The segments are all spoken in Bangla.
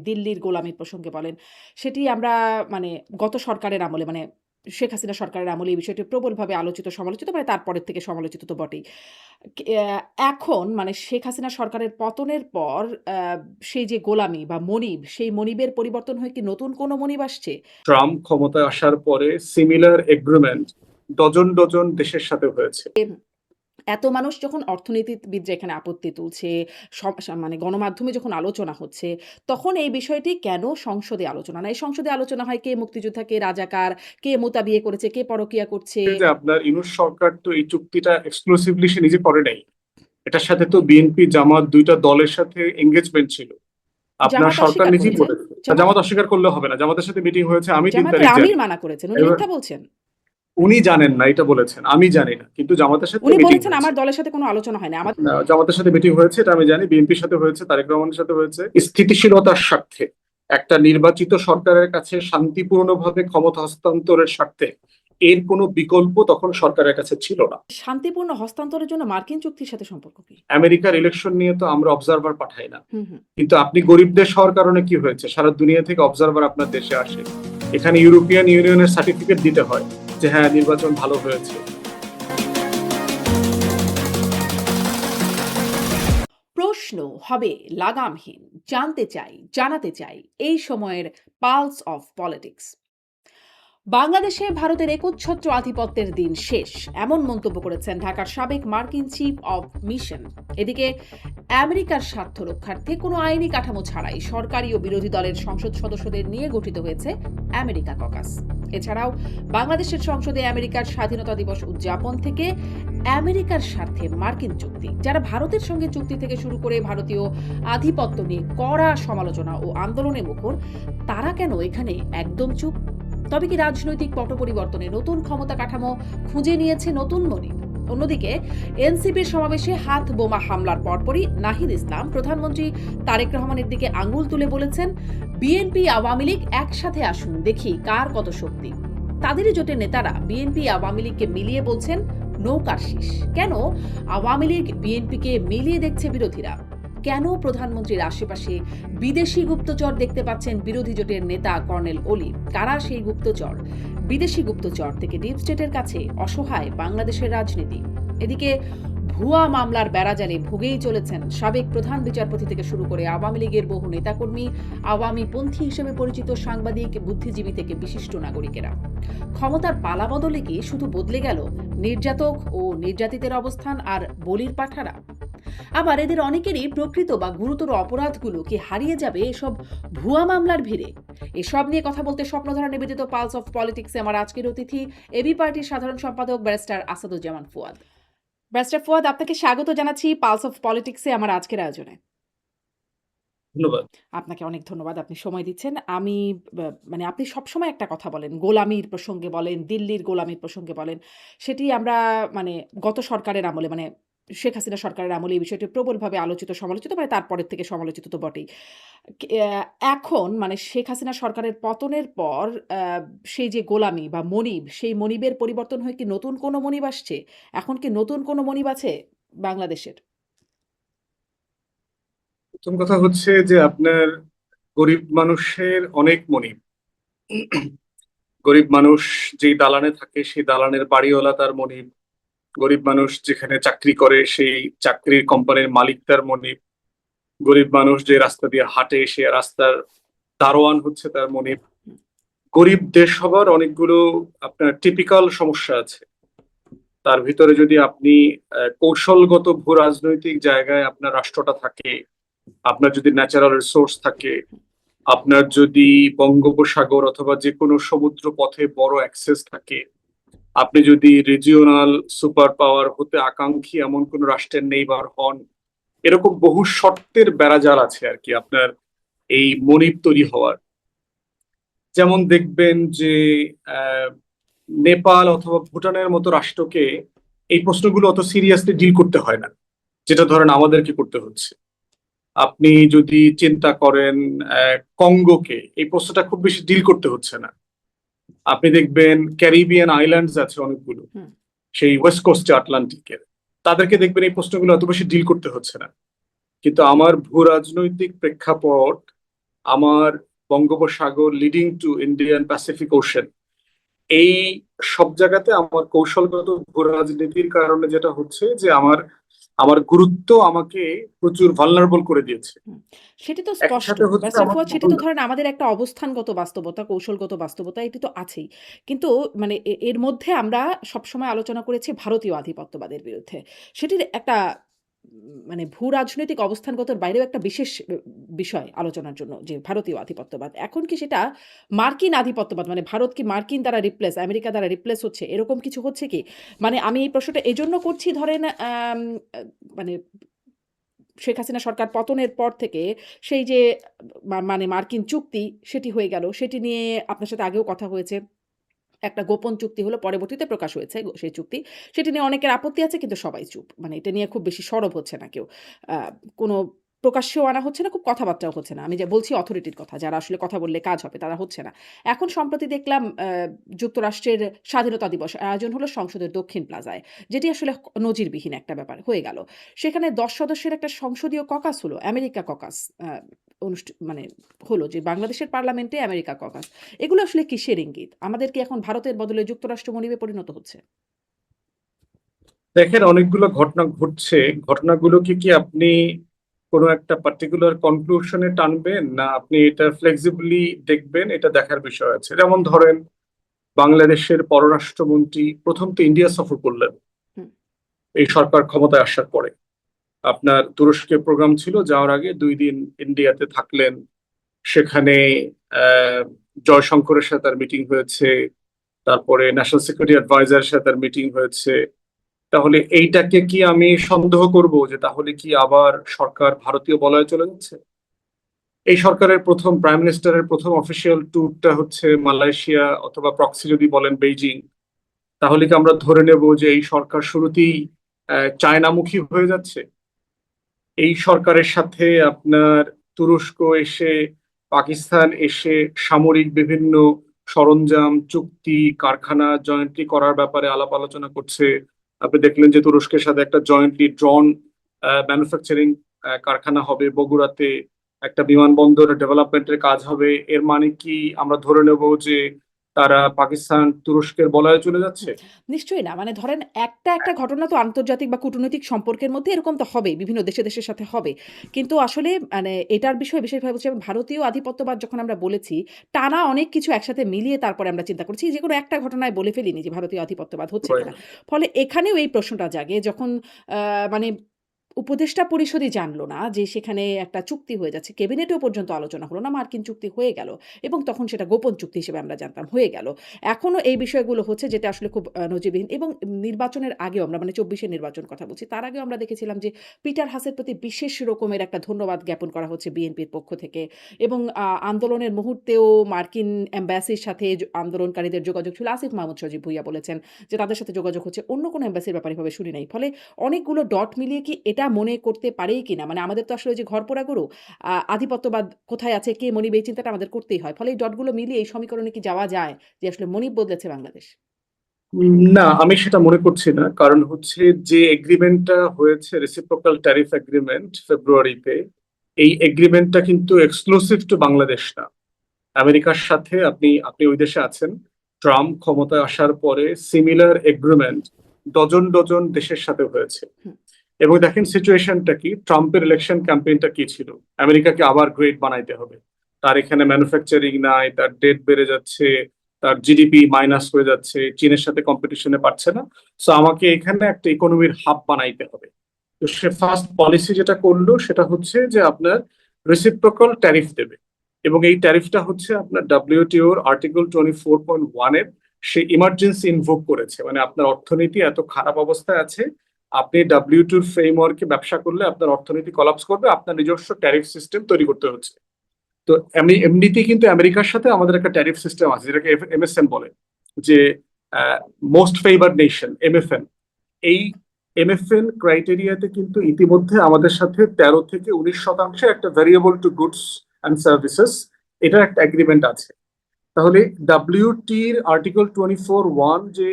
দিল্লির গোলামির প্রসঙ্গে বলেন, সেটি আমরা মানে গত সরকারের আমলে মানে শেখ হাসিনা সরকারের আমলে এই বিষয়টি প্রবলভাবে আলোচিত সমালোচিত মানে তারপরের থেকে সমালোচিত তো বটেই। এখন মানে শেখ হাসিনা সরকারের পতনের পর আ সেই যে গোলামি বা মনিব, সেই মনিবের পরিবর্তন হয়ে কি নতুন কোনো মনিব আসছে? ট্রাম্প ক্ষমতায় আসার পরে সিমিলার এগ্রিমেন্ট ডজন ডজন দেশের সাথে হয়েছে। এত মানুষ যখন অর্থনীতিবিদরা এখানে আপত্তি তুলছে, মানে গণমাধ্যমে যখন আলোচনা হচ্ছে, তখন এই বিষয়টি কেন সংসদে আলোচনা না? এই সংসদে আলোচনা হয় কে মুক্তিযোদ্ধা, কে রাজাকার, কে মোতাবিয়ে করেছে, কে পরকীয়া করছে। যে আপনার ইউনূস সরকার তো এই চুক্তিটা এক্সক্লুসিভলি সে নিজে করে নাই। এটার সাথে তো বিএনপি জামাত দুইটা দলের সাথে এঙ্গেজমেন্ট ছিল। আপনার জামাত সরকার অস্বীকার নিজেই করেছে। বলেছে। জামাত জামাত অস্বীকার করলে হবে না, জামাতের সাথে মিটিং হয়েছে, আমি 3 তারিখ জামাতের জানি। আমির মানা করেছেন। উনি এবার মিথ্যা বলছেন। উনি জানেন না এটা বলেছেন, আমি জানি না, কিন্তু জামাতের সাথে উনি মিটিং বলেছেন হয়েছে। আমার দলের সাথে কোনো আলোচনা হয় না। জামাতের সাথে মিটিং হয়েছে এটা আমি জানি, বিএনপির সাথে হয়েছে, তারেক রহমানের সাথে হয়েছে। স্থিতিশীলতার স্বার্থে একটা নির্বাচিত সরকারের কাছে শান্তিপূর্ণভাবে ক্ষমতা হস্তান্তরের স্বার্থে এর কোনো বিকল্প তখন সরকারের কাছে ছিল না। শান্তিপূর্ণ হস্তান্তরের জন্য মার্কিন চুক্তির সাথে সম্পর্ক কি? আমেরিকার ইলেকশন নিয়ে তো আমরা অবজারভার পাঠাই না, হুম, হুম। কিন্তু আপনি গরিব দেশ হওয়ার কারণে কি হয়েছে, সারা দুনিয়া থেকে অবজারভার আপনার দেশে আসে। এখানে ইউরোপিয়ান ইউনিয়নের সার্টিফিকেট দিতে হয় যে হ্যাঁ নির্বাচন ভালো হয়েছে। প্রশ্ন হবে লাগামহীন। জানতে চাই, জানাতে চাই এই সময়ের পালস অফ পলিটিক্স। বাংলাদেশে ভারতের একচ্ছত্র আধিপত্যের দিন শেষ, এমন মন্তব্য করেছেন ঢাকার সাবেক মার্কিন চিফ অব মিশন। এদিকে আমেরিকার স্বার্থ রক্ষার্থে কোনো আইনি কাঠামো ছাড়াই সরকারি ও বিরোধী দলের সংসদ সদস্যদের নিয়ে গঠিত হয়েছে আমেরিকা ককাস। এছাড়াও বাংলাদেশের সংসদে আমেরিকার স্বাধীনতা দিবস উদযাপন থেকে আমেরিকার স্বার্থে মার্কিন চুক্তি, যারা ভারতের সঙ্গে চুক্তি থেকে শুরু করে ভারতীয় আধিপত্য নিয়ে কড়া সমালোচনা ও আন্দোলনে মুখর, তারা কেন এখানে একদম চুপ? তবে কি রাজনৈতিক পট পরিবর্তনে নতুন ক্ষমতা কাঠামো খুঁজে নিয়েছে নতুন মনিব? অন্যদিকে এনসিপির সমাবেশে হাত বোমা হামলার পরপরই নাহিদ ইসলাম প্রধানমন্ত্রী তারেক রহমানের দিকে আঙুল তুলে বলেছেন, বিএনপি আওয়ামী লীগ একসাথে আসুন, দেখি কার কত শক্তি। তাদেরই জোটের নেতারা বিএনপি আওয়ামী লীগকে মিলিয়ে বলছেন নৌকার শীষ। কেন আওয়ামী লীগ বিএনপিকে মিলিয়ে দেখছে বিরোধীরা? কেন প্রধানমন্ত্রীর আশেপাশে বিদেশি গুপ্তচর দেখতে পাচ্ছেন বিরোধী জোটের নেতা কর্নেল অলি? কারা সেই গুপ্তচর? বিদেশি গুপ্তচর থেকে ডিপ স্টেটের কাছে অসহায় বাংলাদেশের রাজনীতি। এদিকে ভুয়া মামলার বেড়াজালে ভুগেই চলেছেন সাবেক প্রধান বিচারপতি থেকে শুরু করে আওয়ামী লীগের বহু নেতাকর্মী, আওয়ামী পন্থী হিসেবে পরিচিত সাংবাদিক, বুদ্ধিজীবী থেকে বিশিষ্ট নাগরিকেরা। ক্ষমতার পালা বদলে কি শুধু বদলে গেল নির্যাতক ও নির্যাতিতের অবস্থান আর বলির পাঠারা? আবার এদের অনেকেরই প্রকৃত বা গুরুতর অপরাধগুলো কি হারিয়ে যাবে এসব ভুয়া মামলার ভিড়ে? এসব নিয়ে কথা বলতে স্বপ্নধারা নিবেদিত পালস অফ পলিটিক্সে আমার আজকের অতিথি এবি পার্টির সাধারণ সম্পাদক ব্যারিস্টার আসাদুজ্জামান ফুয়াদ। ব্যারিস্টার ফুয়াদ, আপনাকে স্বাগত জানাচ্ছি পালস অফ পলিটিক্সে আমার আজকের আয়োজনে। ধন্যবাদ। আপনাকে অনেক ধন্যবাদ, আপনি সময় দিচ্ছেন। আমি মানে আপনি সবসময় একটা কথা বলেন, গোলামির প্রসঙ্গে বলেন, দিল্লির গোলামির প্রসঙ্গে বলেন। সেটি আমরা মানে গত সরকারের আমলে মানে শেখ হাসিনা সরকারের আমলে এই বিষয়টি প্রবলভাবে আলোচিত সমালোচিত মানে তারপরের থেকে সমালোচিত তো বটেই। এখন মানে শেখ হাসিনা সরকারের পতনের পর আ সেই যে গোলামি বা মনিব, সেই মনিবের পরিবর্তন হয়ে কি নতুন কোনো মনিব আসছে? এখন কি নতুন কোনো মনিব আছে বাংলাদেশের? প্রথম কথা হচ্ছে যে আপনার গরিব মানুষের অনেক মনিব। গরিব মানুষ যেই দালানে থাকে সেই দালানের বাড়িওয়ালা তার মনিব। গরিব মানুষ যেখানে চাকরি করে সেই চাকরির কোম্পানির মালিক তার মনিব। গরিব মানুষ যে রাস্তা দিয়ে হাঁটে সে রাস্তার দারোয়ান হচ্ছে তার মনিব। গরিব দেশ হবার অনেকগুলো আপনার টিপিক্যাল সমস্যা আছে। তার ভিতরে যদি আপনি কৌশলগত ভূ রাজনৈতিক জায়গায় আপনার রাষ্ট্রটা থাকে, আপনার যদি ন্যাচারাল রিসোর্স থাকে, আপনার যদি বঙ্গোপসাগর অথবা যে কোনো সমুদ্র পথে বড় অ্যাক্সেস থাকে, আপনি যদি রিজিওনাল সুপার পাওয়ার হতে আকাঙ্ক্ষী এমন কোন রাষ্ট্রের নেইবার হন, এরকম বহু শর্তের বেড়াজাল আছে আর কি আপনার এই মনিব তৈরি হওয়ার। যেমন দেখবেন যে নেপাল অথবা ভুটানের মতো রাষ্ট্রকে এই প্রশ্নগুলো অত সিরিয়াসলি ডিল করতে হয় না, যেটা ধরেন আমাদেরকে করতে হচ্ছে। আপনি যদি চিন্তা করেন কঙ্গোকে, এই প্রশ্নটা খুব বেশি ডিল করতে হচ্ছে না। আপনি দেখবেন ক্যারিবিয়ান আইল্যান্ডস আছে অনেকগুলো, হুম। সেই ওয়েস্ট কোস্টে আটলান্টিকের, তাদেরকে দেখবেন এই প্রশ্নগুলো এত বেশি ডিল করতে হচ্ছে না। কিন্তু আমার ভূ রাজনৈতিক প্রেক্ষাপট আমার বঙ্গোপসাগর leading to Indian Pacific ocean, এই সব জায়গাতে আমার কৌশলগত ভূ রাজনীতির কারণে যেটা হচ্ছে যে আমার আমার গুরুত্ব আমাকে প্রচুর ভালনারেবল করে দিয়েছে। হুম, সেটি তো একই স্পষ্ট। সাথে হচ্ছে ব্যারিস্টার আমার ফুয়াদ, সেটি তো ধরেন আমাদের একটা অবস্থানগত বাস্তবতা, কৌশলগত বাস্তবতা এটি তো আছেই। কিন্তু মানে এর মধ্যে আমরা সবসময় আলোচনা করেছি ভারতীয় আধিপত্যবাদের বিরুদ্ধে। সেটির একটা মানে ভূ-রাজনৈতিক অবস্থানগতর বাইরেও একটা বিশেষ বিষয় আলোচনার জন্য যে ভারতীয় আধিপত্যবাদ। এখন কি সেটা মার্কিন আধিপত্যবাদ, মানে ভারত কি মার্কিন দ্বারা রিপ্লেস, আমেরিকা দ্বারা রিপ্লেস হচ্ছে, এরকম কিছু হচ্ছে কি? মানে আমি এই প্রশ্নটা এজন্য করছি, ধরেন আ মানে শেখ হাসিনা সরকার পতনের পর থেকে সেই যে মানে মার্কিন চুক্তি সেটি হয়ে গেল। সেটি নিয়ে আপনার সাথে আগেও কথা হয়েছে। একটা গোপন চুক্তি হলো, পরবর্তীতে প্রকাশ হয়েছে সেই চুক্তি। সেটি নিয়ে অনেকের আপত্তি আছে, কিন্তু সবাই চুপ। মানে এটা নিয়ে খুব বেশি সরব হচ্ছে না কেউ। আ কোনো প্রকাশ্যেও আনা হচ্ছে না, খুব কথাবার্তাও হচ্ছে না। আমি যে বলছি অথরিটির কথা, যারা আসলে কথা বললে কাজ হবে তারা হচ্ছে না। এখন সম্প্রতি দেখলাম যুক্তরাষ্ট্রের স্বাধীনতা দিবস আয়োজন হলো সংসদের দক্ষিণ প্লাজায়। যেটি আসলে নজিরবিহীন একটা ব্যাপার হয়ে গেল। সেখানে ১০ সদস্যের একটা সংসদীয় ককাস হলো, আমেরিকা ককাস আ মানে হলো যে বাংলাদেশের পার্লামেন্টে আমেরিকা ককাস। এগুলো আসলে কিসের ইঙ্গিত? আমাদের কি এখন ভারতের বদলে যুক্তরাষ্ট্র মনিবে পরিণত হচ্ছে? দেখেন, অনেকগুলো ঘটনা ঘটছে। ঘটনাগুলোকে কি আপনি কোনো একটা পার্টিকুলার কনক্লুশনে টানবেন, না আপনি এটা ফ্লেক্সিবলি দেখবেন, এটা দেখার বিষয় আছে। যেমন ধরেন, বাংলাদেশের পররাষ্ট্রমন্ত্রী প্রথম তো ইন্ডিয়া সফর করলেন হুম, এই সরকার ক্ষমতায় আসার পরে। আপনার তুরস্কে প্রোগ্রাম ছিল, যাওয়ার আগে 2 দিন ইন্ডিয়াতে থাকলেন। সেখানে আহ জয়শঙ্করের সাথে তার মিটিং হয়েছে, তারপরে ন্যাশনাল সিকিউরিটি অ্যাডভাইজারের সাথে তার মিটিং হয়েছে। তাহলে এইটাকে কি আমি সন্দেহ করব যে তাহলে কি আবার সরকার ভারতীয় বলয়ে চলে যাচ্ছে? এই সরকারের প্রথম প্রাইম মিনিস্টারের প্রথম অফিসিয়াল ট্যুরটা হচ্ছে মালয়েশিয়া, অথবা প্রক্সি যদি বলেন বেইজিং। তাহলে কি আমরা ধরে নেব যে এই সরকার শুরুতেই চায়নামুখী হয়ে যাচ্ছে? এই সরকারের সাথে আপনার তুরস্ক এসে, পাকিস্তান এসে সামরিক বিভিন্ন সরঞ্জাম, চুক্তি, কারখানা জয়েন্টলি করার ব্যাপারে আলাপ আলোচনা করছে। আপনি দেখলেন যে তুরস্কের সাথে একটা জয়েন্টলি ড্রোন ম্যানুফ্যাকচারিং কারখানা হবে বগুড়াতে, একটা বিমানবন্দর ডেভেলপমেন্টের কাজ হবে। এর মানে কি আমরা ধরে নেব যে তারা পাকিস্তান তুরস্কের বলয়ে চলে হুম। যাচ্ছে? নিশ্চয়ই না। মানে ধরেন একটা ঘটনা তো আন্তর্জাতিক বা কূটনৈতিক সম্পর্কের মধ্যে এরকম তো হবেই। বিভিন্ন দেশের সাথে হবে। কিন্তু আসলে মানে এটার বিষয়ে বিশেষভাবে হচ্ছে ভারতীয় আধিপত্যবাদ যখন আমরা বলেছি, টানা অনেক কিছু একসাথে মিলিয়ে তারপরে আমরা চিন্তা করেছি। যেকোনো একটা ঘটনায় বলে ফেলিনি যে ভারতীয় আধিপত্যবাদ হচ্ছে কিনা। ফলে এখানেও এই প্রশ্নটা জাগে যখন আ মানে উপদেষ্টা পরিষদই জানলো না যে সেখানে একটা চুক্তি হয়ে যাচ্ছে। ক্যাবিনেটেও পর্যন্ত আলোচনা হলো না। মার্কিন চুক্তি হয়ে গেল এবং তখন সেটা গোপন চুক্তি হিসেবে আমরা জানতাম, হয়ে গেল। এখনো এই বিষয়গুলো হচ্ছে, যেটা আসলে খুব নজিরবিহীন। এবং নির্বাচনের আগেও আমরা, মানে ২৪ এর নির্বাচন কথা বলছি। তার আগেও আমরা দেখেছিলাম যে পিটার হাসের প্রতি বিশেষ রকমের একটা ধন্যবাদ জ্ঞাপন করা হচ্ছে বিএনপির পক্ষ থেকে। এবং আন্দোলনের মুহূর্তেও মার্কিন এম্বাসির সাথে আন্দোলনকারীদের যোগাযোগ ছিল। আসিফ মাহমুদ সজীব ভুইয়া বলেছেন যে তাদের সাথে যোগাযোগ হচ্ছে। অন্য কোনো এম্বাসির ব্যাপারে এভাবে শুনি নাই। ফলে অনেকগুলো ডট মিলিয়ে কি এটা মনে করতে পারেই কিনা, মানে আমাদের তো আসলে ওই যে ঘরপোড়া গরু, আধিপত্যবাদ কোথায় আছে, কে মনিব, এই চিন্তাটা আমাদের করতেই হয়। ফলে এই ডটগুলো মিলিয়ে এই সমীকরণে কি যাওয়া যায় যে আসলে মনিব বদলেছে বাংলাদেশ? না, আমি সেটা মনে করছি না। কারণ হচ্ছে, যে এগ্রিমেন্টটা হয়েছে রেসিপ্রোকাল ট্যারিফ এগ্রিমেন্ট ফেব্রুয়ারিতে, এই এগ্রিমেন্টটা কিন্তু এক্সক্লুসিভ টু বাংলাদেশ না। আমেরিকার সাথে আপনি আপনি ওই দেশে আছেন। ট্রাম্প ক্ষমতায় আসার পরে সিমিলার এগ্রিমেন্ট ডজন ডজন দেশের সাথে হয়েছে। হুম, এবং দেখেন সিচুয়েশনটা কি, ট্রাম্পের ইলেকশন ক্যাম্পেইনটা কি ছিল? আমেরিকাকে আবার গ্রেট বানাইতে হবে, তার এখানে ম্যানুফ্যাকচারিং নাই, তার ডেট বেড়ে যাচ্ছে, তার জিডিপি মাইনাস হয়ে যাচ্ছে, চীনের সাথে কম্পিটিশনে পারছে না। সো আমাকে এখানে একটা ইকোনমির হাব বানাইতে হবে। তো সে ফার্স্ট পলিসি যেটা করলো সেটা হচ্ছে যে আপনার রেসিপ্রোকাল ট্যারিফ দেবে। এবং এই ট্যারিফটা হচ্ছে আপনার ডাব্লিউটিওর আর্টিকেল 24.1 এর সে ইমার্জেন্সি ইনভোক করেছে। মানে আপনার অর্থনীতি এত খারাপ অবস্থায় আছে, আপনি ডাব্লিউটিওর ফ্রেমওয়ার্কে ব্যবসা করলে আপনার অর্থনীতি কলাপস করবে, আপনার নিজস্ব ট্যারিফ সিস্টেম তৈরি করতে হচ্ছে। তো আমি এমনিতেই কিন্তু আমেরিকার সাথে আমাদের একটা ট্যারিফ সিস্টেম আছে, যেটাকে এমএসএন বলে, যে মোস্ট ফেভার্ড নেশন, এমএফএন। এই এমএফএন ক্রাইটেরিয়াতে কিন্তু ইতিমধ্যে আমাদের সাথে 13 থেকে 19% একটা variable to goods and services, এটা একটা এগ্রিমেন্ট আছে। তাহলে ডাব্লিউটির আর্টিকেল 24.1 যে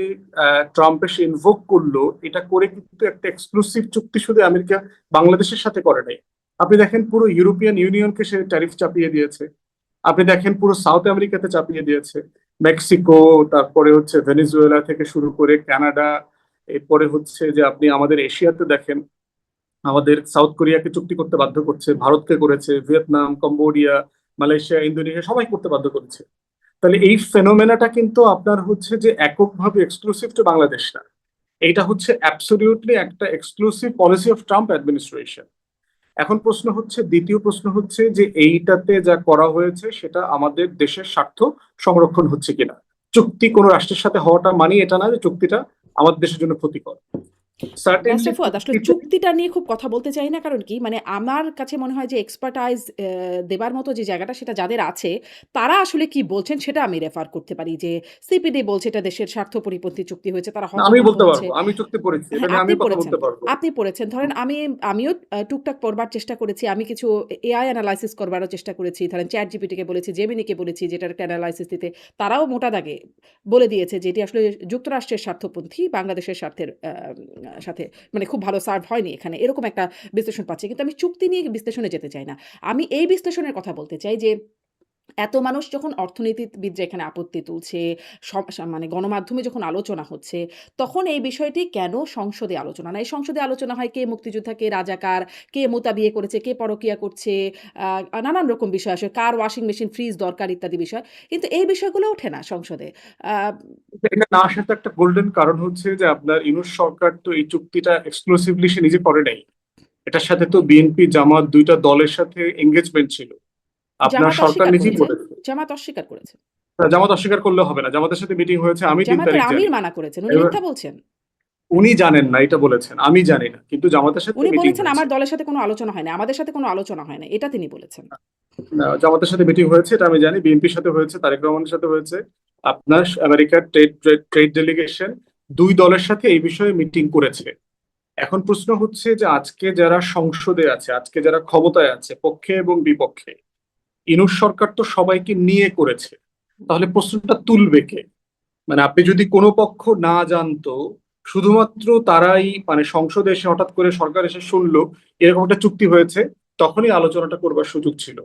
ট্রাম্প এসে ইনভোক করলো, এটা করে কিন্তু একটা এক্সক্লুসিভ চুক্তি শুধু আমেরিকা বাংলাদেশের সাথে করে নাই। আপনি দেখেন পুরো ইউরোপিয়ান ইউনিয়নকে সে ট্যারিফ চাপিয়ে দিয়েছে। আপনি দেখেন পুরো সাউথ আমেরিকাতে চাপিয়ে দিয়েছে, মেক্সিকো, তারপরে হচ্ছে ভেনেজুয়েলা থেকে শুরু করে কানাডা, এরপরে হচ্ছে যে আপনি আমাদের এশিয়াতে দেখেন, আমাদের সাউথ কোরিয়াকে চুক্তি করতে বাধ্য করছে, ভারতকে করেছে, ভিয়েতনাম, কম্বোডিয়া, মালয়েশিয়া, ইন্দোনেশিয়া সবাই করতে বাধ্য করেছে। তাহলে এই ফেনোমেনাটা কিন্তু আপনার হচ্ছে যে এককভাবে এক্সক্লুসিভ টু বাংলাদেশ না, এইটা হচ্ছে অ্যাবসলিউটলি একটা exclusive policy of Trump administration. এখন প্রশ্ন হচ্ছে, দ্বিতীয় প্রশ্ন হচ্ছে যে এইটাতে যা করা হয়েছে সেটা আমাদের দেশের স্বার্থ সংরক্ষণ হচ্ছে কিনা। চুক্তি কোনো রাষ্ট্রের সাথে হওয়াটা মানে এটা না যে চুক্তিটা আমাদের দেশের জন্য ক্ষতিকর। সার্টেনলি ব্যারিস্টার ফুয়াদ, আসলে চুক্তিটা নিয়ে খুব কথা বলতে চাই না, কারণ কি মানে আমার কাছে মনে হয় যে এক্সপার্টাইজ দেবার মতো যে জায়গাটা সেটা যাদের আছে তারা আসলে কি বলছেন সেটা আমি রেফার করতে পারি। যে সিপিডি বলছে এটা দেশের স্বার্থ পরিপন্থী চুক্তি হয়েছে, তারা আমি হতভম্ব বলতে হচ্ছে। পারবো, আমি চুক্তি পড়েছি, এটা হ্যাঁ, নিয়ে আপনি আমি কথা পড়েছেন, বলতে পারবো। আপনি পড়েছেন। ধরেন আমিও টুকটাক পড়বার চেষ্টা করেছি। আমি কিছু এআই অ্যানালাইসিস করবারও চেষ্টা করেছি। ধরেন চ্যাট জিপিটিকে বলেছি, জেমিনিকে বলেছি যেটার একটা অ্যানালাইসিস দিতে। তারাও মোটা দাগে বলে দিয়েছে যে এটি আসলে যুক্তরাষ্ট্রের স্বার্থপন্থী, বাংলাদেশের স্বার্থের সাথে মানে খুব ভালো সার্ভ হয়নি এখানে, এরকম একটা বিশ্লেষণ পাচ্ছি। কিন্তু আমি চুক্তি নিয়ে বিশ্লেষণে যেতে চাই না। আমি এই বিশ্লেষণের কথা বলতে চাই যে এত মানুষ যখন অর্থনীতিবিদরা এখানে আপত্তি তুলছে, মানে গণমাধ্যমে যখন আলোচনা হচ্ছে, তখন এই বিষয়টি কেন সংসদে আলোচনা না? এই সংসদে আলোচনা হয় কে মুক্তিযোদ্ধা, কে রাজাকার, কে মোতা বিয়ে করেছে, কে পরকীয়া করছে, নানান রকম বিষয় আসে, কার ওয়াশিং মেশিন, ফ্রিজ দরকার ইত্যাদি বিষয়। কিন্তু এই বিষয়গুলো ওঠে না সংসদে। আ এটা না আসার তো একটা গোল্ডেন কারণ হচ্ছে যে আপনার ইউনূস সরকার তো এই চুক্তিটা এক্সক্লুসিভলি সে নিজে করে নাই, এটার সাথে তো বিএনপি জামাত দুইটা দলের সাথে এঙ্গেজমেন্ট ছিল, আপনার জামাত সরকার অস্বীকার নিজেই করেছে। করেছে। জামাত অস্বীকার করেছে। জামাত অস্বীকার করলে হবে না, জামাতের সাথে মিটিং হয়েছে, আমি 3 তারিখ জামাতের জানি। আমির মানা করেছেন। উনি এবার মিথ্যা বলছেন। উনি জানেন না, এটা বলেছেন, আমি জানি না, কিন্তু জামাতের সাথে উনি মিটিং বলেছেন হয়েছে। আমার দলের সাথে কোনো আলোচনা হয় না, আমাদের সাথে কোনো আলোচনা হয় না। এটা তিনি বলেছেন। না, জামাতের সাথে মিটিং হয়েছে এটা আমি জানি, বিএনপির সাথে হয়েছে, তারেক রহমানের সাথে হয়েছে, আপনার আমেরিকার ট্রেড ট্রেড ডেলিগেশন, দুই দলের সাথে এই বিষয়ে মিটিং করেছে। এখন প্রশ্ন হচ্ছে যে আজকে যারা সংসদে আছে, আজকে যারা ক্ষমতায় আছে, পক্ষে এবং বিপক্ষে, ইনুস সরকার তো সবাইকে নিয়ে করেছে, তাহলে প্রশ্নটা তুলবে কে? মানে আপনি যদি কোনো পক্ষ না জানতো, শুধুমাত্র তারাই মানে সংসদে এসে হঠাৎ করে সরকার এসে শুনলো এরকম একটা চুক্তি হয়েছে, তখনই আলোচনাটা করবার সুযোগ ছিল।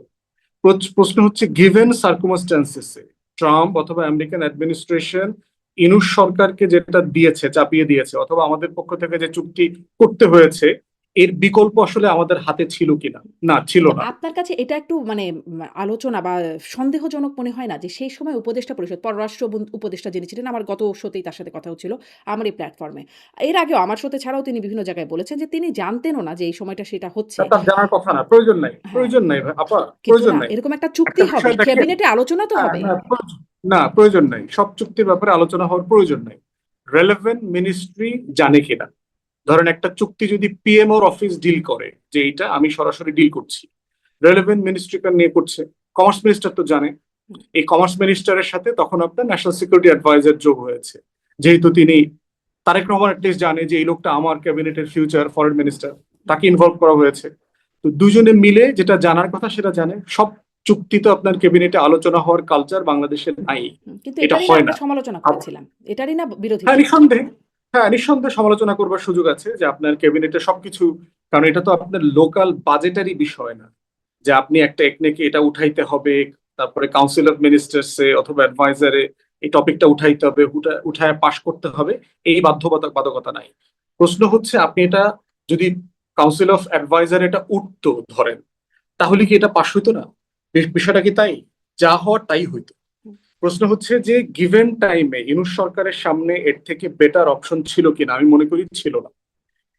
প্রশ্ন হচ্ছে গিভেন সার্কুমস্ট্যান্সেসে ট্রাম্প অথবা আমেরিকান অ্যাডমিনিস্ট্রেশন ইনুস সরকারকে যেটা দিয়েছে, চাপিয়ে দিয়েছে, অথবা আমাদের পক্ষ থেকে যে চুক্তি করতে হয়েছে, এর বিকল্প আসলে আমাদের হাতে ছিল কিনা? না, ছিল কিন্তু না। আপনার কাছে এটা একটু মানে আলোচনা বা সন্দেহজনক মনে হয় না যে সেই সময় উপদেষ্টা পরিষদ, পররাষ্ট্র উপদেষ্টা যিনি ছিলেন, আমার গত শোতেই তার সাথে কথা হচ্ছিল আমার এই প্ল্যাটফর্মে। এর আগেও আমার শোতে ছাড়াও তিনি বিভিন্ন জায়গায় বলেছেন যে তিনি জানতেনও না যে এই সময়টা সেটা হচ্ছে। তার জানার কথা না, প্রয়োজন নাই, হ্যাঁ, প্রয়োজন নাই আপা, কিন্তু প্রয়োজন না নাই। এরকম একটা চুক্তি একটা হবে, বিষয় দেখেন, ক্যাবিনেটে আলোচনা তো হবে। না প্রয়োজন নাই, সব চুক্তির ব্যাপারে আলোচনা হওয়ার প্রয়োজন নাই। রেলেভেন্ট মিনিস্ট্রি জানে কিনা, ধরেন একটা চুক্তি যদি পিএমওর অফিস ডিল করে যে এইটা আমি সরাসরি ডিল করছি, রেলেভেন্ট মিনিস্ট্রিটা নিয়ে করছে, কমার্স মিনিস্টার তো জানে। এই কমার্স মিনিস্টারের সাথে তখন আপনার ন্যাশনাল সিকিউরিটি অ্যাডভাইজার যোগ হয়েছে, যেহেতু তিনি তারেক রহমান অ্যাটলিস্ট জানে যে এই লোকটা আমার ক্যাবিনেটের ফিউচার ফরেন মিনিস্টার, তাকে ইনভলভ করা হয়েছে। তো দুজনে মিলে যেটা জানার কথা সেটা জানে। সব চুক্তি তো আপনার ক্যাবিনেটে আলোচনা হওয়ার কালচার বাংলাদেশে নাই, কিন্তু এটা এটারই না হয় আমরা না। সমালোচনা করেছিলাম, এটারই না বিরোধী হ্যাঁ ছিলাম। নিঃসন্দেহে, হ্যাঁ নিঃসন্দেহে সমালোচনা করবার সুযোগ আছে যে আপনার ক্যাবিনেটে সবকিছু, কারণ এটা তো আপনার লোকাল বাজেটারি বিষয় না যে আপনি একটা একনেকে এটা উঠাইতে হবে, তারপরে কাউন্সিল অফ মিনিস্টার্সে অথবা অ্যাডভাইজারে এই টপিকটা উঠাইতে হবে, উঠায় পাশ করতে হবে, এই বাধ্যবাধকতা নাই। প্রশ্ন হচ্ছে আপনি এটা যদি কাউন্সিল অফ অ্যাডভাইজার এটা উঠতো ধরেন, তাহলে কি এটা পাশ হইতো না? বিষয়টা কি তাই? যা হওয়ার তাই হইতো। প্রশ্ন হচ্ছে যে গিভেন টাইমে ইউনূস সরকারের সামনে এর থেকে বেটার অপশন ছিল কিনা, আমি মনে করি ছিল না।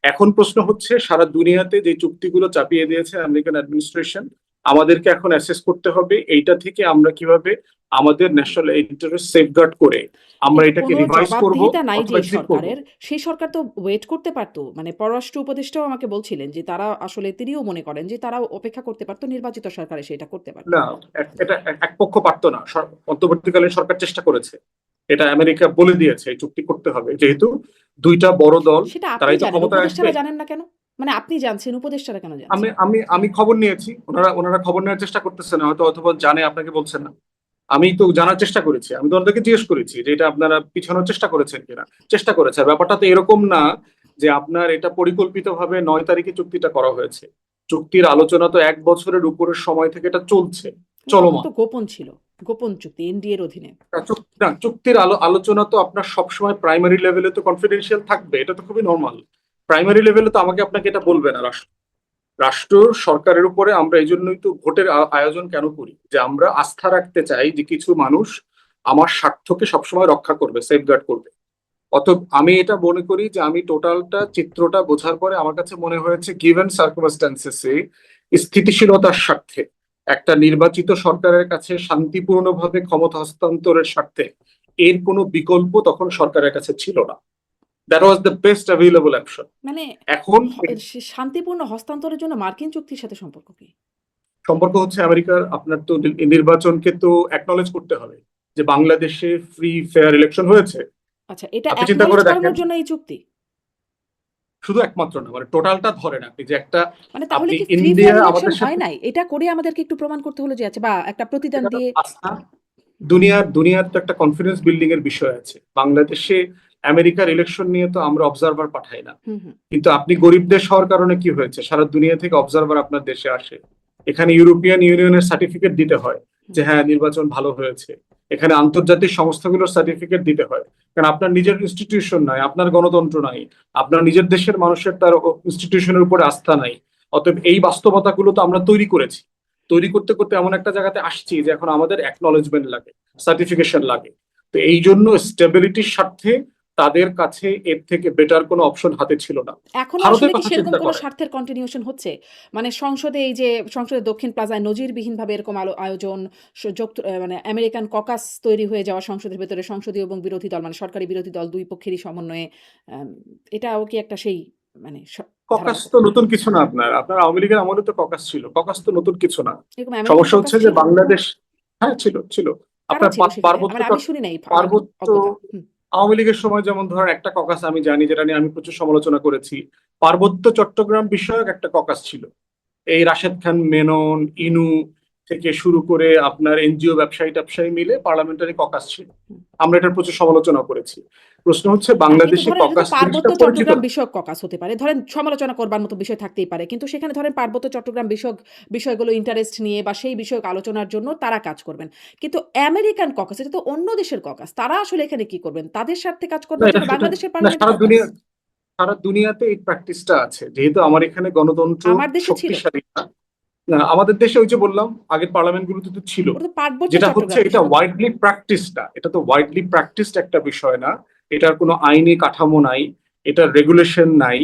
এখন প্রশ্ন হচ্ছে সারা দুনিয়াতে যে চুক্তিগুলো চাপিয়ে দিয়েছে আমেরিকান অ্যাডমিনিস্ট্রেশন, আমাদেরকে এখন অ্যাসেস করতে হবে এইটা থেকে আমরা কিভাবে আমাদের ন্যাশনাল ইন্টারেস্ট সেফগার্ড করে আমরা কিন্তু এটাকে কোনো রিভাইজ করব জবাবদিহিতা নাই অথবা যে এক্সিট করব। সরকারের, সেই সরকার তো ওয়েট করতে পারতো। মানে পররাষ্ট্র উপদেষ্টাও আমাকে বলছিলেন যে তারা আসলে তিনিও মনে করেন যে তারা অপেক্ষা করতে পারতো, নির্বাচিত সরকার এসে এটা করতে পারতো। না, এটা এক পক্ষ পারতো না, অন্তর্বর্তীকালীন সরকার চেষ্টা করেছে, এটা আমেরিকা বলে দিয়েছে এই চুক্তি করতে হবে, যেহেতু দুইটা বড় দল, সেটা আপনি তারাই তো জানেন, ক্ষমতায় আসবে। উপদেষ্টারা জানেন না কেন? মানে আপনি জানছেন, উপদেষ্টারা কেন আমি জানছেন? আমি আমি খবর নিয়েছি, ওনারা খবর নেওয়ার চেষ্টা করতেছে না হয়তো, অথবা জানে আপনাকে বলছেন না। আমি তো জানার চেষ্টা করেছি, আমি তো ওনাদেরকে জিজ্ঞেস করেছি যে এটা আপনারা পিছানোর চেষ্টা করেছেন কিনা, চেষ্টা করেছে। আর ব্যাপারটা তো এরকম না যে আপনার এটা পরিকল্পিতভাবে 9 তারিখে চুক্তিটা করা হয়েছে, চুক্তির আলোচনা তো 1 বছরের উপরের সময় থেকে এটা চলছে। তখন চলমান। তো গোপন ছিল, গোপন চুক্তি এনডিএর অধীনে। না, চুক্তির আলোচনা তো আপনার সবসময় প্রাইমারি লেভেলে তো কনফিডেন্সিয়াল থাকবে, এটা তো খুবই নর্মাল। প্রাইমারি লেভেলে তো আপনাকে এটা বলবে না রাষ্ট্র। রাষ্ট্র সরকারের উপরে আমরা এই জন্যই তো ভোটের আয়োজন কেন করি, যে আমরা আস্থা রাখতে চাই যে কিছু মানুষ আমার স্বার্থকে সবসময় রক্ষা করবে, সেফগার্ড করবে। অতএব আমি এটা মনে করি যে আমি টোটালটা চিত্রটা বোঝার পরে আমার কাছে মনে হয়েছে গিভেন সার্কামস্ট্যান্সেসে স্থিতিশীলতার স্বার্থে একটা নির্বাচিত সরকারের কাছে শান্তিপূর্ণভাবে ক্ষমতা হস্তান্তরের স্বার্থে এর কোনো বিকল্প তখন সরকারের কাছে ছিল না। That was the best available option. মানে এখন শান্তিপূর্ণ হস্তান্তরের জন্য মার্কিন চুক্তির সাথে সম্পর্ক কি? সম্পর্ক হচ্ছে আমেরিকার, আপনার তো নির্বাচনকে তো অ্যাকনলেজ করতে হবে যে বাংলাদেশে ফ্রি ফেয়ার ইলেকশন হয়েছে। আচ্ছা, এটা আপনি চিন্তা করে অ্যাকনলেজ দেখেন, করানোর জন্য এই চুক্তি? শুধু একমাত্র না, মানে টোটালটা ধরেন আপনি যে একটা, মানে তাহলে আপনি কি ফ্রি ইন্ডিয়া ফেয়ার ইলেকশন আমাদের হয় সাথে নাই? এটা করে আমাদেরকে একটু প্রমাণ করতে হলো যে আছে, বা একটা প্রতিদান এটা তো দিয়ে। আস্থা, দুনিয়ার তো একটা কনফিডেন্স বিল্ডিং এর বিষয় আছে। বাংলাদেশে আমেরিকার ইলেকশন নিয়ে তো আমরা অবজারভার পাঠাই না, হুম, হুম। কিন্তু আপনি গরিব দেশ হওয়ার কারণে কি হয়েছে, সারা দুনিয়া থেকে অবজারভার আপনার দেশে আসে। এখানে ইউরোপিয়ান ইউনিয়নের সার্টিফিকেট দিতে হয় যে হ্যাঁ নির্বাচন ভালো হয়েছে। এখানে আন্তর্জাতিক সংস্থাগুলোর সার্টিফিকেট দিতে হয়, কারণ আপনার নিজের ইনস্টিটিউশন নাই, আপনার গণতন্ত্র নাই, আপনার নিজের দেশের মানুষের তার ইনস্টিটিউশনের উপরে আস্থা নাই। অতএব এই বাস্তবতাগুলো তো আমরা তৈরি করেছি। তৈরি করতে করতে এমন একটা জায়গাতে আসছি যে এখন আমাদের অ্যাকনলেজমেন্ট লাগে, সার্টিফিকেশন লাগে। তো এই জন্য স্টেবিলিটির স্বার্থে তাদের কাছে এর থেকে বেটার কোনো অপশন হাতে ছিল না। এখনো ভারতের আসলে কি কথা সেরকম চিন্তা কোনো করেন, স্বার্থের কন্টিনিউশন হচ্ছে? মানে সংসদে এই যে সংসদের দক্ষিণ প্লাজায় নজিরবিহীনভাবে এরকম আয়োজন, মানে আমেরিকান ককাস তৈরি হয়ে যাওয়া সংসদের ভেতরে সংসদীয় এবং বিরোধী দল, মানে সরকারি বিরোধী দল ২ পক্ষেরই সমন্বয়ে, আম এটাও কি একটা সেই মানে ককাস ধারণা? তো নতুন কিছু না। আপনার আপনার আওয়ামী লীগের আমলে তো ককাস ছিল, ককাস তো নতুন কিছু না। এরকম আমেরিকান সমস্যা ককাস হচ্ছে যে ছিল? বাংলাদেশ, হ্যাঁ ছিল ছিল। কারা আপনার ছিল সেখানে? পার্বত্য মানে আমি শুনি নাই, আমার পার্বত্য অজ্ঞতা। হুম। আওয়ামী লীগের সময় যেমন ধরেন একটা ককাস আমি জানি, যেটা নিয়ে আমি প্রচুর সমালোচনা করেছি, পার্বত্য চট্টগ্রাম বিষয়ক একটা ককাস ছিল। এই রাশেদ খান মেনন, ইনু থেকে শুরু করে আপনার এনজিও ব্যবসায়ী ট্যাবসায়ী মিলে পার্লামেন্টারি ককাস ছিল। হুম। আমরা এটার প্রচুর সমালোচনা করেছি। প্রশ্ন হচ্ছে না, কিন্তু বাংলাদেশে ধরেন এটা তো ককাস পার্বত্য জিনিসটা পরিচিত চট্টগ্রাম না। বিষয়ক ককাস হতে পারে। ধরেন সমালোচনা করবার মতো বিষয় থাকতেই পারে। কিন্তু সেখানে ধরেন পার্বত্য চট্টগ্রাম বিষয়ক বিষয়গুলো ইন্টারেস্ট নিয়ে বা সেই বিষয়ক আলোচনার জন্য তারা কাজ করবেন। কিন্তু আমেরিকান ককাস, এটা তো অন্য দেশের ককাস। তারা আসলে এখানে কি করবেন? তাদের স্বার্থে কাজ না করবার এটা জন্য শুধু বাংলাদেশের না, পার্লামেন্টে ককাস। সারা দুনিয়াতে এই প্র্যাকটিসটা আছে, যেহেতু আমার এখানে গণতন্ত্র আমার দেশে ছিল। শক্তিশালী না। না, আমাদের দেশে ওই যে বললাম আগের পার্লামেন্ট গুলোতে তো ছিল। ওটা তো পার্বত্য যেটা হচ্ছে চট্টগ্রাম এটা বিষয়ক। ওয়াইডলি প্র্যাকটিস না, এটা তো ওয়াইডলি প্র্যাকটিসড একটা বিষয় না। এটার কোনো আইনি কাঠামো নাই, এটার রেগুলেশন নাই।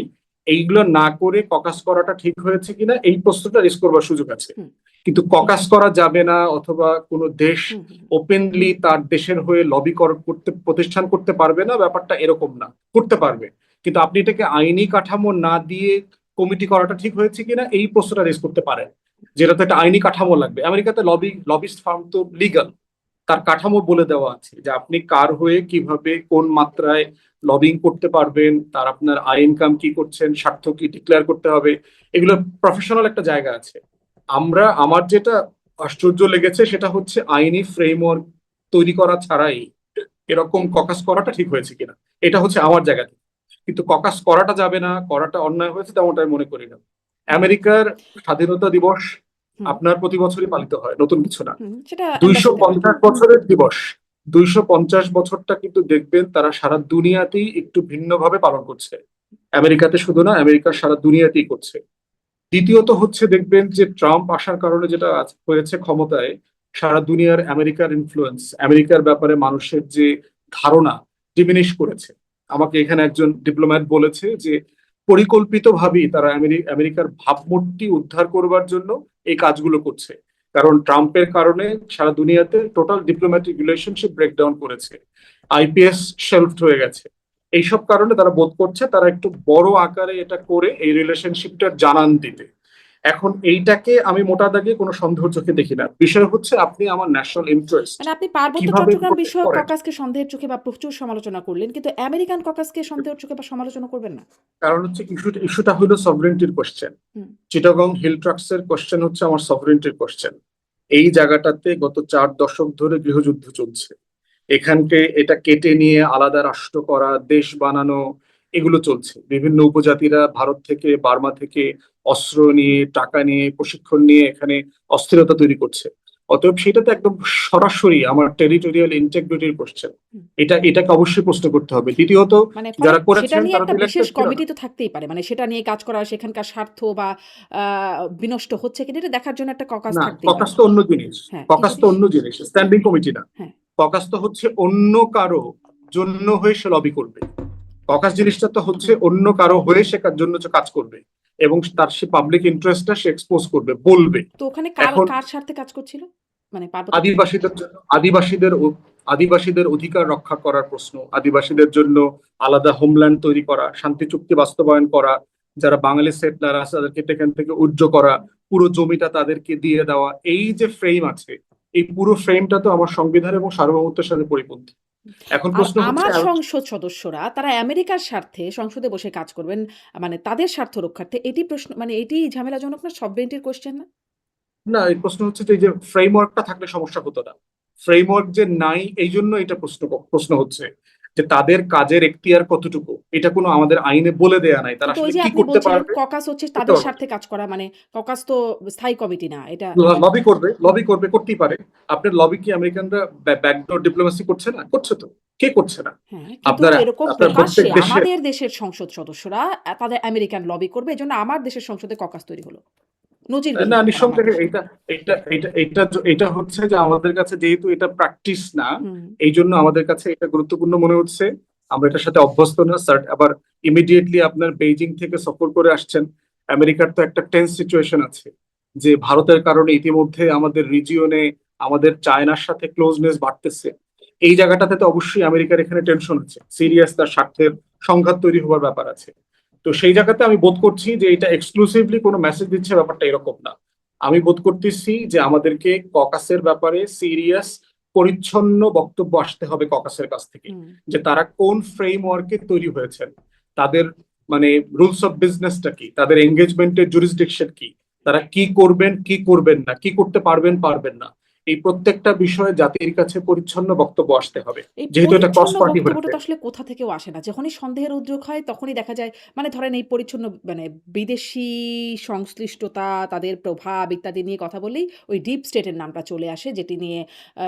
এইগুলো না করে ককাস করাটা ঠিক হয়েছে কিনা এই প্রশ্নটা রেজ করবার সুযোগ আছে। হুম, কিন্তু ককাস করা যাবে না, অথবা কোনো দেশ হুম, হুম। ওপেনলি তার দেশের হয়ে লবি করতে প্রতিষ্ঠান করতে পারবে না, ব্যাপারটা এরকম না। করতে পারবে, কিন্তু আপনি এটাকে আইনি কাঠামো না দিয়ে কমিটি করাটা ঠিক হয়েছে কিনা এই প্রশ্নটা রেজ করতে পারেন, যেটা তো একটা আইনি কাঠামো লাগবে। আমেরিকাতে লবিস্ট ফার্ম তো লিগাল, তার কাঠামো বলে দেওয়া আছে যে আপনি কার হয়ে কিভাবে কোন মাত্রায় লবিং করতে পারবেন, তার আপনার আয় ইনকাম কি করছেন, স্বার্থ কি ডিক্লেয়ার করতে হবে, এগুলো প্রফেশনাল একটা জায়গা আছে। আমার যেটা আশ্চর্য লেগেছে সেটা হচ্ছে আইনি ফ্রেমওয়ার্ক তৈরি করা ছাড়াই এরকম ককাস করাটা ঠিক হয়েছে কিনা, এটা হচ্ছে আমার জায়গা থেকে। কিন্তু ককাস করাটা যাবে না, করাটা অন্যায় হয়েছে তেমনটা আমি মনে করি না। আমেরিকার স্বাধীনতা দিবস হুম, আপনার প্রতি বছরই পালিত হয়, নতুন কিছু না। হুম। সেটা এম্বাসিতে হয়। 250 বছরের দিবস, 250 বছরটা কিন্তু দেখবেন তারা সারা দুনিয়াতেই একটু ভিন্নভাবে পালন করছে। আমেরিকাতে শুধু না, আমেরিকার সারা দুনিয়াতেই করছে। দ্বিতীয়ত হচ্ছে দেখবেন যে ট্রাম্প আসার কারণে যেটা হয়েছে ক্ষমতায়, সারা দুনিয়ার আমেরিকার ইনফ্লুয়েন্স, আমেরিকার ব্যাপারে মানুষের যে ধারণা ডিমিনিশ করেছে। আমাকে এখানে একজন ডিপ্লোম্যাট বলেছে যে পরিকল্পিতভাবেই তারা আমেরিকার ভাবমূর্তি উদ্ধার করবার জন্য এই কাজগুলো করছে। কারণ ট্রাম্পের কারণে সারা দুনিয়াতে টোটাল ডিপ্লোম্যাটিক রিলেশনশিপ ব্রেকডাউন করেছে, আইপিএস শেলফড হয়ে গেছে। এইসব কারণে তারা বোধ করছে তারা একটু বড় আকারে এটা করে এই রিলেশনশিপটার জানান দিতে। এখন এইটাকে আমি মোটা দাগে কোনো সন্দেহ চোখে দেখি না। বিষয় হচ্ছে আপনি আমার ন্যাশনাল ইন্টারেস্ট মানে আপনি পার্বত্য কিভাবে চট্টগ্রাম প্রোটেক্ট বিষয়ক করেন। ককাসকে সন্দেহের চোখে বা প্রচুর সমালোচনা করলেন, কিন্তু আমেরিকান ককাসকে সন্দেহের চোখে বা সমালোচনা করবেন না? কারণ হচ্ছে ইস্যুটা হলো সভরেন্টির কোশ্চেন। হুম। চিটাগং হিল ট্রাক্সের কোশ্চেন হচ্ছে আমার সভরেন্টির কোশ্চেন। এই জায়গাটাতে গত 4 দশক ধরে গৃহযুদ্ধ চলছে। এখানকে এটা কেটে নিয়ে আলাদা রাষ্ট্র করা, দেশ বানানো, এগুলো চলছে। বিভিন্ন উপজাতিরা ভারত থেকে, বার্মা থেকে অস্ত্র নিয়ে, টাকা নিয়ে, প্রশিক্ষণ নিয়ে এখানে অস্থিরতা তৈরি করছে। অতএব সেটা তো একদম সরাসরি আমার টেরিটোরিয়াল ইন্টিগ্রিটির কোশ্চেন। হুম। এটাকে অবশ্যই প্রশ্ন করতে হবে। দ্বিতীয়ত মানে ফলে যারা সেটা করেছেন নিয়ে তারা একটা তো বিশেষ ইলেক্টেড ছিল কমিটি না। তো থাকতেই পারে। মানে সেটা নিয়ে কাজ করা, সেখানকার স্বার্থ বা আ বিনষ্ট হচ্ছে কিনা এটা দেখার জন্য একটা ককাস না, থাকতেই ককাস পারে। তো অন্য জিনিস। হ্যাঁ, কি ককাস তো জিনিস? অন্য জিনিস, স্ট্যান্ডিং কমিটি না। হ্যাঁ। ককাস তো হচ্ছে অন্য কারো জন্য হয়ে সে লবি করবে। ককাস জিনিসটা তো হচ্ছে হুম। অন্য কারো হয়ে সে জন্য সে কাজ করবে এবং তার সে পাবলিক ইন্টারেস্টটা সে এক্সপোজ করবে, বলবে। তো ওখানে কার এখন কার স্বার্থে কাজ করছিল? মানে পার্বত্য আদিবাসীদের জন্য আদিবাসীদের অধিকার রক্ষা করার প্রশ্ন, আদিবাসীদের জন্য আলাদা হোমল্যান্ড তৈরি করা, শান্তি চুক্তি বাস্তবায়ন করা, যারা বাঙালি সেটলার আছে তাদেরকে এখান থেকে উজ্জ করা, পুরো জমিটা তাদেরকে দিয়ে দেওয়া, এই যে ফ্রেম আছে, এই পুরো ফ্রেমটা তো আমার সংবিধান এবং সার্বভৌমত্বের সাথে পরিপন্থী। এখন আর প্রশ্ন হচ্ছে আমার সংসদ সদস্যরা তারা আমেরিকার স্বার্থে সংসদে বসে কাজ করবেন। মানে তাদের স্বার্থ রক্ষার্থে এটি প্রশ্ন মানে এটি ঝামেলাজনক না? সভরেইনটির কোয়েশ্চেন না? না, এই প্রশ্ন হচ্ছে যে এই যে ফ্রেমওয়ার্কটা থাকলে সমস্যা হতো না। ফ্রেমওয়ার্ক যে নাই এই জন্য এটা প্রশ্ন হচ্ছে যে তাদের কাজের এখতিয়ার কতটুকু, এটা কোনো আমাদের আইনে বলে দেয়া নাই, তারা কিন্তু ওই আসলে যে কি আপনি করতে বলছিলেন পারবে ককাস হচ্ছে করতে তাদের পারবে না। স্বার্থে কাজ করা মানে ককাস তো স্থায়ী কমিটি না। এটা লবি করবে করতেই পারে। আপনার লবি কি আমেরিকানরা ব্যাকডোর ডিপ্লোমেসি করছে না? করছে তো। কে করছে না? হ্যাঁ, কিন্তু আপনার এরকম আপনার প্রত্যেক প্রকাশ্যে দেশের আমাদের দেশের সংসদ সদস্যরা তাদের আমেরিকান লবি করবে। এজন্য আমার দেশের সংসদে ককাস তৈরি হলো। নজিরবিহীন না, ব্যাপার আমার নিঃসন্দেহে দেশে। এটা হচ্ছে যে আমাদের কাছে যেহেতু এটা প্র্যাকটিস না, হুম। এই জন্য আমাদের কাছে এটা গুরুত্বপূর্ণ মনে হচ্ছে। আমরা এটার সাথে অভ্যস্ত না স্যার। আবার ইমিডিয়েটলি আপনার বেইজিং থেকে সফর করে আসছেন। আমেরিকার তো একটা টেন্স সিচুয়েশন আছে যে ভারতের কারণে ইতিমধ্যে আমাদের রিজিয়নে আমাদের চায়নার সাথে ক্লোজনেস বাড়তেছে। এই জায়গাটাতে তো অবশ্যই আমেরিকার এখানে টেনশন আছে, সিরিয়াস তার স্বার্থের সংঘাত তৈরি হওয়ার ব্যাপার আছে। তো সেই জায়গাতে আমি বোধ করছি যে এটা এক্সক্লুসিভলি কোনো মেসেজ দিচ্ছে, ব্যাপারটা এরকম না। আমি বোধ করতেছি যে আমাদেরকে ককাসের ব্যাপারে সিরিয়াস পরিচ্ছন্ন বক্তব্য আসতে হবে ককাসের কাছ থেকে, হুম। যে তারা কোন ফ্রেমওয়ার্কে তৈরি হয়েছেন, তাদের মানে রুলস অফ বিজনেসটা কি, তাদের এঙ্গেজমেন্টের জুরিসডিকশন কি, তারা কি করবেন কি করবেন না, কি করতে পারবেন পারবেন না, এই প্রত্যেকটা বিষয়ে জাতির কাছে পরিচ্ছন্ন বক্তব্য আসতে হবে, এই যেহেতু এটা ক্রস পরিচ্ছন্ন পার্টি বক্তব্যটা হয়েছে। তো আসলে কোথা থেকেও আসে না। যখনই সন্দেহের উদ্রেক হয় তখনই দেখা যায় মানে ধরেন এই পরিচ্ছন্ন মানে বিদেশি সংশ্লিষ্টতা, তাদের প্রভাব ইত্যাদি নিয়ে কথা বললেই ওই ডিপ স্টেট এর নামটা চলে আসে যেটি নিয়ে আ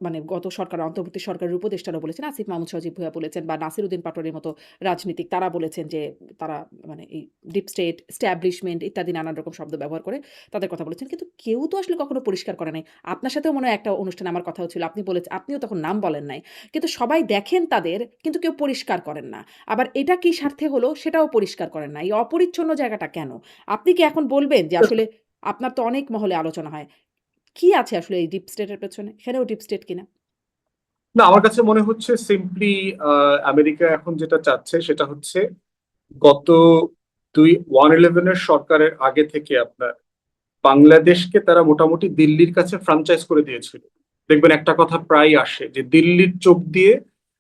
মানে গত সরকার অন্তর্বর্তী সরকারের উপদেষ্টারা বলেছেন, আসিফ মাহমুদ সজীব ভুঁইয়া বলেছেন বা নাসিরউদ্দিন পাটোয়ারির মতো রাজনীতিক তারা বলেছেন যে তারা মানে এই ডিপ স্টেট, এস্টাবলিশমেন্ট ইত্যাদি নানান রকম শব্দ ব্যবহার করে তাদের কথা বলেছেন। কিন্তু কেউ তো আসলে কখনো পরিষ্কার করে নাই। আপনার সাথেও মনে হয় একটা অনুষ্ঠানে আমার কথা হচ্ছিল। আপনিও তখন নাম বলেন নাই। কিন্তু সবাই দেখেন তাদের, কিন্তু কেউ পরিষ্কার করেন না। আবার এটা কি স্বার্থে হলো সেটাও পরিষ্কার করেন না। এই অপরিচ্ছন্ন জায়গাটা কেন? আপনি কি এখন বলবেন যে আসলে আপনার তো অনেক মহলে আলোচনা হয়। কি আছে আসলে এই ডিপ স্টেট এর পেছনে? এখানেও ডিপ স্টেট কিনা? না, আমার কাছে মনে হচ্ছে সিম্পলি আমেরিকা এখন যেটা চাচ্ছে সেটা হচ্ছে গত 1/11 সরকারের আগে থেকে আপনার বাংলাদেশকে তারা মোটামুটি দিল্লির কাছে ফ্রাঞ্চাইজ করে দিয়েছিল। দেখবেন একটা কথা প্রায় আসে যে দিল্লির চোখ দিয়ে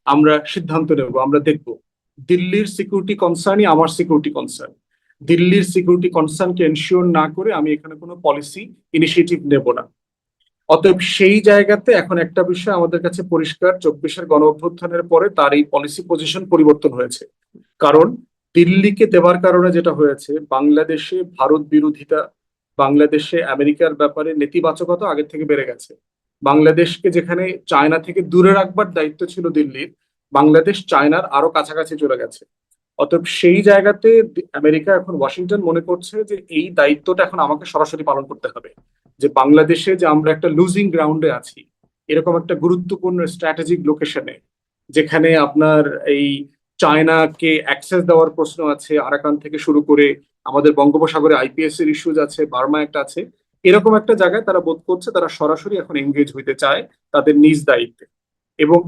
আমরা সিদ্ধান্ত নেব, আমরা দেখব। দিল্লির সিকিউরিটি কনসার্নই আমার সিকিউরিটি কনসার্ন। দিল্লির সিকিউরিটি কনসার্নকে এনশিওর না করে আমি এখানে কোনো পলিসি ইনিশিয়েটিভ নেব না। অতএব সেই জায়গাতে এখন একটা বিষয় আমাদের কাছে পরিষ্কার, 24-এর গণ অভ্যুত্থানের পরে তার এই পলিসি পজিশন পরিবর্তন হয়েছে। কারণ দিল্লিকে দেওয়ার কারণে যেটা হয়েছে, বাংলাদেশে ভারত বিরোধিতা, বাংলাদেশে আমেরিকার ব্যাপারে নেতিবাচকতা আগের থেকে বেড়ে গেছে। বাংলাদেশকে যেখানে চায়না থেকে দূরে রাখবার দায়িত্ব ছিল দিল্লির, বাংলাদেশ চায়নার আরো কাছাকাছি চলে গেছে। অতএব সেই জায়গাতে আমেরিকা এখন ওয়াশিংটন মনে করছে যে এই দায়িত্বটা এখন আমাকে সরাসরি পালন করতে হবে, যে বাংলাদেশে যে আমরা একটা লুজিং গ্রাউন্ডে আছি, এরকম একটা গুরুত্বপূর্ণ স্ট্র্যাটেজিক লোকেশনে, যেখানে আপনার এই চায়নাকে অ্যাক্সেস দেওয়ার প্রশ্ন আছে, আরাকান থেকে শুরু করে আমাদের বঙ্গোপসাগরে আইপিএস এর ইস্যুজ আছে, বার্মা একটা আছে, এরকম একটা জায়গায় তারা বোধ করছে তারা সরাসরি এখন এঙ্গেজ হইতে চায় তাদের নিজ দায়িত্বে। এবং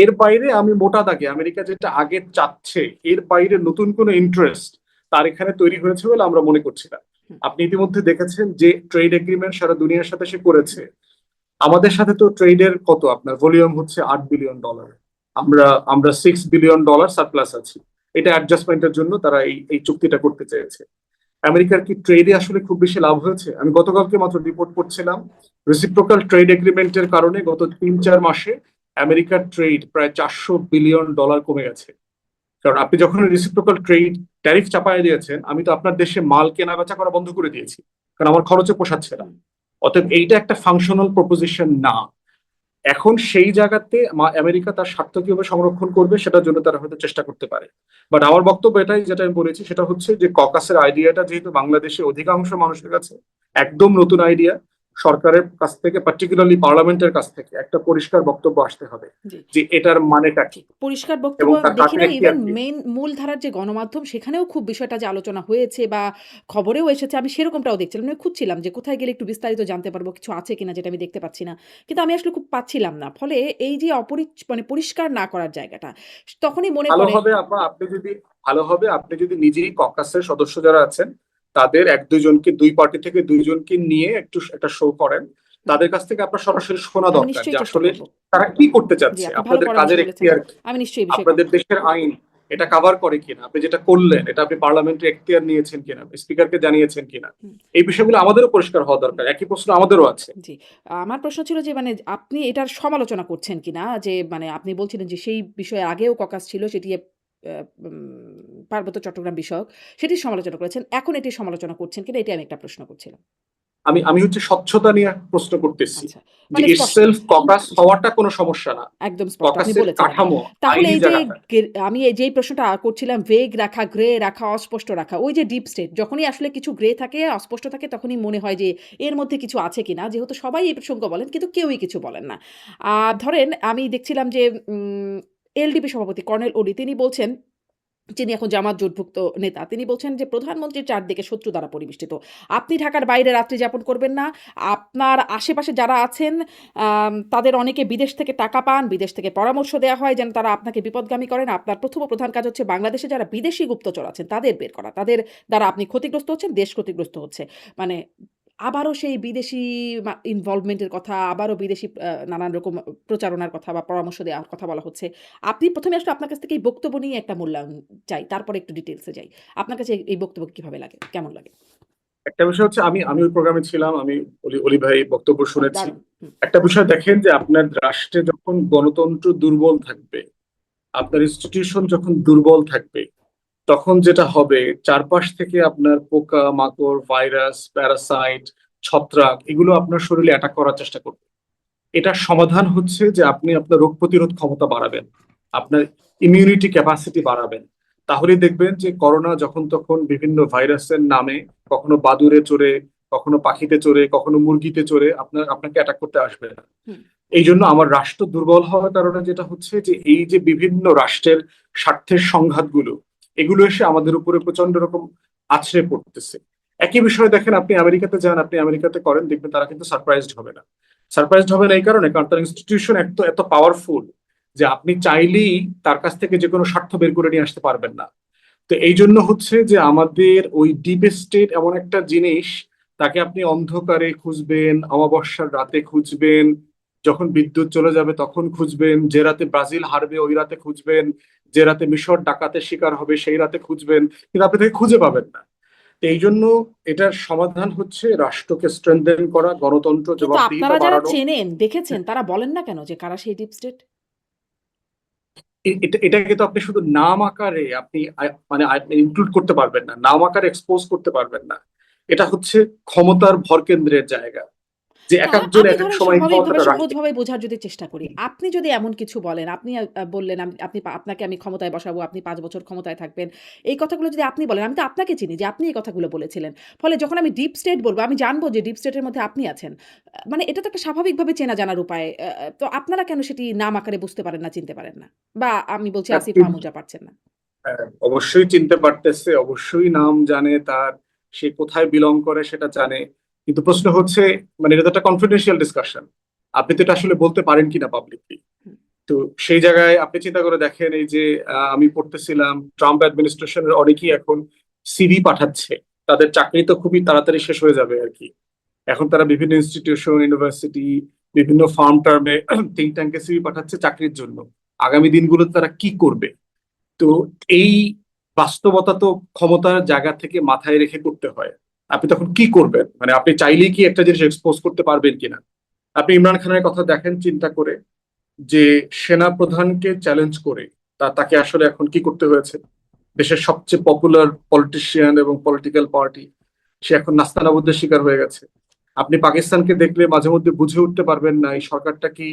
এর বাইরে আমি মোটা দাগে আমেরিকা যেটা আগে চাচ্ছে, এর বাইরে নতুন কোনো ইন্টারেস্ট তার এখানে তৈরি হয়েছে বলে আমরা মনে করছি না। হুম। আপনি ইতিমধ্যে দেখেছেন যে ট্রেড এগ্রিমেন্ট সারা দুনিয়ার সাথে সে করেছে। আমাদের সাথে তো ট্রেডের কত আপনার ভলিউম হচ্ছে $8 বিলিয়ন। আমরা আমরা $6 বিলিয়ন সারপ্লাস আছি। এটা অ্যাডজাস্টমেন্টের জন্য তারা এই চুক্তিটা করতে চেয়েছে। আমেরিকার কি ট্রেডে আসলে খুব বেশি লাভ হয়েছে? আমি গতকালকে মাত্র রিপোর্ট পড়ছিলাম, রেসিপ্রোকাল ট্রেড এগ্রিমেন্টের কারণে গত 3-4 মাসে আমেরিকার ট্রেড প্রায় $400 বিলিয়ন কমে গেছে। কারণ আপনি যখন রেসিপ্রোকাল ট্রেড ট্যারিফ চাপায় দিয়েছেন, আমি তো আপনার দেশে মাল কেনা বেচা করা বন্ধ করে দিয়েছি, কারণ আমার খরচে পোষাচ্ছে না। হুম। অতএব এইটা একটা ফাংশনাল প্রপোজিশন না। এখন সেই জায়গাতে আমেরিকা তার স্বার্থ কিভাবে সংরক্ষণ করবে সেটার জন্য তারা হয়তো চেষ্টা করতে পারে। বাট আমার বক্তব্য এটাই, যেটা আমি বলেছি সেটা হচ্ছে যে ককাসের আইডিয়াটা যেহেতু বাংলাদেশের অধিকাংশ মানুষের কাছে একদম নতুন আইডিয়া, সরকারের কাছ থেকে পার্টিকুলারলি পার্লামেন্টের কাছ থেকে একটা পরিষ্কার বক্তব্য আসতে হবে জি যে এটার মানেটা কি পরিষ্কার এবং বক্তব্য তার দেখি কাছে না, ইভেন এখতিয়ার কি। মূলধারার যে গণমাধ্যম সেখানেও খুব বিষয়টা যে আলোচনা হয়েছে বা খবরেও এসেছে, আমি সেরকমটাও দেখছিলাম, আমি খুঁজছিলাম যে কোথায় গেলে একটু বিস্তারিত জানতে পারবো, কিছু আছে কিনা যেটা আমি দেখতে পাচ্ছি না, কিন্তু আমি আসলে খুব পাচ্ছিলাম না। ফলে এই যে মানে পরিষ্কার না করার জায়গাটা, তখনই মনে ভালো পড়ে। হবে ভালো হবে আপনি যদি নিজেই ককাসের সদস্য যারা আছেন তাদের এক দুইজনকে, দুই পার্টি থেকে দুইজনকে নিয়ে একটু একটা শো করেন, হুম, তাদের কাছ থেকে আপনার সরাসরি শোনা আমি দরকার যে নিশ্চয়ই চেষ্টা আসলে করব। তারা কি করতে জি, চাচ্ছে, আপনি ভালো আপনাদের পরামর্শ কাজের বলেছেন। এখতিয়ার কি, আমি নিশ্চয়ই এই বিষয়ে আপনাদের দেশের আইন এটা কাভার করে কিনা, আপনি যেটা করলেন এটা আপনি পার্লামেন্টে এখতিয়ার নিয়েছেন কিনা, স্পিকারকে জানিয়েছেন কিনা, হুম, এই বিষয়গুলো আমাদেরও পরিষ্কার হওয়া হুম, দরকার। একই প্রশ্ন আমাদেরও আছে। জি। আমার প্রশ্ন ছিল যে মানে আপনি এটার সমালোচনা করছেন কিনা? যে মানে আপনি বলছিলেন যে সেই বিষয়ে আগেও ককাস ছিল, সেটি পার্বত্য চট্টগ্রাম বিষয়ক। সেটির সমালোচনা করেছেন। এখন এটির সমালোচনা করছেন কিনা, এটি আমি একটা প্রশ্ন করছিলাম। আমি আমি হচ্ছে স্বচ্ছতা নিয়ে প্রশ্ন করতেছি আচ্ছা। যে মানে স্পষ্ট। ইটসেলফ ককাস জি, হওয়াটা কোনো সমস্যা না, একদম স্পষ্ট। আপনি ককাসের বলেছেন এটা। কাঠামো, তাহলে আইনি এই যে জায়গাটা। আমি এই যেই প্রশ্নটা করছিলাম, ভেগ রাখা, গ্রে রাখা, অস্পষ্ট রাখা। ওই যে ডিপ স্টেট যখনই আসলে কিছু গ্রে থাকে, অস্পষ্ট থাকে, তখনই মনে হয় যে এর মধ্যে কিছু আছে কিনা? যেহেতু সবাই এই প্রসঙ্গ বলেন কিন্তু কেউই কিছু বলেন না। ধরেন আমি দেখছিলাম যে এলডিপি সভাপতি কর্নেল ওলি তিনি বলছেন, যিনি এখন জামাত জোটভুক্ত নেতা, তিনি বলছেন যে প্রধানমন্ত্রীর চারদিকে শত্রু দ্বারা পরিবেষ্টিত। আপনি ঢাকার বাইরে রাত্রি যাপন করবেন না। আপনার আশেপাশে যারা আছেন তাদের অনেকে বিদেশ থেকে টাকা পান, বিদেশ থেকে পরামর্শ দেওয়া হয় যেন তারা আপনাকে বিপদগামী করেন। আপনার প্রথম ও প্রধান কাজ হচ্ছে বাংলাদেশে যারা বিদেশি গুপ্তচর আছেন তাদের বের করা। তাদের দ্বারা আপনি ক্ষতিগ্রস্ত হচ্ছেন, দেশ ক্ষতিগ্রস্ত হচ্ছে। মানে আবারও সেই বিদেশি ইনভলভমেন্ট এর কথা, আবারও বিদেশি নানান রকম প্রচারণার কথা বা পরামর্শ দেওয়ার কথা বলা হচ্ছে। আপনি ১ম এ আসলে আপনার কাছ থেকে এই বক্তব্য নিয়ে একটা মূল্যায়ন চাই। তারপরে একটু ডিটেইলস এ যাই। আপনার কাছে এই বক্তব্য কিভাবে লাগে? কেমন লাগে? একটা বিষয় হচ্ছে আমি আমি ওই প্রোগ্রামে ছিলাম, আমি অলি ভাই বক্তব্য শুনেছি। দারুণ। হুম, একটা বিষয় দেখেন যে আপনার রাষ্ট্রে যখন গণতন্ত্র দুর্বল থাকবে, আপনার ইনস্টিটিউশন যখন দুর্বল থাকবে, তখন যেটা হবে চারপাশ থেকে আপনার পোকা মাকড়, ভাইরাস, প্যারাসাইট, ছত্রাক এগুলো আপনার শরীরে অ্যাটাক করার চেষ্টা করবে। এটার সমাধান হচ্ছে যে আপনি আপনার রোগ প্রতিরোধ ক্ষমতা বাড়াবেন, আপনার ইমিউনিটি ক্যাপাসিটি বাড়াবেন। তাহলে দেখবেন যে করোনা যখন তখন বিভিন্ন ভাইরাসের নামে কখনো বাদুড়ে চড়ে, কখনো পাখিতে চড়ে, কখনো মুরগিতে চড়ে আপনাকে অ্যাটাক করতে আসবে না। হুম। এই জন্য আমার রাষ্ট্র দুর্বল হওয়ার কারণে যেটা হচ্ছে যে এই যে বিভিন্ন রাষ্ট্রের স্বার্থের সংঘাতগুলো, এগুলো এসে আমাদের উপরে প্রচন্ড রকম আছড়ে পড়তেছে। একই বিষয় দেখেন, আপনি আমেরিকাতে যান, আপনি আমেরিকাতে করেন, দেখবেন তারা কিন্তু সারপ্রাইজড হবে না। সারপ্রাইজড হবে না এই কারণে, কারণ তার ইনস্টিটিউশন এত এত পাওয়ারফুল যে আপনি চাইলেই তার কাছ থেকে যে কোনো স্বার্থ বের করে নিয়ে আসতে পারবেন না। তো এই জন্য হচ্ছে যে আমাদের ওই ডিপ স্টেট এমন একটা জিনিস, তাকে আপনি অন্ধকারে খুঁজবেন, অমাবস্যার রাতে খুঁজবেন, যখন বিদ্যুৎ চলে যাবে তখন খুঁজবেন, যে রাতে ব্রাজিল হারবে ওই রাতে খুঁজবেন, যে রাতে মিশর ডাকাতের শিকার হবে সেই রাতে খুঁজবেন, কিন্তু আপনি তাকে খুঁজে পাবেন না। তো এই জন্য এটার সমাধান হচ্ছে রাষ্ট্রকে স্ট্রেনথেন করা, গণতন্ত্র কিন্তু জবাবদিহিতা আপনারা যারা বাড়ানো। চেনেন, দেখেছেন, তারা বলেন না কেন যে কারা সেই ডিপ স্টেট? এটাকে তো আপনি শুধু নাম আকারে আপনি মানে ইনক্লুড করতে পারবেন না, নাম আকারে এক্সপোজ করতে পারবেন না। এটা হচ্ছে ক্ষমতার ভরকেন্দ্রের জায়গা, যে না, এক একজন আমি এক এক ধরেন সময় স্বাভাবিকভাবে ক্ষমতাটা রাখে। সহজভাবে বোঝার যদি চেষ্টা করি। আপনি যদি এমন কিছু বলেন, আপনি বললেন আপনাকে আমি ক্ষমতায় বসাবো, আপনি ৫ বছর ক্ষমতায় থাকবেন। এই কথাগুলো যদি আপনি বলেন, আমি তো আপনাকে চিনি যে আপনি এই কথাগুলো বলেছিলেন। ফলে যখন আমি ডিপ স্টেট বলব, আমি জানবো যে ডিপ স্টেটের মধ্যে আপনি আছেন। মানে এটা তো একটা স্বাভাবিকভাবে চেনা জানার উপায়। তো আপনারা কেন সেটি নাম আকারে বুঝতে পারেন না, চিনতে পারেন না? বা আমি বলছি আসিফ মাহমুদরা পারছেন না? অবশ্যই চিনতে পারতেছে, অবশ্যই নাম জানে তার, সে কোথায় বিলং করে সেটা জানে। কিন্তু প্রশ্ন হচ্ছে, মানে এটা তো একটা কনফিডেন্সিয়াল ডিসকাশন, আপনি তো এটা আসলে বলতে পারেন কিনা পাবলিকলি। হুম, তো সেই জায়গায় আপনি চিন্তা করে দেখেন, এই যে আমি পড়তেছিলাম ট্রাম্প অ্যাডমিনিস্ট্রেশনের অনেকেই এখন সিভি পাঠাচ্ছে, তাদের চাকরি তো খুবই তাড়াতাড়ি শেষ হয়ে যাবে আর কি। এখন তারা বিভিন্ন ইনস্টিটিউশন, ইউনিভার্সিটি, বিভিন্ন ফার্ম টার্মে থিঙ্ক ট্যাঙ্কে সিভি পাঠাচ্ছে চাকরির জন্য। আগামী দিনগুলোতে তারা কি করবে? তো এই বাস্তবতা তো ক্ষমতার জায়গা থেকে মাথায় রেখে করতে হয়। আপনি তখন কি করবেন, মানে আপনি চাইলেই কি একটা জিনিস এক্সপোজ করতে পারবেন কিনা? আপনি ইমরান খানের কথা দেখেন চিন্তা করে, যে সেনা প্রধানকে চ্যালেঞ্জ করে তাকে আসলে এখন কি করতে হয়েছে, দেশের সবচেয়ে পপুলার পলিটিশিয়ান এবং পলিটিক্যাল পার্টি, সে এখন নাস্তানাবুদের শিকার হয়ে গেছে। আপনি পাকিস্তানকে দেখলে মাঝে মধ্যে বুঝে উঠতে পারবেন না এই সরকারটা কি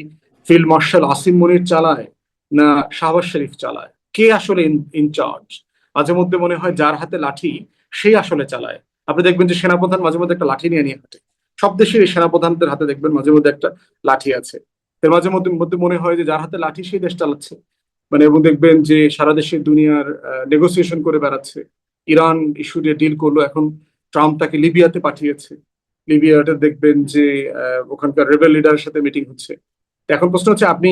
ফিল্ড মার্শাল আসিম মনির চালায় না শাহবাজ শরীফ চালায়, কে আসলে ইনচার্জ। মাঝে মধ্যে মনে হয় যার হাতে লাঠি সেই আসলে চালায়। আপনি দেখবেন যে সেনাপ্রধান মাঝে মধ্যে একটা লাঠি নিয়ে নিয়ে হাঁটে, সব দেশের এই সেনাপ্রধানদের হাতে দেখবেন মাঝে মধ্যে একটা লাঠি আছে। এর মাঝে মধ্যে মধ্যে মনে হয় যে যার হাতে লাঠি সেই দেশ চালাচ্ছে। মানে এবং দেখবেন যে সারা দেশে দুনিয়ার নেগোসিয়েশন করে বেড়াচ্ছে। ইরান ইস্যু নিয়ে ডিল করলো, এখন ট্রাম্প তাকে লিবিয়াতে পাঠিয়েছে। লিবিয়াতে দেখবেন যে ওখানকার রেবেল লিডারের সাথে মিটিং হচ্ছে। তো এখন প্রশ্ন হচ্ছে আপনি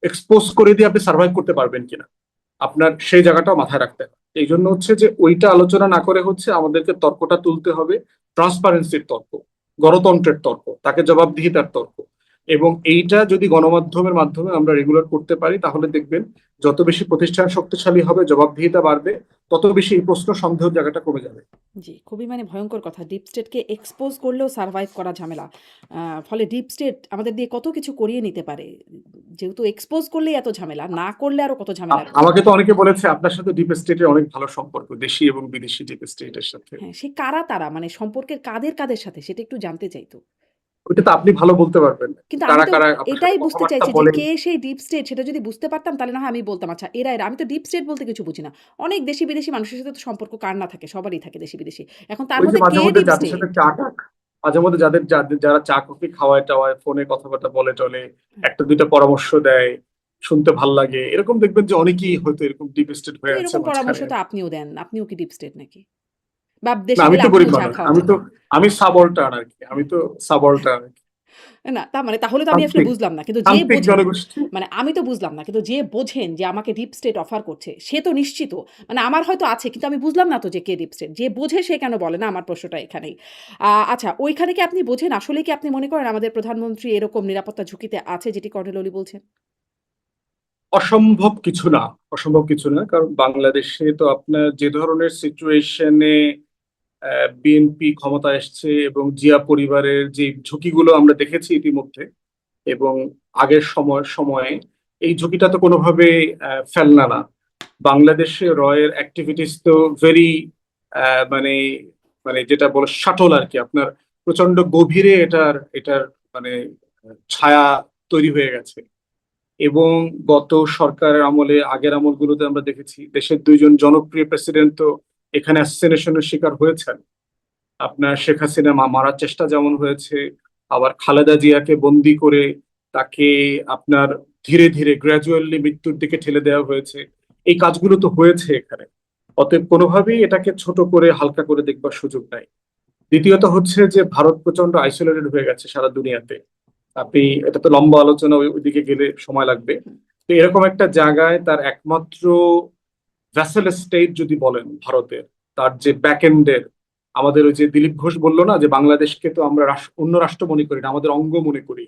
এক্সপোজ করে দিয়ে আপনি সার্ভাইভ করতে পারবেন কিনা, আপনার সেই জায়গাটাও মাথায় রাখতে হবে। এই জন্য হচ্ছে যে ওইটা আলোচনা না করে হচ্ছে আমাদেরকে তর্কটা তুলতে হবে, ট্রান্সপারেন্সির তর্ক, গণতন্ত্রের তর্ক, তাকে জবাবদিহিতার তর্ক। এবং এইটা যদি গণমাধ্যমের মাধ্যমে আমরা রেগুলার করতে পারি তাহলে দেখবেন যত বেশি প্রতিষ্ঠান শক্তিশালী হবে, জবাবদিহিতা বাড়বে, তত বেশি এই প্রশ্ন সন্দেহের জায়গাটা কমে যাবে। জি, খুবই মানে ভয়ঙ্কর কথা। ডিপ স্টেটকে এক্সপোজ করলেও সারভাইভ করা ঝামেলা। ফলে ডিপ স্টেট আমাদের দিয়ে কত কিছু করিয়ে নিতে পারে। যেহেতু এক্সপোজ করলেই এত ঝামেলা, না করলে আরো কত ঝামেলা। আমাকে তো অনেকে বলেছে আপনার সাথে ডিপ স্টেটের অনেক ভালো সম্পর্ক, দেশি এবং বিদেশি ডিপ স্টেটের সাথে। হ্যাঁ, সে কারা তারা? মানে সম্পর্কের কাদের সাথে সেটা একটু জানতে চাই তো। ওইটা তো আপনি ভালো বলতে পারবেন, কিন্তু আমি কারা তো কারা আপনার সাথে এটাই বুঝতে কথাবার্তা চাইছি যে বলেন। কে সেই ডিপ স্টেট, সেটা যদি বুঝতে পারতাম তাহলে না হয় আমি বলতাম আচ্ছা এরা। আমি তো ডিপ স্টেট বলতে কিছু বুঝি না। অনেক দেশি বিদেশি মানুষের সাথে তো সম্পর্ক কার না থাকে, সবারই থাকে দেশি বিদেশি। এখন তার ওই যে মধ্যে মাঝে কে মধ্যে ডিপ যাদের স্টেট? সাথে মাঝে মধ্যে যারা চা কফি খাওয়ায় টাওয়ায়, ফোনে কথাবার্তা বলে টলে, একটা দুইটা পরামর্শ দেয়, শুনতে ভাল লাগে, এরকম দেখবেন যে অনেকেই হয়তো এরকম ডিপ স্টেট তো হয়ে আছে এরকম পরামর্শ মাঝখানে। তো আপনিও দেন। আপনিও কি ডিপ স্টেট নাকি? বা না, দেশে আমি গেলে তো গরিব আপনিও চা মানুষ, খাওয়াতে দেন? আমি সাবলটার্ন আর কি, আমি তো সাবলটার্ন আর কি। না, তার মানে তাহলে তো আমি আসলে তান্ত্রিক বুঝলাম না। কিন্তু যে তান্ত্রিক বোঝেন, জনগোষ্ঠী। মানে আমি তো বুঝলাম না। কিন্তু যে বোঝেন যে আমাকে ডিপ স্টেট অফার করছে, সে তো নিশ্চিত, মানে আমার হয়তো আছে কিন্তু আমি বুঝলাম না তো যে কে ডিপ স্টেট। যে বোঝে সে কেন বলে না? আমার প্রশ্নটা এখানেই। আচ্ছা, ওইখানে কি আপনি বোঝেন? আসলেই কি আপনি মনে করেন আমাদের প্রধানমন্ত্রী এরকম নিরাপত্তা ঝুঁকিতে আছে যেটি কর্নেল ওলি বলছেন? অসম্ভব কিছু না, অসম্ভব কিছু না, কারণ বাংলাদেশে তো আপনার যে ধরনের সিচুয়েশনে বিএনপি ক্ষমতা এসছে এবং জিয়া পরিবারের যে ঝুঁকিগুলো আমরা দেখেছি ইতিমধ্যে এবং আগের সময়ে এই ঝুঁকিটা তো কোনোভাবে ফেলনা না। বাংলাদেশে রয়ের অ্যাক্টিভিটিস তো ভেরি মানে মানে যেটা বলে শাটল আর কি, আপনার প্রচন্ড গভীরে এটার এটার মানে ছায়া তৈরি হয়ে গেছে। এবং গত সরকারের আমলে, আগের আমলগুলোতে আমরা দেখেছি দেশের দুইজন জনপ্রিয় প্রেসিডেন্ট তো এখানে অ্যাসিনেশনের শিকার হয়েছেন। আপনার শেখ হাসিনা মারার চেষ্টা যেমন হয়েছে, আবার খালেদা জিয়াকে বন্দি করে তাকে আপনার ধীরে ধীরে গ্র্যাজুয়ালি মৃত্যুর দিকে ঠেলে দেওয়া হয়েছে। এই কাজগুলো তো হয়েছে এখানে। অতএব কোনোভাবেই এটাকে ছোট করে হালকা করে দেখবার সুযোগ নাই। দ্বিতীয়ত হচ্ছে যে ভারত প্রচন্ড আইসোলেটেড হয়ে গেছে সারা দুনিয়াতে। আপনি এটা তো লম্বা আলোচনা, ওইদিকে গেলে সময় লাগবে। তো এরকম একটা জায়গায় তার একমাত্র ভ্যাসেল স্টেট যদি বলেন ভারতের, তার যে ব্যাক এন্ডের, আমাদের ওই যে দিলীপ ঘোষ বললো না যে বাংলাদেশকে তো আমরা অন্য রাষ্ট্র মনে করি না, আমাদের অঙ্গ মনে করি।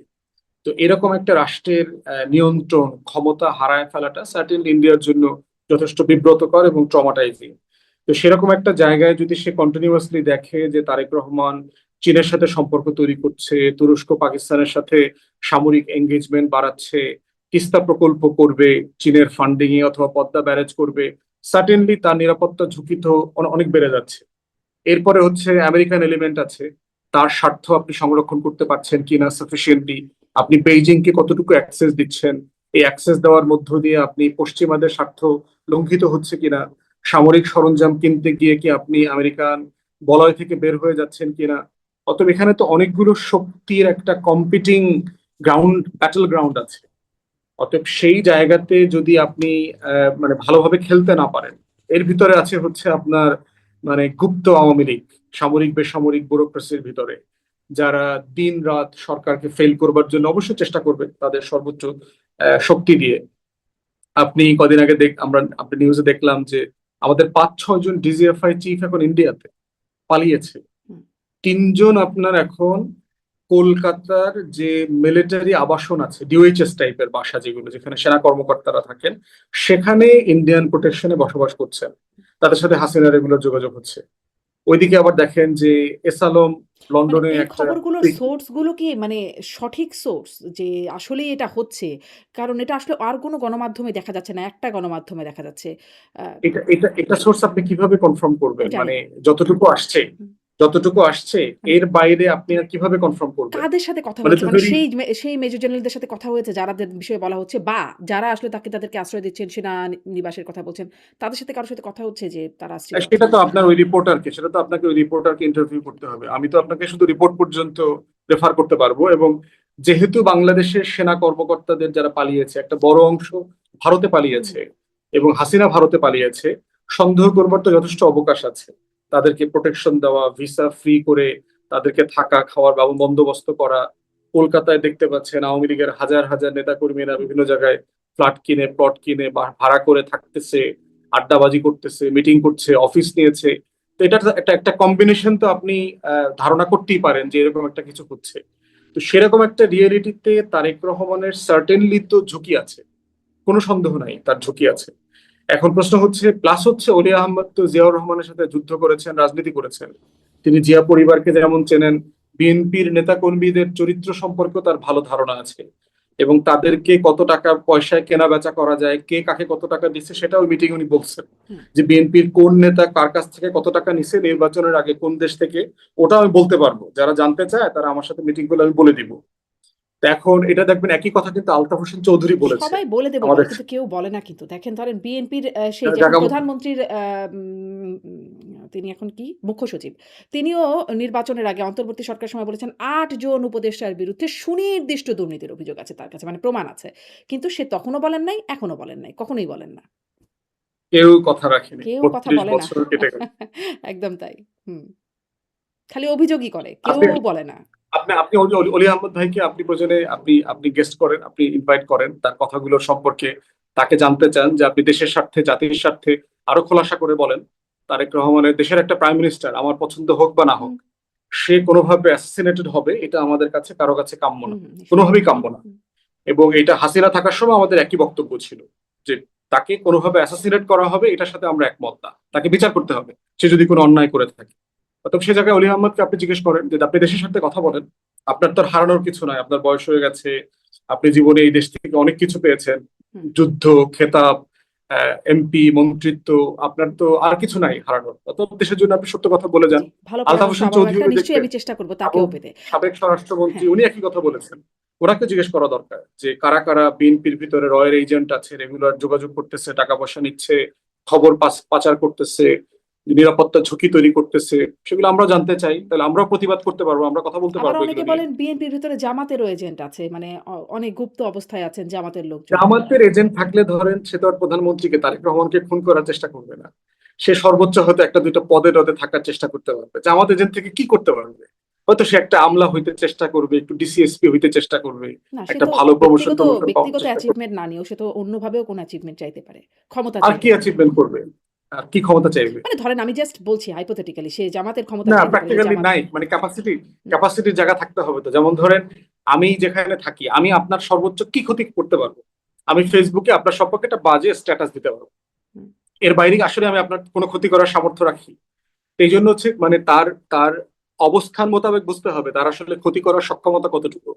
তো এরকম একটা রাষ্ট্রের নিয়ন্ত্রণ ক্ষমতা হারায় ফেলাটা সার্টেনলি ইন্ডিয়ার জন্য যথেষ্ট বিব্রতকর এবং ট্রমাটাইজিং। তো সেরকম একটা জায়গায় যদি সে কন্টিনিউয়াসলি দেখে যে তারেক রহমান চীনের সাথে সম্পর্ক তৈরি করছে, তুরস্ক পাকিস্তানের সাথে সামরিক এঙ্গেজমেন্ট বাড়াচ্ছে, তিস্তা প্রকল্প করবে চীনের ফান্ডিং এ অথবা পদ্মা ব্যারেজ করবে, সার্টেনলি তার নিরাপত্তা ঝুঁকি তো অনেক বেড়ে যাচ্ছে। এরপরে হচ্ছে আমেরিকান এলিমেন্ট আছে, তার স্বার্থ আপনি সংরক্ষণ করতে পারছেন কিনা সাফিসিয়েন্টলি, আপনি বেইজিং কে কতটুকু অ্যাক্সেস দিচ্ছেন, এই অ্যাক্সেস দেওয়ার মধ্য দিয়ে আপনি পশ্চিমাদের স্বার্থ লঙ্ঘিত হচ্ছে কিনা, সামরিক সরঞ্জাম কিনতে গিয়ে কি আপনি আমেরিকান বলয় থেকে বের হয়ে যাচ্ছেন কিনা। অতএব এখানে তো অনেকগুলো শক্তির একটা কম্পিটিং ব্যাটল গ্রাউন্ড আছে। অতএব সেই জায়গাতে যদি আপনি মানে ভালোভাবে খেলতে না পারেন, এর ভিতরে আছে হচ্ছে আপনার মানে গুপ্ত আওয়ামী লীগ, সামরিক বেসামরিক ব্যুরোক্রেসির ভিতরে, যারা দিন রাত সরকারকে ফেল করবার জন্য অবশ্যই চেষ্টা করবে তাদের সর্বোচ্চ শক্তি দিয়ে। আপনি কদিন আগে আপনি নিউজে দেখলাম যে আমাদের 5-6 জন ডিজিএফআই চিফ এখন ইন্ডিয়াতে পালিয়েছে। হুম। 3 জন আপনার এখন কলকাতার যে মিলিটারি আবাসন আছে, ডিওএইচএস টাইপের বাসা যেগুলো, যেখানে সেনা কর্মকর্তারা থাকেন, সেখানে ইন্ডিয়ান প্রোটেকশনে বসবাস করছেন, তাদের সাথে হাসিনা রেগুলার যোগাযোগ হচ্ছে। ওইদিকে আবার দেখেন যে এস আলম মানে লন্ডনে এই একটা খবরগুলোর সোর্স গুলো কি মানে সঠিক সোর্স যে আসলেই এটা হচ্ছে? কারণ এটা আসলে আর কোনো গণমাধ্যমে দেখা যাচ্ছে না। একটা গণমাধ্যমে দেখা যাচ্ছে। আ এটা এটা এটা সোর্স আপনি কিভাবে কনফার্ম করবেন, জানি মানে না। যতটুকু আসছে হুম। যতটুকু আসছে এর বাইরে আপনি আর কিভাবে কনফার্ম করবেন? কাদের সাথে কথা মানে হয়েছে? মানে যদি সেই মেজর জেনারেলদের সাথে কথা হয়েছে যারাদের বিষয়ে বলা হচ্ছে, বা যারা আসলে তাদেরকে আশ্রয় দিচ্ছেন, সেনানিবাসের কথা বলছেন, তাদের সাথে কারো সাথে কথা হচ্ছে যে তারা আসছে কিনা? সেটা তো আপনার ওই রিপোর্টারকে, সেটা তো আপনাকে ওই রিপোর্টারকে ইন্টারভিউ করতে হবে। আমি তো আপনাকে শুধু রিপোর্ট পর্যন্ত রেফার করতে পারবো। এবং যেহেতু বাংলাদেশের সেনা কর্মকর্তাদের যারা পালিয়েছে একটা বড় অংশ ভারতে হুম, পালিয়েছে এবং হাসিনা ভারতে পালিয়েছে, সন্দেহ করবার তো যথেষ্ট অবকাশ আছে। তাদেরকে প্রোটেকশন দেওয়া, ভিসা ফ্রি করে তাদেরকে থাকা খাওয়ার বন্দোবস্ত করা। কলকাতায় দেখতে পাচ্ছেন আওয়ামী লীগের হাজার হাজার নেতাকর্মীরা হুম। বিভিন্ন জায়গায় ফ্ল্যাট কিনে, প্লট কিনে ভাড়া করে থাকতেছে, আড্ডাবাজি করতেছে, মিটিং করছে, অফিস নিয়েছে। তো এটা একটা একটা কম্বিনেশন তো আপনি ধারণা করতেই পারেন যে এরকম একটা কিছু হচ্ছে। তো সেরকম একটা রিয়েলিটিতে তারেক রহমানের সার্টেনলি তো ঝুঁকি আছে, কোনো সন্দেহ নাই তার ঝুঁকি আছে। এখন প্রশ্ন হচ্ছে, প্লাস হচ্ছে অলি আহমদ তো জিয়াউর রহমানের সাথে যুদ্ধ করেছেন, রাজনীতি করেছেন। তিনি জিয়া পরিবারকে যেমন চেনেন, বিএনপির নেতা কর্মীদের চরিত্র সম্পর্কে তার ভালো ধারণা আছে। এবং তাদেরকে কত টাকা পয়সায় কেনা বেচা করা যায়, কে কাকে কত টাকা দিচ্ছে, সেটা ওই মিটিং উনি বলছেন। হুম। যে বিএনপির কোন নেতা কার কাছ থেকে কত টাকা নিছে নির্বাচনের আগে, কোন দেশ থেকে, ওটা আমি বলতে পারবো। যারা জানতে চায় তারা আমার সাথে মিটিং করলে আমি বলে দিব। তো এখন এটা দেখবেন একই কথা কিন্তু আলতাফ হোসেন চৌধুরী বলেছে সবাই বলে দেবে আমাদের বলে, কিন্তু কেউ বলে না কিন্তু। দেখেন, ধরেন বিএনপির সেই যে এখন জায়গা মতো। প্রধানমন্ত্রীর তিনি এখন কি? মুখ্য সচিব। তিনিও নির্বাচনের আগে অন্তর্বর্তী সরকারের সময় বলেছেন ৮ জন উপদেষ্টার বিরুদ্ধে সুনির্দিষ্ট দুর্নীতির অভিযোগ আছে তার কাছে। মানে প্রমাণ আছে। কিন্তু সে তখনও বলেন নাই, এখনো বলেন নাই। কখনোই বলেন না। কেউ কথা রাখেনি, কেউ কথা ৩২ বলে না। বছর কেটে গেল। একদম তাই। হুম। খালি অভিযোগই করে। কেউ আপনি বলে না। আপনি আপনি অলি আহমদ ভাইকে আপনি প্রয়োজনে আপনি আপনি গেস্ট করেন, আপনি ইনভাইট করেন, তার কথাগুলোর সম্পর্কে তাকে জানতে চান যে আপনি দেশের স্বার্থে, জাতির স্বার্থে আরো খোলাসা করে বলেন। তারেক রহমানের দেশের একটা প্রাইম মিনিস্টার, আমার পছন্দ হোক বা না হোক, হুম, সে কোনোভাবে অ্যাসাসিনেটেড হবে, এটা আমাদের কাছে কারো কাছে কাম্য হুম, না, হুম, নিশ্চয়ই। কোনোভাবেই কাম্য না। হুম, এবং এটা হাসিনা থাকার সময় আমাদের একই বক্তব্য ছিল যে তাকে কোনোভাবে অ্যাসাসিনেট করা হবে, এটার সাথে আমরা একমত না। তাকে বিচার করতে হবে সে যদি কোনো অন্যায় করে থাকে। অতএব সে জায়গায় অলি আহমদকে আপনি জিজ্ঞেস করেন যে আপনি দেশের সাথে কথা বলেন, আপনার তো আর হারানোর কিছু নাই, আপনার বয়স হয়ে গেছে, আপনি জীবনে এই দেশ থেকে অনেক কিছু পেয়েছেন, হুম। যুদ্ধ, খেতাব, এমপি, মন্ত্রিত্ব, আপনার তো আর কিছু নাই হারানোর। অতএব দেশের জন্য আপনি সত্য কথা বলে যান। জি, ভালো আলতাফ পরামর্শ। হোসেন আবারও একটা চৌধুরী নিশ্চয়ই দেখবেন, আমি চেষ্টা করব এবং তাকেও পেতে। সাবেক স্বরাষ্ট্রমন্ত্রী, হ্যাঁ। উনি একই কথা বলেছেন। ওনাকে জিজ্ঞেস করা দরকার যে কারা কারা বিএনপির ভিতরে রয়ের এজেন্ট আছে, রেগুলার যোগাযোগ করতেছে, টাকা পয়সা নিচ্ছে, খবর পাচার করতেছে, নিরাপত্তা ঝুঁকি তৈরি করতেছে, সেগুলো আমরা জানতে চাই। তাহলে আমরাও প্রতিবাদ করতে পারবো, আমরা কথা বলতে আবার পারবো অনেকে এগুলো নিয়ে। বলেন বিএনপির ভিতরে জামাতেরও এজেন্ট আছে। মানে অনেক গুপ্ত অবস্থায় আছেন জামাতের লোকজন। জামাতের এজেন্ট থাকলে ধরেন সে তো আর প্রধানমন্ত্রীকে, তারেক রহমানকে খুন করার চেষ্টা করবে না। সে সর্বোচ্চ হয়তো একটা দুইটা পদে টদে থাকার চেষ্টা করতে পারবে। জামাত এজেন্ট থেকে কি করতে পারবে? হয়তো সে একটা আমলা হইতে চেষ্টা করবে, একটু ডিসিএসপি হইতে চেষ্টা করবে, না, সে একটা তো ভালো প্রমোশন ব্যক্তিগত টমোশন পাওয়ার ব্যক্তিগত চেষ্টা করবে। অ্যাচিভমেন্ট না নিয়েও সে তো অন্যভাবেও কোনো অ্যাচিভমেন্ট চাইতে পারে। ক্ষমতা আর চাইতে কি পারে। অ্যাচিভমেন্ট করবে? আর কি ক্ষমতা চাইবে? মানে ধরেন, আমি জাস্ট বলছি হাইপোথেটিক্যালি সে জামাতের ক্ষমতা না, চাইতে পারে যে প্র্যাকটিক্যালি জামাত। নাই, মানে ক্যাপাসিটি, হুম, ক্যাপাসিটির জায়গা থাকতে হবে তো। যেমন ধরেন আমি যেখানে থাকি, আমি আপনার সর্বোচ্চ কি ক্ষতি করতে পারবো? আমি ফেসবুকে আপনার সম্পর্কে একটা বাজে স্ট্যাটাস দিতে পারবো, হুম, এর বাইরে আসলে আমি আপনার কোনো ক্ষতি করার সামর্থ্য রাখি? এই জন্য হচ্ছে মানে তার তার অবস্থান মোতাবেক বুঝতে হবে তার আসলে ক্ষতি করার সক্ষমতা কতটুকু।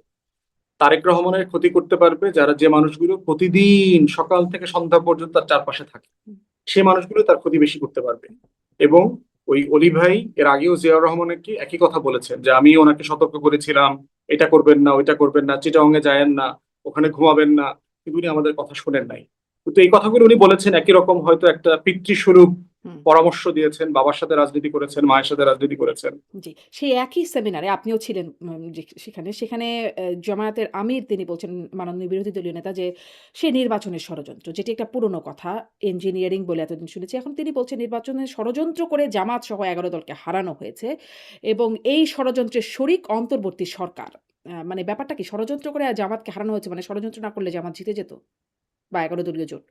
তারেক রহমানের ক্ষতি করতে পারবে যারা, যে মানুষগুলো প্রতিদিন সকাল থেকে সন্ধ্যা পর্যন্ত তার চারপাশে থাকে, হুম, সেই মানুষগুলো তার ক্ষতি বেশি করতে পারবে। এবং ওই অলি ভাই এর আগেও জিয়াউর রহমানকে একই কথা বলেছেন যে আমি ওনাকে সতর্ক করেছিলাম, এটা করবেন না, ওইটা করবেন না, চিটাগং এ যায়েন না, ওখানে ঘুমাবেন না, কিন্তু উনি আমাদের কথা শোনেন নাই। কিন্তু এই কথাগুলো উনি বলেছেন একই রকম হয়তো একটা পিতৃস্বরূপ হুম। পরামর্শ দিয়েছেন, বাবার সাথে রাজনীতি করেছেন, মায়ের সাথে রাজনীতি করেছেন। জি, সেই একই সেমিনারে আপনিও ছিলেন, সেখানে জামায়াতের আমির তিনি বলছেন, মাননীয় বিরোধী দলীয় নেতা, যে সে নির্বাচনের ষড়যন্ত্র। যেটি একটা পুরনো কথা। ইঞ্জিনিয়ারিং বলে এতদিন শুনেছি। এখন তিনি বলছেন নির্বাচনের ষড়যন্ত্র করে জামাত সহ ১১ দলকে হারানো হয়েছে এবং এই ষড়যন্ত্রের শরিক অন্তর্বর্তী সরকার। মানে ব্যাপারটা কি? ষড়যন্ত্র করে জামাতকে হারানো হয়েছে, মানে ষড়যন্ত্র না করলে জামাত জিতে যেত? বা ১১ দলীয় জোট?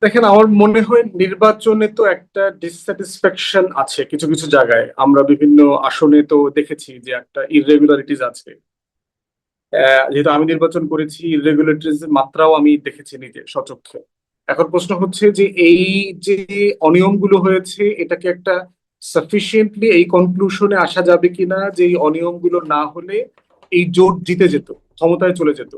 দেখেন, আমার মনে হয় নির্বাচনে তো একটা ডিসস্যাটিসফ্যাকশন আছে কিছু কিছু জায়গায়। আমরা বিভিন্ন আসনে তো দেখেছি যে একটা ইররেগুলারিটিস আছে। যেহেতু আমি নির্বাচন করেছি, ইররেগুলারিটিস মাত্রাও আমি দেখেছি নিজে সচক্ষে। এখন প্রশ্ন হচ্ছে যে এই যে অনিয়মগুলো হয়েছে, এটাকে একটা সাফিসিয়েন্টলি এই কনক্লুশনে আসা যাবে কিনা যে এই অনিয়মগুলো না হলে এই জোট জিতে যেত, ক্ষমতায় চলে যেত।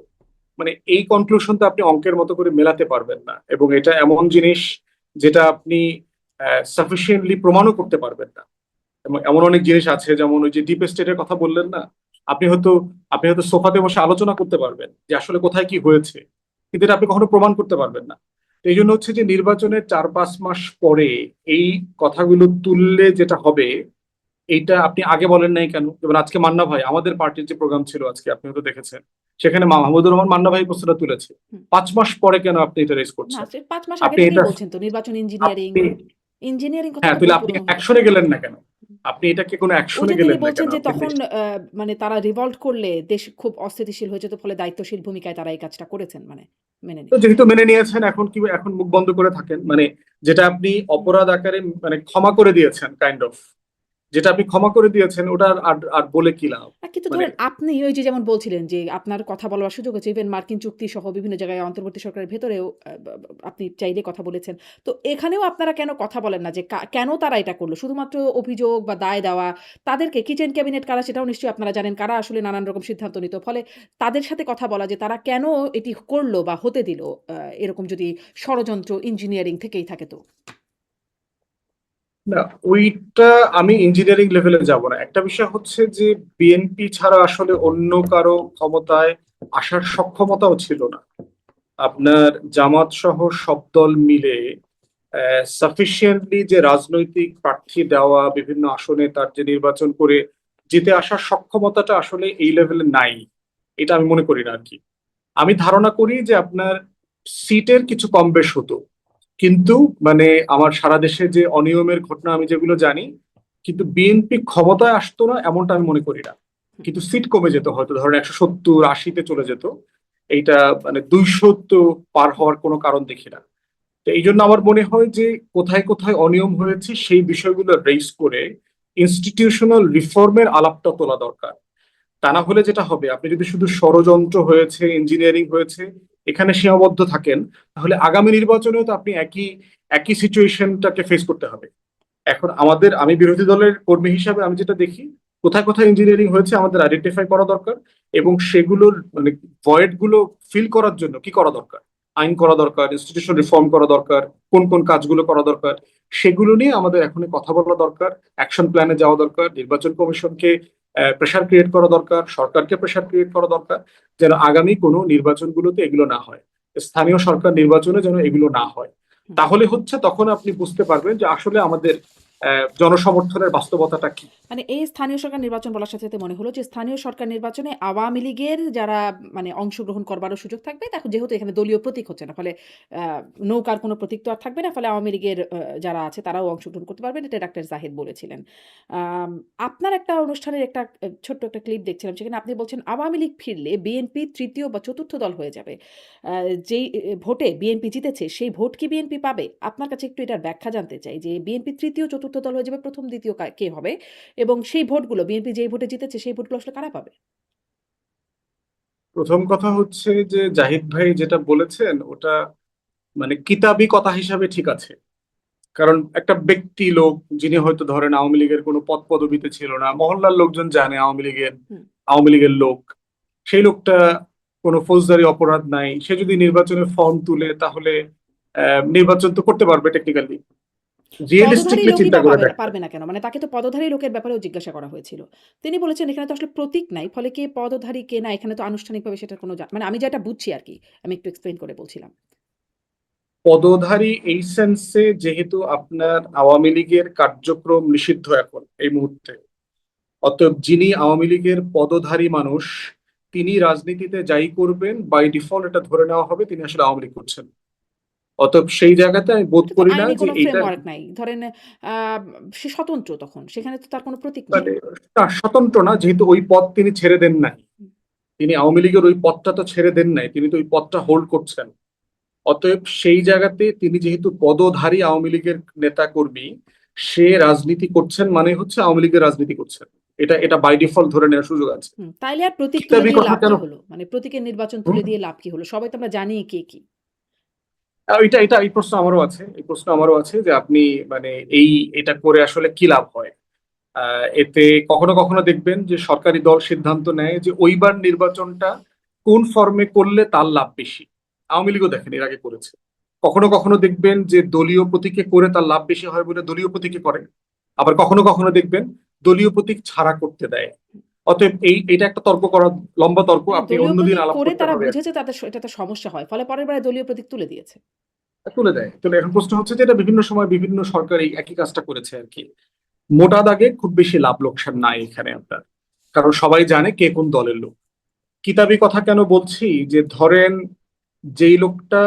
মানে এই কনক্লুশন তো আপনি অঙ্কের মতো করে মেলাতে পারবেন না, এবং এটা এমন জিনিস যেটা আপনি সাফিসিয়েন্টলি প্রমাণও করতে পারবেন না। এবং এমন অনেক জিনিস আছে, যেমন ওই যে ডিপ স্টেটের কথা বললেন না, আপনি হয়তো আপনি হয়তো সোফাতে বসে আলোচনা করতে পারবেন যে আসলে কোথায় কি হয়েছে, কিন্তু এটা আপনি কখনো প্রমাণ করতে পারবেন না। তো এই জন্য হচ্ছে যে নির্বাচনের 4-5 মাস পরে এই কথাগুলো তুললে যেটা হবে, এইটা আপনি আগে বলেন নাই কেন? যেমন আজকে মান্না ভাই, আমাদের পার্টির যে প্রোগ্রাম ছিল আজকে, আপনি হয়তো দেখেছেন, সেখানে মাহমুদুর রহমান মান্না ভাই প্রশ্নটা তুলেছে। হুম। 5 মাস পরে কেন আপনি এটা রেজ না, করছেন? সে ৫ মাস আগে আপনি থেকেই এটা বলছেন তো নির্বাচন ইঞ্জিনিয়ারিং, আপনি ইঞ্জিনিয়ারিং হ্যাঁ, কথাটা তাহলে খুবই আপনি পুরনো হয়ে গেছে। অ্যাকশনে গেলেন না কেন? আপনি এটাকে কোনো ওই অ্যাকশনে যে তিনি গেলেন না বলছেন কেন? যে আপনি তখন মানে তারা রিভল্ট করলে দেশ খুব অস্থিতিশীল হয়ে যেত, ফলে দায়িত্বশীল ভূমিকায় তারা এই কাজটা করেছেন, মানে মেনে তো নিচ্ছেন। যেহেতু মেনে নিয়েছেন, এখন কি এখন মুখ বন্ধ করে থাকেন? মানে যেটা আপনি হুম। অপরাধ আকারে মানে ক্ষমা করে দিয়েছেন, কাইন্ড অফ, যেটা আপনি ক্ষমা করে দিয়েছেন ওটা আর আর বলে কি লাভ? কিন্তু মানে ধরেন আপনি ওই যে যেমন বলছিলেন যে আপনার কথা বলার সুযোগ হচ্ছে, ইভেন মার্কিন চুক্তি সহ বিভিন্ন জায়গায় অন্তর্বর্তী সরকারের ভেতরেও আপনি চাইলে কথা বলেছেন। তো এখানেও আপনারা কেন কথা বলেন না যে কেন তারা এটা করল? শুধুমাত্র অভিযোগ বা দায় দেওয়া, তাদেরকে কিচেন ক্যাবিনেট কারা সেটাও নিশ্চয়ই আপনারা জানেন, কারা আসলে নানান রকম সিদ্ধান্ত নিত। ফলে তাদের সাথে কথা বলা যে তারা কেন এটি করল বা হতে দিল, এরকম যদি ষড়যন্ত্র ইঞ্জিনিয়ারিং থেকেই থাকে তো? না, ওইটা আমি ইঞ্জিনিয়ারিং লেভেলে যাব না। একটা বিষয় হচ্ছে যে বিএনপি ছাড়া আসলে অন্য কারো ক্ষমতায় আসার সক্ষমতাও ছিল না। আপনার জামাত সহ সব দল মিলে সাফিসিয়েন্টলি যে রাজনৈতিক প্রার্থী দেওয়া, বিভিন্ন আসনে তার যে নির্বাচন করে জিতে আসার সক্ষমতাটা আসলে এই লেভেলে নাই, এটা আমি মনে করি না আর কি। আমি ধারণা করি যে আপনার সিটের কিছু কম বেশ হতো, কিন্তু মানে আমার সারা দেশে যে অনিয়মের ঘটনা আমি যেগুলো জানি, কিন্তু বিএনপি ক্ষমতায় আসতো না এমনটা আমি মনে করি না। কিন্তু সিট কমে যেত, হয়তো ধরেন 170-80-তে চলে যেত। এইটা মানে 200 তো পার হওয়ার কোনো কারণ দেখি না। তো এই জন্য আমার মনে হয় যে কোথায় কোথায় অনিয়ম হয়েছে সেই বিষয়গুলো রেইজ করে ইনস্টিটিউশনাল রিফর্মের আলাপটা তোলা দরকার। তা না হলে যেটা হবে, আপনি যদি শুধু ষড়যন্ত্র হয়েছে, ইঞ্জিনিয়ারিং হয়েছে এখানে সীমাবদ্ধ থাকেন, তাহলে আগামী নির্বাচনেও তো আপনি একই একই সিচুয়েশনটাকে ফেস করতে হবে। এখন আমি বিরোধী দলের কর্মী হিসাবে আমি যেটা দেখি, কোথায় কোথায় ইঞ্জিনিয়ারিং হয়েছে আমাদের আইডেন্টিফাই করা দরকার, এবং সেগুলোর মানে ভয়েড গুলো ফিল করার জন্য কি করা দরকার, আইন করা দরকার, ইনস্টিটিউশন রিফর্ম করা দরকার, কোন কোন কাজগুলো করা দরকার, সেগুলো নিয়ে আমাদের এখন কথা বলা দরকার, অ্যাকশন প্ল্যানে যাওয়া দরকার, নির্বাচন কমিশনকে প্রেশার ক্রিয়েট করা দরকার, সরকারকে প্রেশার ক্রিয়েট করা দরকার, যেন আগামী কোনো নির্বাচনগুলোতে এগুলো না হয়, স্থানীয় সরকার নির্বাচনে যেন এগুলো না হয়। হুম। তাহলে হচ্ছে তখন আপনি বুঝতে পারবেন যে আসলে আমাদের জনসমর্থনের বাস্তবতাটা কি। মানে এই স্থানীয় সরকার নির্বাচন বলার সাথে, সাথে মনে হলো যে স্থানীয় সরকার নির্বাচনে আওয়ামী লীগের যারা মানে অংশগ্রহণ করবারও সুযোগ থাকবে। দেখো যেহেতু এখানে দলীয় প্রতীক হচ্ছে না, ফলে আ নৌকার কোনো প্রতীক তো আর থাকবে না। ফলে আওয়ামী লীগের যারা আছে তারাও অংশগ্রহণ করতে পারবেন। এটা ডাক্তার জাহিদ বলেছিলেন। আম আপনার একটা অনুষ্ঠানের একটা ছোট্ট একটা ক্লিপ দেখছিলাম। সেখানে আপনি বলছেন আওয়ামী লীগ ফিরলে বিএনপি ৩য় বা ৪র্থ দল হয়ে যাবে। আ যেই ভোটে বিএনপি জিতেছে সেই ভোট কি বিএনপি পাবে? আপনার কাছে একটু এটার ব্যাখ্যা জানতে চাই যে বিএনপি ৩য়, ৪র্থ দল হয়ে যাবে, ১ম, ২য় কে হবে? এবং সেই ভোটগুলো বিএনপি যেই ভোটে জিতেছে সেই ভোটগুলো আসলে কারা পাবে? প্রথম কথা হচ্ছে যে জাহিদ ভাই যেটা বলেছেন ওটা মানে কিতাবি কথা হিসাবে ঠিক আছে, কারণ একটা ব্যক্তি লোক যিনি হয়তো ধরেন আওয়ামী লীগের কোনো পদ পদবিতে ছিল না, মহল্লার লোকজন জানে হুম। আওয়ামী লীগের লোক, সেই লোকটা কোনো ফৌজদারি অপরাধ নাই, সে যদি নির্বাচনের ফর্ম তুলে তাহলে নির্বাচন তো করতে পারবে টেকনিক্যালি, পদধারী রিয়েলিস্টিকলি লোকই চিন্তা বা করে দেখেন। পারবে না কেন? মানে তাকে তো পদধারী লোকের ব্যাপারেও জিজ্ঞাসা করা হয়েছিল। তিনি বলেছেন এখানে তো আসলে প্রতীক নাই। ফলে কে পদধারী কে না এখানে তো আনুষ্ঠানিকভাবে সেটার কোনো মানে আমি যেটা বুঝছি আরকি। আমি একটু এক্সপ্লেইন করে বলছিলাম। পদধারী এই সেন্সে যেহেতু আপনার আওয়ামী লীগের কার্যক্রম নিষিদ্ধ এখন এই মুহূর্তে, অতএব যিনি আওয়ামী লীগের পদধারী মানুষ তিনি রাজনীতিতে যাই করবেন বাই ডিফল্ট এটা ধরে নেওয়া হবে তিনি আসলে আওয়ামী লীগ করছেন। অতএব সেই জায়গাতে আমি বোধ এটা তো করি না আইনি যে কোনো এইটা ফ্রেমওয়ার্ক নাই। ধরেন আ সে স্বতন্ত্র তখন। সেখানে তো তার কোনো প্রতীক নাই। মানে স্বতন্ত্র না, যেহেতু ওই পদ তিনি ছেড়ে দেন নাই, হুম। তিনি আওয়ামী লীগের ওই পদটা তো ছেড়ে দেন নাই, তিনি তো ওই পদটা হোল্ড করছেন। অতএব সেই জায়গাতে তিনি যেহেতু পদধারী আওয়ামী লীগের নেতা কর্মী, সে রাজনীতি করছেন মানে হচ্ছে আওয়ামী লীগের রাজনীতি করছেন, এটা এটা বাই ডিফল্ট ধরে নেওয়ার সুযোগ আছে। তাইলে আর প্রতীক তুলে কিতাবি দিয়ে কথা লাভ কেন? কি হলো? মানে প্রতীকের নির্বাচন হুম? তুলে দিয়ে লাভ কি হলো? সবাই তো আমরা জানি কে কি। এটা এটা এই প্রশ্ন আমারও আছে, এই প্রশ্ন আমারও আছে যে আপনি মানে এই এটা করে আসলে কি লাভ হয়। এতে কখনো কখনো দেখবেন যে সরকারি দল সিদ্ধান্ত নেয় যে ওইবার নির্বাচনটা কোন ফর্মে করলে তার লাভ বেশি। আওয়ামী লীগও দেখেন এর আগে করেছে। কখনো কখনো দেখবেন যে দলীয় প্রতীকে করে তার লাভ বেশি হয় বলে দলীয় প্রতীকে করে। আবার কখনো কখনো দেখবেন দলীয় প্রতীক ছাড়া করতে দেয়। অতএব এটা একটা তর্ক করা, লম্বা তর্ক, মানে আপনি দলীয় অন্যদিন প্রতীক আলাপ করে করতে তারা হবে। বুঝেছে তাতে এটাতে সমস্যা হয়। ফলে পরের বারে দলীয় প্রতীক তুলে দিয়েছে। তুলে দেয়, তুলে। এখন প্রশ্ন হচ্ছে যে এটা বিভিন্ন সময় বিভিন্ন সরকার এই একই কাজটা করেছে আর কি। মোটা দাগে খুব বেশি লাভ লোকসান নাই এখানে আপনার, কারণ সবাই জানে কে কোন দলের লোক। কিতাবি কথা কেন বলছি, যে ধরেন যেই লোকটা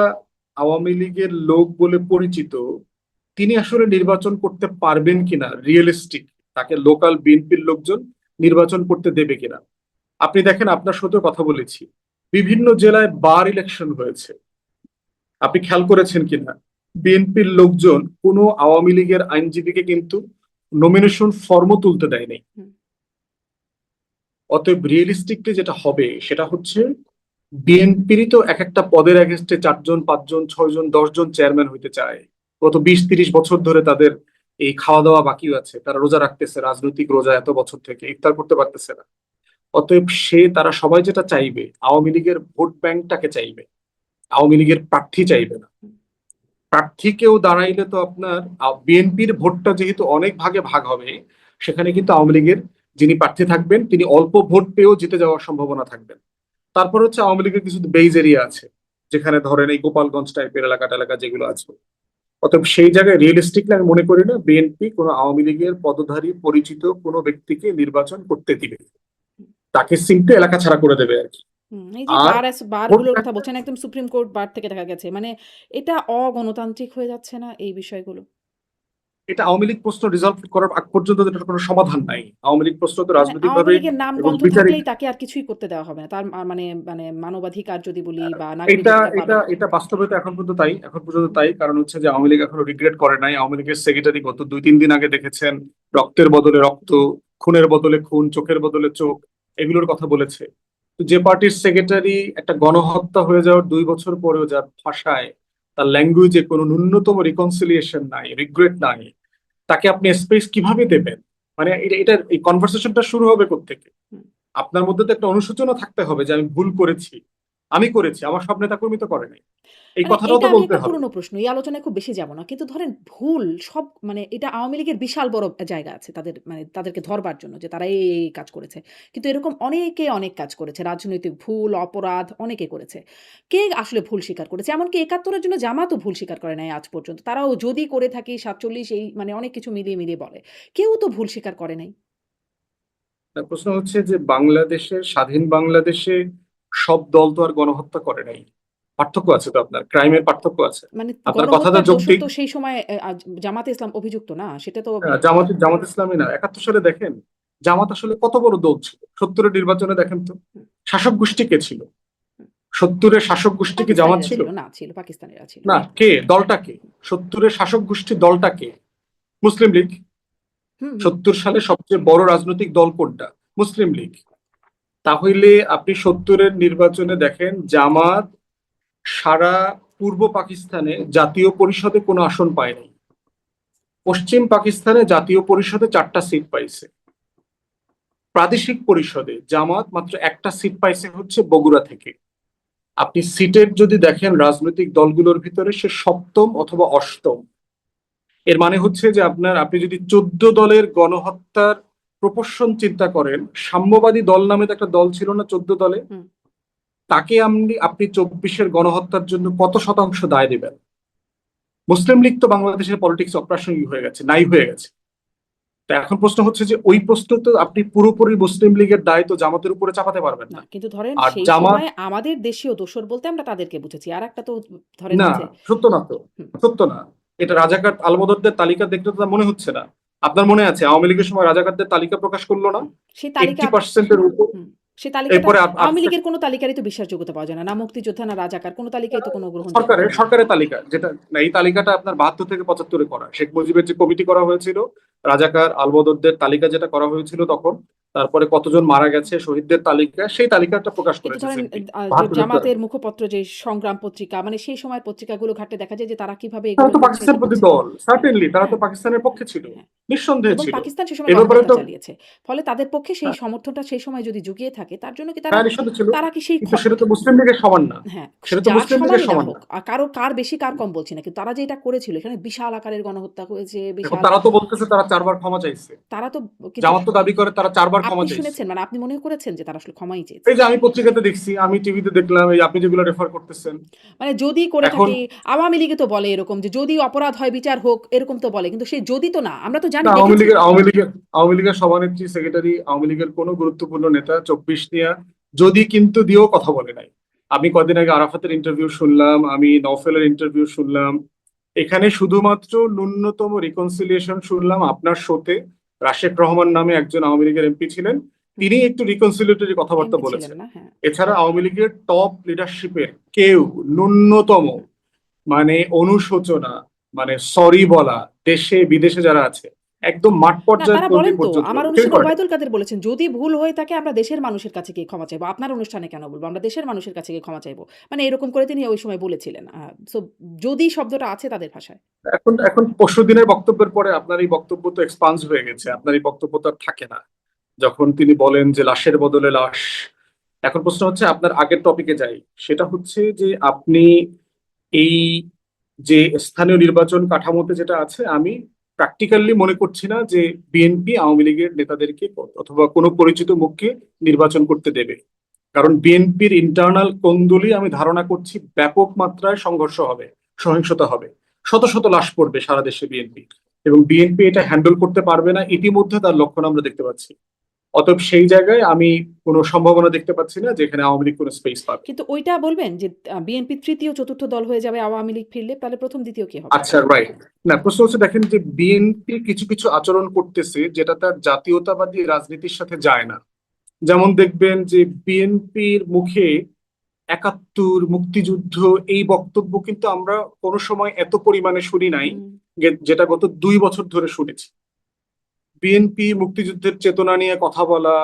আওয়ামী লীগের লোক বলে পরিচিত, তিনি আসলে নির্বাচন করতে পারবেন কিনা, রিয়েলিস্টিক, তাকে লোকাল বিএনপির লোকজন নির্বাচন করতে দেবে কিনা। আপনি দেখেন, আপনার সাথে কথা বলেছি, বিভিন্ন জেলায় বার ইলেকশন হয়েছে, আপনি খেয়াল করেছেন কিনা, বিএনপির লোকজন কোনো আওয়ামী লীগের আইনজীবীকে কিন্তু নমিনেশন ফর্মও তুলতে দেয় নাই। হুম। অতএব রিয়েলিস্টিকলি যেটা হবে সেটা হচ্ছে, বিএনপিরই তো এক একটা পদের এগেনস্টে 4জন 5জন 6জন 10জন চেয়ারম্যান হইতে চায়। গত 20-30 বছর ধরে তাদের এই খাওয়া দাওয়া বাকি আছে, তারা রোজা রাখতেছে, রাজনৈতিক রোজা, এত বছর থেকে ইফতার করতে পারতেছে না। অতএব তারা সবাই যেটা চাইবে, আওয়ামী লীগের ভোট ব্যাংকটাকে চাইবে, আওয়ামী লীগের প্রার্থী চাইবে না। প্রার্থী কেউ দাঁড়াইলে তো আপনার বিএনপির ভোটটা যেহেতু অনেক ভাগে ভাগ হবে, সেখানে কিন্তু আওয়ামী লীগের যিনি প্রার্থী থাকবেন তিনি অল্প ভোট পেয়েও জিতে যাওয়ার সম্ভাবনা থাকবেন। তারপর হচ্ছে আওয়ামী লীগের কিছু বেইজ এরিয়া আছে, যেখানে ধরেন এই গোপালগঞ্জ টাইপের এলাকা যেগুলো আছে। অতএব সেই জায়গায় রিয়েলিস্টিকলি আমি মনে করি না বিএনপি কোনো আওয়ামী লীগের পদধারী পরিচিত কোনো ব্যক্তিকে নির্বাচন করতে দিবে, তাকে সিম্পলি এলাকা ছাড়া করে দেবে আর কি। এই যে আর ভোট বারগুলোর কথা বলছেন, একদম সুপ্রিম কোর্ট বার থেকে দেখা গেছে। মানে এটা অগণতান্ত্রিক হয়ে যাচ্ছে না এই বিষয়গুলো? এটা আওয়ামী লীগ প্রশ্ন রিজলভ করার আগ পর্যন্ত এটার কোনো সমাধান নাই। আওয়ামী লীগ প্রশ্ন তো মানে রাজনৈতিক আওয়ামী ভাবে লীগের নাম এবং গন্ধ বিচারিক। থাকলেই তাকে আর কিছুই করতে দেওয়া হবে না। তার মানে মানে মানবাধিকার যদি বলি বা এটা নাগরিকত্ব পাবে এটা না। এটা বাস্তবে তো এখন পর্যন্ত তাই, কারণ হচ্ছে যে আওয়ামী লীগ এখনো রিগ্রেট করে নাই। আওয়ামী লীগের সেক্রেটারি গত 2-3 দিন আগে দেখেছেন রক্তের বদলে রক্ত, খুনের বদলে খুন, চোখের বদলে চোখ, এগুলোর কথা বলেছে। তো যে পার্টির সেক্রেটারি একটা গণহত্যা হয়ে যাওয়ার 2 বছর পরেও যার ভাষায়, তার ল্যাঙ্গুয়েজে কোনো ন্যূনতম রিকনসিলিয়েশন নাই, রিগ্রেট নাই, তাকে আপনি স্পেস কিভাবে দেবেন? মানে এটা এই কনভারসেশনটা শুরু হবে কোত্থেকে? হুম। আপনার মধ্যে তো একটা অনুশোচনা থাকতে হবে যে আমি ভুল করেছি, আমি করেছি, আমার সব নেতাকর্মী তো করে নাই, এই মানে কথাটাও এটা তো আমি বলতে একটা হবে। পুরনো প্রশ্ন। এই আলোচনায় খুব বেশি যাব না। কিন্তু ধরেন ভুল সব মানে এটা আওয়ামী লীগের বিশাল বড় জায়গা আছে তাদের মানে তাদেরকে ধরবার জন্য যে তারা এই কাজ করেছে। কিন্তু এরকম অনেকে অনেক কাজ করেছে। রাজনৈতিক ভুল, অপরাধ অনেকে করেছে। কে আসলে ভুল স্বীকার করেছে? এমনকি ৭১ এর জন্য জামাতও ভুল স্বীকার করে নাই আজ পর্যন্ত। তারাও যদি করে থাকি ৪৭ এই মানে অনেক কিছু মিলিয়ে বলে। কেউ তো ভুল স্বীকার করে নাই। প্রশ্ন হচ্ছে যে বাংলাদেশের, স্বাধীন বাংলাদেশে সব দল তো আর গণহত্যা করে নাই। পার্থক্য আছে তো, আপনার ক্রাইমের পার্থক্য আছে। মানে আপনার কথাটা গণহত্যার দোষর যৌক্তিক। তো সেই সময় জামাতে ইসলাম অভিযুক্ত না। সেটা তো জামাত ইসলামী না, 71 সালে দেখেন জামাত আসলে কত বড় দল ছিল। 70-এর নির্বাচনে দেখেন তো হুম, শাসক গোষ্ঠী কে ছিল? হুম। 70-এর শাসক গোষ্ঠী কি জামাত পাকিস্তানিরা ছিল? ছিল না, ছিল পাকিস্তানিরা ছিল। না, কে? দলটা কে? 70-এর শাসক গোষ্ঠী দলটা কে? মুসলিম লীগ। হুম, হুম। 70 সালে সবচেয়ে বড় রাজনৈতিক দল কোনটা? মুসলিম লীগ। তাহলে আপনি 70-এর নির্বাচনে দেখেন জামাত সারা পূর্ব পাকিস্তানে জাতীয় পরিষদে কোনো আসন পায় নাই। পশ্চিম পাকিস্তানে জাতীয় পরিষদে 4টা সিট পাইছে। প্রাদেশিক পরিষদে জামাত মাত্র একটা সিট পাইছে, হচ্ছে বগুড়া থেকে। আপনি সিটের যদি দেখেন রাজনৈতিক দলগুলোর ভিতরে সে সপ্তম অথবা অষ্টম। এর মানে হচ্ছে যে আপনি যদি 14 দলের গণহত্যার প্রপোর্শন চিন্তা করেন, সাম্যবাদী দল নামে তো একটা দল ছিল না 14 দলে, হুম। তাকে আপনি 24-এর গণহত্যার জন্য কত শতাংশ দায় দেবেন? মুসলিম লীগ তো বাংলাদেশের পলিটিক্স অপ্রাসঙ্গিক হয়ে গেছে, নাই হয়ে গেছে। তা এখন প্রশ্ন হচ্ছে যে ওই প্রশ্ন তো আপনি পুরোপুরি মুসলিম লীগের দায় তো জামাতের উপরে চাপাতে পারবেন না, না। কিন্তু ধরেন আর সেই জামাত, সময় আমাদের দেশীয় দোসর বলতে আমরা তাদেরকে বুঝেছি। আরেকটা তো ধরেন না, হচ্ছে সত্য না তো, হুম, সত্য না। এটা রাজাকার আলবদরদের তালিকা দেখলে তো তা মনে হচ্ছে না। আপনার মনে আছে আওয়ামী লীগের সময় রাজাকারদের তালিকা প্রকাশ করলো না? হুম। সেই তালিকা 80%-এর উপর। হুম, সেই তালিকাটা এরপরে আওয়ামী লীগের কোনো তালিকারই তো বিশ্বাসযোগ্যতা পাওয়া যায় না। না মুক্তিযোদ্ধা, না রাজাকার, কোনো তালিকাই তো কোনো গ্রহণযোগ্যতা সরকারের নেই। সরকারের তালিকা যেটা, না, এই তালিকাটা আপনার 72 থেকে 75-এ করা, শেখ মুজিবের যে কমিটি করা হয়েছিল, রাজাকার আলবদরদের তালিকা যেটা করা হয়েছিল তখন, তারপরে কতজন মারা গেছে শহীদদের তালিকা, সেই তালিকাটা প্রকাশ কিন্তু করেছে ধরেন সিনপি যে ৭২ জামাতের মুখপত্র যে সংগ্রাম পত্রিকা মানে সেই সময়ের পত্রিকাগুলো ঘাটলে দেখা যায় যে তারা কিভাবে তারা এগুলোকে তো উৎসাহিত পাকিস্তান প্রতি করছে। দল, হ্যাঁ, সার্টেনলি তারা তো হ্যাঁ, পাকিস্তানের হ্যাঁ, পক্ষে ছিল, হ্যাঁ। নিঃসন্দেহে এবং ছিল। পাকিস্তান সে সময় এ ব্যাপারে গণহত্যা তো চালিয়েছে। ফলে তাদের পক্ষে সেই সমর্থনটা সেই সময় যদি জুগিয়ে থাকে তার জন্য কি তারা হ্যাঁ নিঃসন্দেহে ছিল, তারা কি সেই কিন্তু সেটা তো মুসলিম লীগের সমান না, হ্যাঁ, সেটা তো যার মুসলিম লীগের সমানই না সমান হোক। না। কার বেশি কার কম বলছি না। কিন্তু তারা যে এটা করেছিল এখানে বিশাল আকারের গণহত্যা হয়েছে, এখন বিশাল তারা তো বলতেছে তারা ৪ বার ক্ষমা চাইছে। তারা তো কিন্তু জামাত তো দাবি করে তারা ৪ বার ক্ষমা আপনি চাইছে। শুনেছেন মানে আপনি মনে করেছেন যে তারা আসলে ক্ষমাই চেয়েছে? এই যে আমি পত্রিকাতে দেখছি, আমি টিভিতে দেখলাম, এই আপনি যেগুলো রেফার করতেছেন। মানে যদি করে এখন থাকে আওয়ামী লীগে তো বলে এরকম যে যদি অপরাধ হয় বিচার হোক এরকম তো বলে। কিন্তু সেই যদি তো না। আমরা তো জানি না, দেখেছি। আওয়ামী লীগের সভানেত্রী, সেক্রেটারি, আওয়ামী লীগের কোনো গুরুত্বপূর্ণ নেতা ২৪ নিয়া যদি কিন্তু দিয়েও কথা বলে নাই। আমি কদিন আগে আরাফাতের ইন্টারভিউ শুনলাম, আমি নওফেলের ইন্টারভিউ শুনলাম। এখানে শুধুমাত্র ন্যূনতম রিকনসিলিয়েশন শুনলাম আপনার শোতে। রাশেক রহমান নামে একজন আওয়ামী লীগের এমপি ছিলেন, তিনি একটু রিকনসিলিয়েটরি কথাবার্তা এমপি ছিলেন বলেছেন। না? হ্যাঁ। এছাড়া আওয়ামী লীগের টপ লিডারশিপের কেউ ন্যূনতম মানে অনুশোচনা, মানে সরি বলা, দেশে বিদেশে যারা আছে একদম মাঠ না পর্যায়ের তারা কর্মী বলেন তো পর্যন্ত আমার কেউ অনুষ্ঠানে করে নাই। ওবায়দুল কাদের বলেছেন যদি ভুল হয়ে থাকে আমরা দেশের মানুষের কাছে গিয়ে ক্ষমা চাইবো। আপনার অনুষ্ঠানে কেন বলবো? আমরা দেশের মানুষের কাছে গিয়ে ক্ষমা চাইবো। মানে এরকম করে তিনি ওই সময় বলেছিলেন। সো যদি শব্দটা আছে তাদের ভাষায়। এখন এখন পরশু দিনের বক্তব্যের পরে আপনার এই বক্তব্য তো এক্সপান্স হয়ে গেছে, আপনার এই বক্তব্য তো আর থাকে না যখন তিনি বলেন যে লাশের বদলে লাশ। এখন প্রশ্ন হচ্ছে, আপনার আগের টপিকে যাই, সেটা হচ্ছে যে আপনি এই যে স্থানীয় নির্বাচন কাঠামোতে যেটা আছে, আমি প্র্যাকটিক্যালি মনে করছি না যে বিএনপি আওয়ামী লীগের নেতাদেরকে অথবা কোনো পরিচিত মুখকে নির্বাচন করতে দেবে। কারণ বিএনপির ইন্টারনাল কোন্দলই আমি ধারণা করছি ব্যাপক মাত্রায় সংঘর্ষ হবে, সহিংসতা হবে, শত শত লাশ পড়বে সারা দেশে বিএনপি, এবং বিএনপি এটা হ্যান্ডেল করতে পারবে না, ইতিমধ্যে তার লক্ষণ আমরা দেখতে পাচ্ছি। অতএব সেই জায়গায় আমি কোনো সম্ভাবনা দেখতে পাচ্ছি না যেখানে আওয়ামী লীগ কোনো স্পেস পাবে। কিন্তু ওইটা বলবেন যে বিএনপি তৃতীয় চতুর্থ দল হয়ে যাবে আওয়ামী লীগ ফিরলে তাহলে প্রথম দ্বিতীয় কি হবে? আচ্ছা, রাইট। না, প্রশ্ন হচ্ছে দেখেন যে বিএনপি কিছু কিছু আচরণ করতেছে যেটা তার জাতীয়তাবাদী রাজনীতির সাথে যায় না। যেমন দেখবেন যে বিএনপির মুখে ৭১, মুক্তিযুদ্ধ, এই বক্তব্য কিন্তু আমরা কোনো সময় এত পরিমাণে শুনি নাই, হুম। যেটা গত ২ বছর ধরে শুনেছি। বিএনপি মুক্তিযুদ্ধের চেতনা নিয়ে কথা বলা,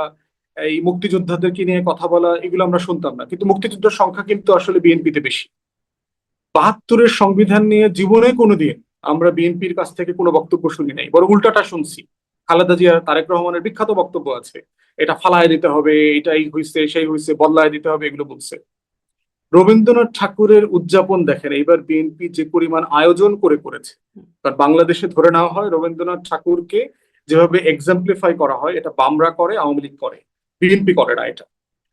এই মুক্তিযোদ্ধাদেরকে নিয়ে কথা বলা, এগুলো আমরা শুনতাম না, কিন্তু মুক্তিযুদ্ধের সংখ্যা কিন্তু আসলে বিএনপিতে বেশি। ৭২-এর সংবিধান নিয়ে জীবনে কোনোদিন আমরা বিএনপির কাছ থেকে কোনো বক্তব্য শুনি নাই, বরং উল্টাটা শুনছি। খালেদা জিয়া, তারেক রহমানের বিখ্যাত বক্তব্য আছে, এটা ফালায় দিতে হবে, এটাই হইছে সেই হইছে, বদলায় দিতে হবে, এগুলো বলছে। রবীন্দ্রনাথ ঠাকুরের উদযাপন দেখেন এইবার বিএনপি যে পরিমাণ আয়োজন করেছে। কারণ বাংলাদেশে ধরে নেওয়া হয় রবীন্দ্রনাথ ঠাকুরকে যেভাবে এক্সাম্পলিফাই করা হয়, এটা বামরা করে, আওয়ামী লীগ করে, বিএনপি করে না এটা।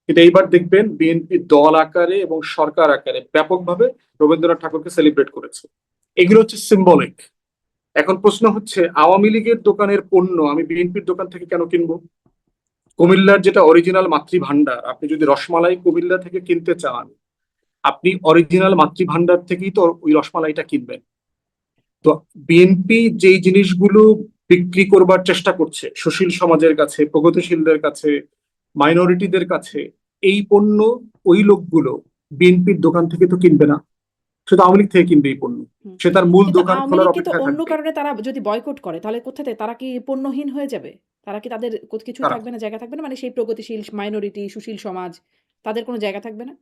কিন্তু এইবার দেখবেন বিএনপি দল আকারে এবং সরকার আকারে ব্যাপকভাবে রবীন্দ্রনাথ ঠাকুরকে সেলিব্রেট করেছে। এগুলো হচ্ছে সিম্বলিক। এখন প্রশ্ন হচ্ছে, আওয়ামী লীগের দোকানের পণ্য আমি বিএনপির দোকান থেকে কেন কিনবো? কুমিল্লার যেটা অরিজিনাল মাতৃভান্ডার, আপনি যদি রসমালাই কুমিল্লা থেকে কিনতে চান, আপনি অরিজিনাল মাতৃভান্ডার থেকেই তো ওই রসমালাইটা কিনবেন। তো বিএনপি যেই জিনিসগুলো বিক্রি করবার চেষ্টা করছে সুশীল সমাজের কাছে, প্রগতিশীলদের কাছে, মাইনরিটিদের কাছে, এই পণ্য ওই লোকগুলো বিএনপির দোকান থেকে তো কিনবে না, সে তো আওয়ামী লীগ থেকে কিনবে এই পণ্য। হুম। সে তার মূল কিন্তু দোকান আওয়ামী খোলার লীগকে তো অপেক্ষায় অন্য থাকবে। কারণে তারা যদি বয়কট করে তাহলে কোথাতে তারা কি পণ্যহীন হয়ে যাবে? তারা কি তাদের কিছুই তারা থাকবে না, জায়গা থাকবে না? মানে সেই প্রগতিশীল মাইনরিটি, সুশীল সমাজ তাদের কোনো জায়গা থাকবে না?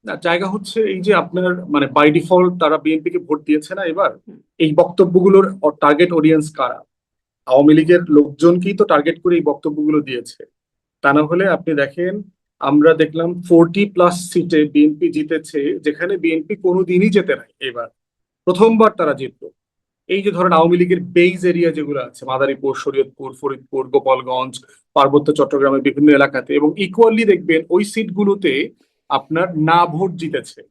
না, জায়গা হচ্ছে এই যে আপনার মানে বাই ডিফল্ট তারা বিএনপি কে ভোট দিয়েছে না এবার, হুম। এই বক্তব্যগুলোর টার্গেট অডিয়েন্স কারা? আওয়ামী লীগের লোকজনকেই তো টার্গেট করে এই বক্তব্যগুলো দিয়েছে। তা না হলে আপনি দেখেন, আমরা দেখলাম 40+ সিটে বিএনপি জিতেছে, যেখানে বিএনপি কোনোদিনই জেতে নাই, এবার প্রথমবার তারা জিতলো। এই যে ধরেন আওয়ামী লীগের বেইজ এরিয়া যেগুলো আছে, মাদারীপুর, শরীয়তপুর, ফরিদপুর, গোপালগঞ্জ, পার্বত্য চট্টগ্রামের বিভিন্ন এলাকাতে, এবং ইকুয়ালি দেখবেন ওই সিটগুলোতে আপনার না ভোট জিতেছে।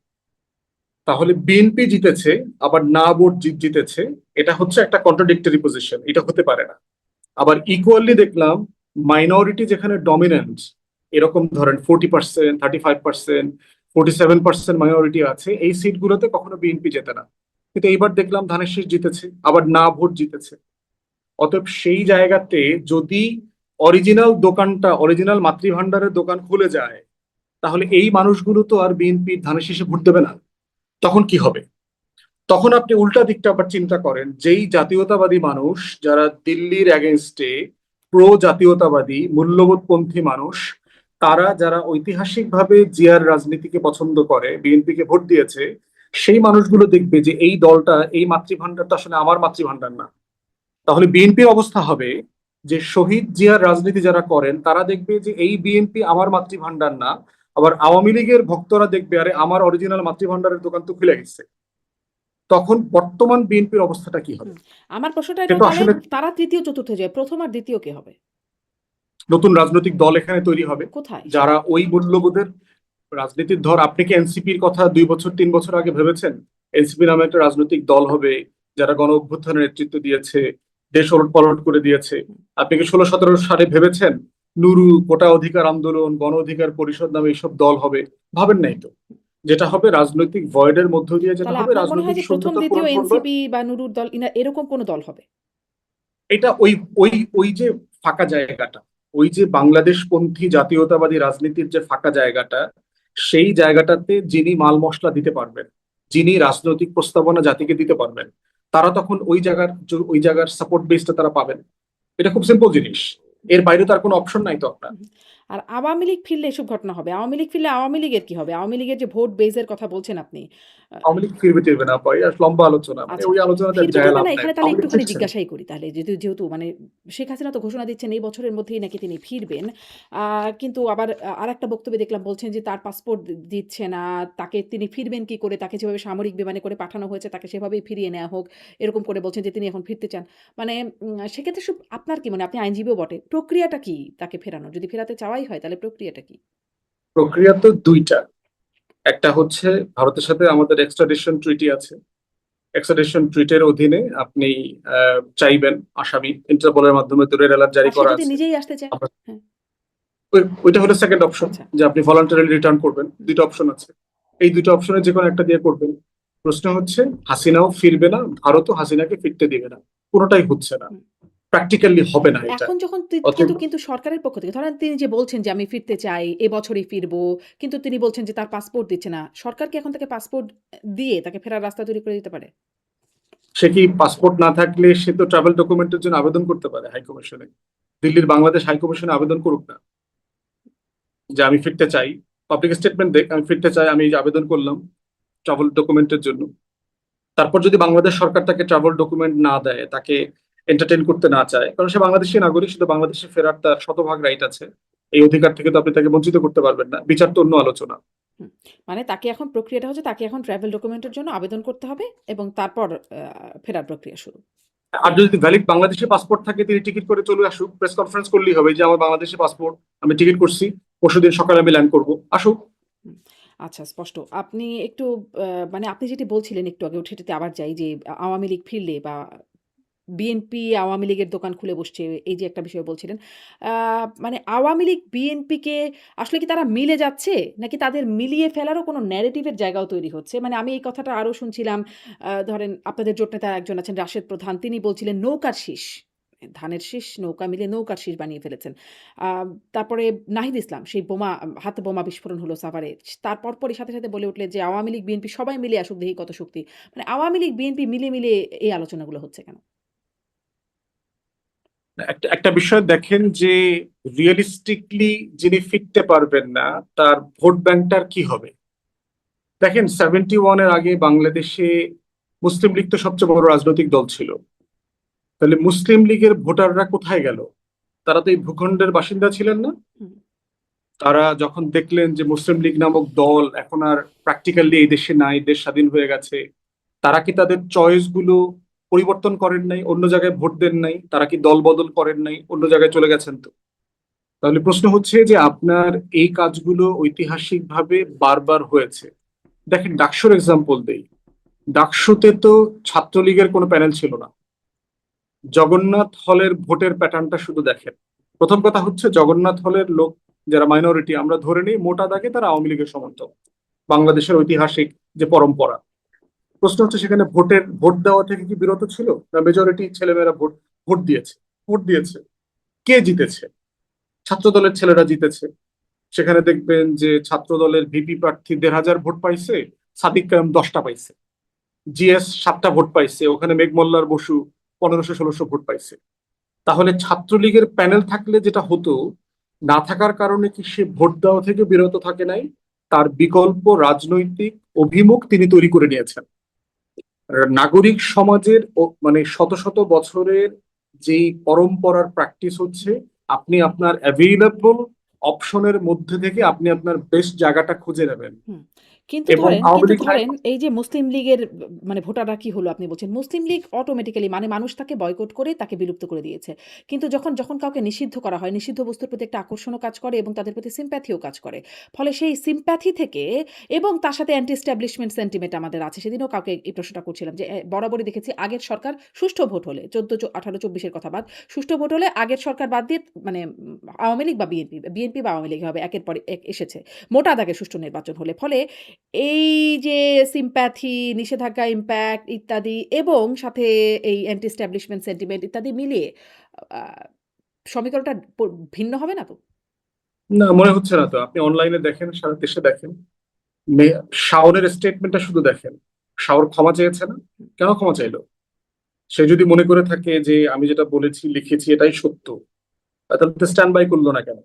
তাহলে বিএনপি জিতেছে আবার না ভোট জিতেছে, এটা হচ্ছে একটা কন্ট্রাডিক্টরি পজিশন, এটা হতে পারে না। আবার ইকুয়ালি দেখলাম মাইনরিটি যেখানে ডমিনেন্ট, এরকম ধরেন 40%, 35%, 47% মাইনরিটি আছে, এই সিটগুলোতে কখনো বিএনপি জেতে না, কিন্তু এইবার দেখলাম ধানের শীষ জিতেছে, আবার না ভোট জিতেছে। অতএব সেই জায়গাতে যদি অরিজিনাল দোকানটা, অরিজিনাল মাতৃভান্ডারের দোকান খুলে যায়, তাহলে এই মানুষগুলো তো আর বিএনপির ধানের শীষে ভোট দেবে না। তখন কি হবে? তখন আপনি উল্টা দিকটা আবার চিন্তা করেন, যেই জাতীয়তাবাদী মানুষ যারা দিল্লির এগেনস্টে প্রো জাতীয়তাবাদী মূল্যবোধপন্থী মানুষ, তারা যারা ঐতিহাসিকভাবে জিয়ার রাজনীতিকে পছন্দ করে, বিএনপিকে ভোট দিয়েছে, সেই মানুষগুলো দেখবে যে এই দলটা, এই মাতৃভান্ডারটা আসলে আমার মাতৃভান্ডার না। তাহলে বিএনপির অবস্থা হবে যে শহীদ জিয়ার রাজনীতি যারা করেন তারা দেখবে যে এই বিএনপি আমার মাতৃভান্ডার না। আবার আওয়ামী লীগের ভক্তরা দেখবে আরে আমার অরিজিনাল মাতৃভান্ডারের দোকান তো খুলে গেছে। তখন বর্তমান বিএনপির অবস্থাটা কি হবে? হুম। আমার প্রশ্নটা সে এটা তো তাহলে আসলে তারা তৃতীয় চতুর্থ যায়, প্রথম আর দ্বিতীয় কে হবে? নতুন রাজনৈতিক দল এখানে তৈরি হবে, কোথায় যারা সেটা? ওই মূল্যবোধের রাজনীতির ধর। আপনি কি এনসিপির কথা 2 বছর 3 বছর আগে ভেবেছেন? এনসিপি নামে একটা রাজনৈতিক দল হবে যারা গণ অভ্যুত্থানের নেতৃত্ব দিয়েছে, দেশ ওলট পালট করে দিয়েছে? আপনি কি 16-17 সালে ভেবেছেন নুরু, কোটা অধিকার আন্দোলন, গণ অধিকার পরিষদ নামে এইসব দল হবে? ভাবেন নাই তো। যেটা হবে রাজনৈতিক ভয়েডের মধ্য দিয়ে, যেটা তাহলে হবে আপনার মনে হয় রাজনৈতিক যে প্রথম শূন্যতা দ্বিতীয় পূরণ করবে। এনসিপি বা নুরুর দল এরকম কোনো দল হবে? এটা ওই ওই ওই যে ফাঁকা জায়গাটা, ওই যে বাংলাদেশপন্থী জাতীয়তাবাদী রাজনীতির যে ফাঁকা জায়গাটা, সেই জায়গাটাতে যিনি মাল মশলা দিতে পারবেন, যিনি রাজনৈতিক প্রস্তাবনা জাতিকে দিতে পারবেন, তারা তখন ওই জায়গার সাপোর্ট বেসটা তারা পাবেন। এটা খুব সিম্পল জিনিস। এর বাইরে তার কোনো অপশন নাই তো আপনার। হুম। আর আওয়ামী লীগ ফিরলে এসব ঘটনা হবে। আওয়ামী লীগ ফিরলে আওয়ামী লীগের কি হবে? আওয়ামী লীগের যে ভোট বেস এর কথা বলছেন আপনি। আ আওয়ামী লীগ ফিরবে টিরবে না পাই, আর লম্বা আলোচনা, মানে আচ্ছা, ওই আলোচনাতে আর ফিরবে যায় টিরবে লাভ না, নাই। এখানে তাহলে আওয়ামী লীগ একটুখানি ফিরছে না। জিজ্ঞাসাই করি তাহলে, যেহেতু মানে শেখ হাসিনা তো ঘোষণা দিচ্ছেন এই বছরের মধ্যেই নাকি তিনি ফিরবেন। আ কিন্তু আবার আরেকটা বক্তব্যে দেখলাম বলছেন যে তার পাসপোর্ট দিচ্ছে না, তাকে তিনি ফিরবেন কি করে? তাকে যেভাবে সামরিক বিমানে করে পাঠানো হয়েছে তাকে সেভাবেই ফিরিয়ে নেয়া হোক। এরকম করে বলছেন যে তিনি এখন ফিরতে চান। মানে সেক্ষেত্রে আপনার কি মনে হয়? আপনি আইনজীবীও বটে। প্রক্রিয়াটা কি তাকে ফেরানোর? যদি ফেরাতে চাওয়াই হয় তাহলে প্রক্রিয়াটা কি? প্রক্রিয়া তো দুইটা। একটা হচ্ছে ভারতের সাথে আমাদের এক্সট্রাডিশন ট্রিটি আছে। এক্সট্রাডিশন ট্রিটের অধীনে আপনি চাইবেন আসামি ইন্টারপোলের মাধ্যমে দূরের এলার্ট জারি আর সে করা যদি আছে। নিজেই আসতে চায়? আমরা হ্যাঁ, ওইটা হলো সেকেন্ড অপশন, আচ্ছা। যে আপনি ভলান্টারিলি রিটার্ন করবেন। হুম, দুইটা অপশন আছে, এই দুইটা অপশনের যে কোনো একটা দিয়ে করবেন। প্রশ্ন হচ্ছে হাসিনাও ফিরবে না, ভারতও হাসিনাকে ফিরতে দিবে না, কোনোটাই হচ্ছে না, হুম। প্র্যাকটিক্যালি হবে না এটা। এখন যখন অতএব কিন্তু সরকারের পক্ষ থেকে ধরেন তিনি যে বলছেন যে আমি ফিরতে চাই, এ বছরই ফিরবো। কিন্তু তিনি বলছেন যে তার পাসপোর্ট দিচ্ছে না। সরকার কি এখন তাকে পাসপোর্ট দিয়ে তাকে ফেরার রাস্তা তৈরি করে দিতে পারে? সে কি পাসপোর্ট না থাকলে সে তো ট্রাভেল ডকুমেন্টের জন্য আবেদন করতে পারে হাইকমিশনে। দিল্লির বাংলাদেশ হাইকমিশনে আবেদন করুক না যে আমি ফিরতে চাই, পাবলিক স্টেটমেন্ট দেখ আমি ফিরতে চাই, আমি এই যে আবেদন করলাম ট্রাভেল ডকুমেন্টের জন্য। তারপর যদি বাংলাদেশ সরকার তাকে ট্রাভেল ডকুমেন্ট না দেয়, তাকে এন্টারটেইন করতে না চায়, কারণ সে বাংলাদেশী নাগরিক, শুধু বাংলাদেশে ফেরার তার শতভাগ রাইট আছে। এই অধিকার থেকে তো আপনি তাকে বঞ্চিত করতে পারবেন না, বিচার তো অন্য আলোচনা। হুম। মানে তাকে এখন প্রক্রিয়াটা হচ্ছে তাকে এখন ট্রাভেল ডকুমেন্টের জন্য আবেদন করতে হবে এবং তারপর ফেরার প্রক্রিয়া শুরু। আর যদি ভ্যালিড বাংলাদেশি পাসপোর্ট থাকে, তিনি টিকিট করে চলে আসুক, প্রেস কনফারেন্স করলেই হবে যে আমার বাংলাদেশি পাসপোর্ট, আমি টিকিট করছি, পরশুদিন সকালে আমি ল্যান্ড করবো, আসুক। হুম। আচ্ছা, স্পষ্ট। আপনি একটু মানে আপনি যেটি বলছিলেন একটু আগে সেটাতে আবার যাই যে আওয়ামী লীগ ফিরলে বা বিএনপি আওয়ামী লীগের দোকান খুলে বসছে, এই যে একটা বিষয় বলছিলেন। আ মানে আওয়ামী লীগ বিএনপিকে আসলে কি তারা মিলে যাচ্ছে? নাকি তাদের মিলিয়ে ফেলারও কোনো ন্যারেটিভ এর জায়গাও তৈরি হচ্ছে? মানে আমি এই কথাটা আরো শুনছিলাম, ধরেন আপনাদের জোট নেতা একজন আছেন রাশেদ প্রধান, তিনি বলছিলেন নৌকার শীষ। ধানের শীষ নৌকা মিলে নৌকার শীষ বানিয়ে ফেলেছেন। আ তারপরে নাহিদ ইসলাম সেই হাতে বোমা বিস্ফোরণ হলো সাভারে। তার পরপরই সাথে বলে উঠলেন যে আওয়ামী লীগ বিএনপি সবাই মিলে আসুক দেখি কত শক্তি। মানে আওয়ামী লীগ বিএনপি মিলে এই আলোচনাগুলো হচ্ছে কেন? একটা একটা বিষয় দেখেন যে রিয়েলিস্টিকলি যিনি ফিরতে পারবেন না, তার ভোট ব্যাংকটার কি হবে? দেখেন 71-এর আগে বাংলাদেশে মুসলিম লীগ তো সবচেয়ে বড় রাজনৈতিক দল ছিল। তাহলে মুসলিম লীগের ভোটাররা কোথায় গেল? তারা তো এই ভূখণ্ডের বাসিন্দা ছিলেন না। হুম। তারা যখন দেখলেন যে মুসলিম লীগ নামক দল এখন আর প্র্যাকটিক্যালি এই দেশে নাই, দেশ স্বাধীন হয়ে গেছে, তারা কি তাদের চয়েস গুলো পরিবর্তন করেন নাই, অন্য জায়গায় ভোট দেন নাই? তারা কি দল বদল করেন নাই, অন্য জায়গায় চলে গেছেন তো? তাহলে প্রশ্ন হচ্ছে যে আপনার এই কাজগুলো ঐতিহাসিকভাবে বারবার হয়েছে। দেখেন ডাকসুর এক্সাম্পল দেই। ডাকসুতে তো ছাত্রলীগের কোনো প্যানেল ছিল না। জগন্নাথ হলের ভোটের প্যাটার্নটা শুধু দেখেন। প্রথম কথা হচ্ছে জগন্নাথ হলের লোক যারা মাইনরিটি, আমরা ধরে নিই মোটা দাগে তারা আওয়ামী লীগের সমর্থক, বাংলাদেশের ঐতিহাসিক যে পরম্পরা। প্রশ্ন হচ্ছে সেখানে ভোট দেওয়া থেকে কি বিরত ছিল না? মেজরিটি ছেলেমেয়েরা ভোট ভোট দিয়েছে। ভোট দিয়েছে, কে জিতেছে? ছাত্র দলের ছেলেরা জিতেছে। সেখানে দেখবেন যে ছাত্র দলের ভিপি প্রার্থী 1,500 ভোট পাইছে, সাদিক কায়েম 10টা পাইছে, জিএস 7টা ভোট পাইছে, ওখানে মেঘমল্লার বসু 1500-1600 ভোট পাইছে। তাহলে ছাত্রলীগের প্যানেল থাকলে যেটা হতো, না থাকার কারণে কি সে ভোট দেওয়া থেকে বিরত থাকে নাই? তার বিকল্প রাজনৈতিক অভিমুখ তিনি তৈরি করে নিয়েছেন। নাগরিক সমাজের মানে শত শত বছরের যেই পরম্পরার প্র্যাকটিস হচ্ছে, আপনি আপনার অ্যাভেইলেবল অপশনের মধ্যে থেকে আপনি আপনার বেস্ট জায়গাটা খুঁজে নেবেন। হুম। কিন্তু এবং ধরেন আওয়ামী কিন্তু লীগ ধরেন এই যে মুসলিম লীগের মানে ভোটাররা কি হলো আপনি বলছেন। মুসলিম লীগ অটোমেটিক্যালি মানে মানুষ তাকে বয়কট করে তাকে বিলুপ্ত করে দিয়েছে। কিন্তু যখন কাউকে নিষিদ্ধ করা হয়, নিষিদ্ধ বস্তুর প্রতি একটা আকর্ষণও কাজ করে এবং তাদের প্রতি সিম্প্যাথিও কাজ করে। ফলে সেই সিম্প্যাথি থেকে এবং তার সাথে অ্যান্টি এস্টাবলিশমেন্ট সেন্টিমেন্ট আমাদের আছে। সেদিনও কাউকে এই প্রশ্নটা করছিলাম যে বরাবরই দেখেছি আগের সরকার সুষ্ঠু ভোট হলে ১৪, ১৮, ২৪ এর কথা বাদ। সুষ্ঠু ভোট হলে আগের সরকার বাদ দিয়ে মানে আওয়ামী লীগ বা বিএনপি বা আওয়ামী লীগ হবে একের পর এক এসেছে। মোটা দাগে সুষ্ঠু নির্বাচন হলে। ফলে এই যে সিম্প্যাথি, নিষেধাজ্ঞা ইমপ্যাক্ট ইত্যাদি এবং সাথে এই অ্যান্টি এস্টাবলিশমেন্ট সেন্টিমেন্ট ইত্যাদি মিলিয়ে আ সমীকরণটা ভিন্ন হবে না তো? না, মনে হচ্ছে না তো। আপনি অনলাইনে দেখেন, সারা দেশে দেখেন, শাওনের স্টেটমেন্টটা শুধু দেখেন। শাওর ক্ষমা চেয়েছে না? কেন ক্ষমা চাইলো? সে যদি মনে করে থাকে যে আমি যেটা বলেছি লিখেছি এটাই সত্য, তাহলে স্ট্যান্ড বাই করলো না কেন?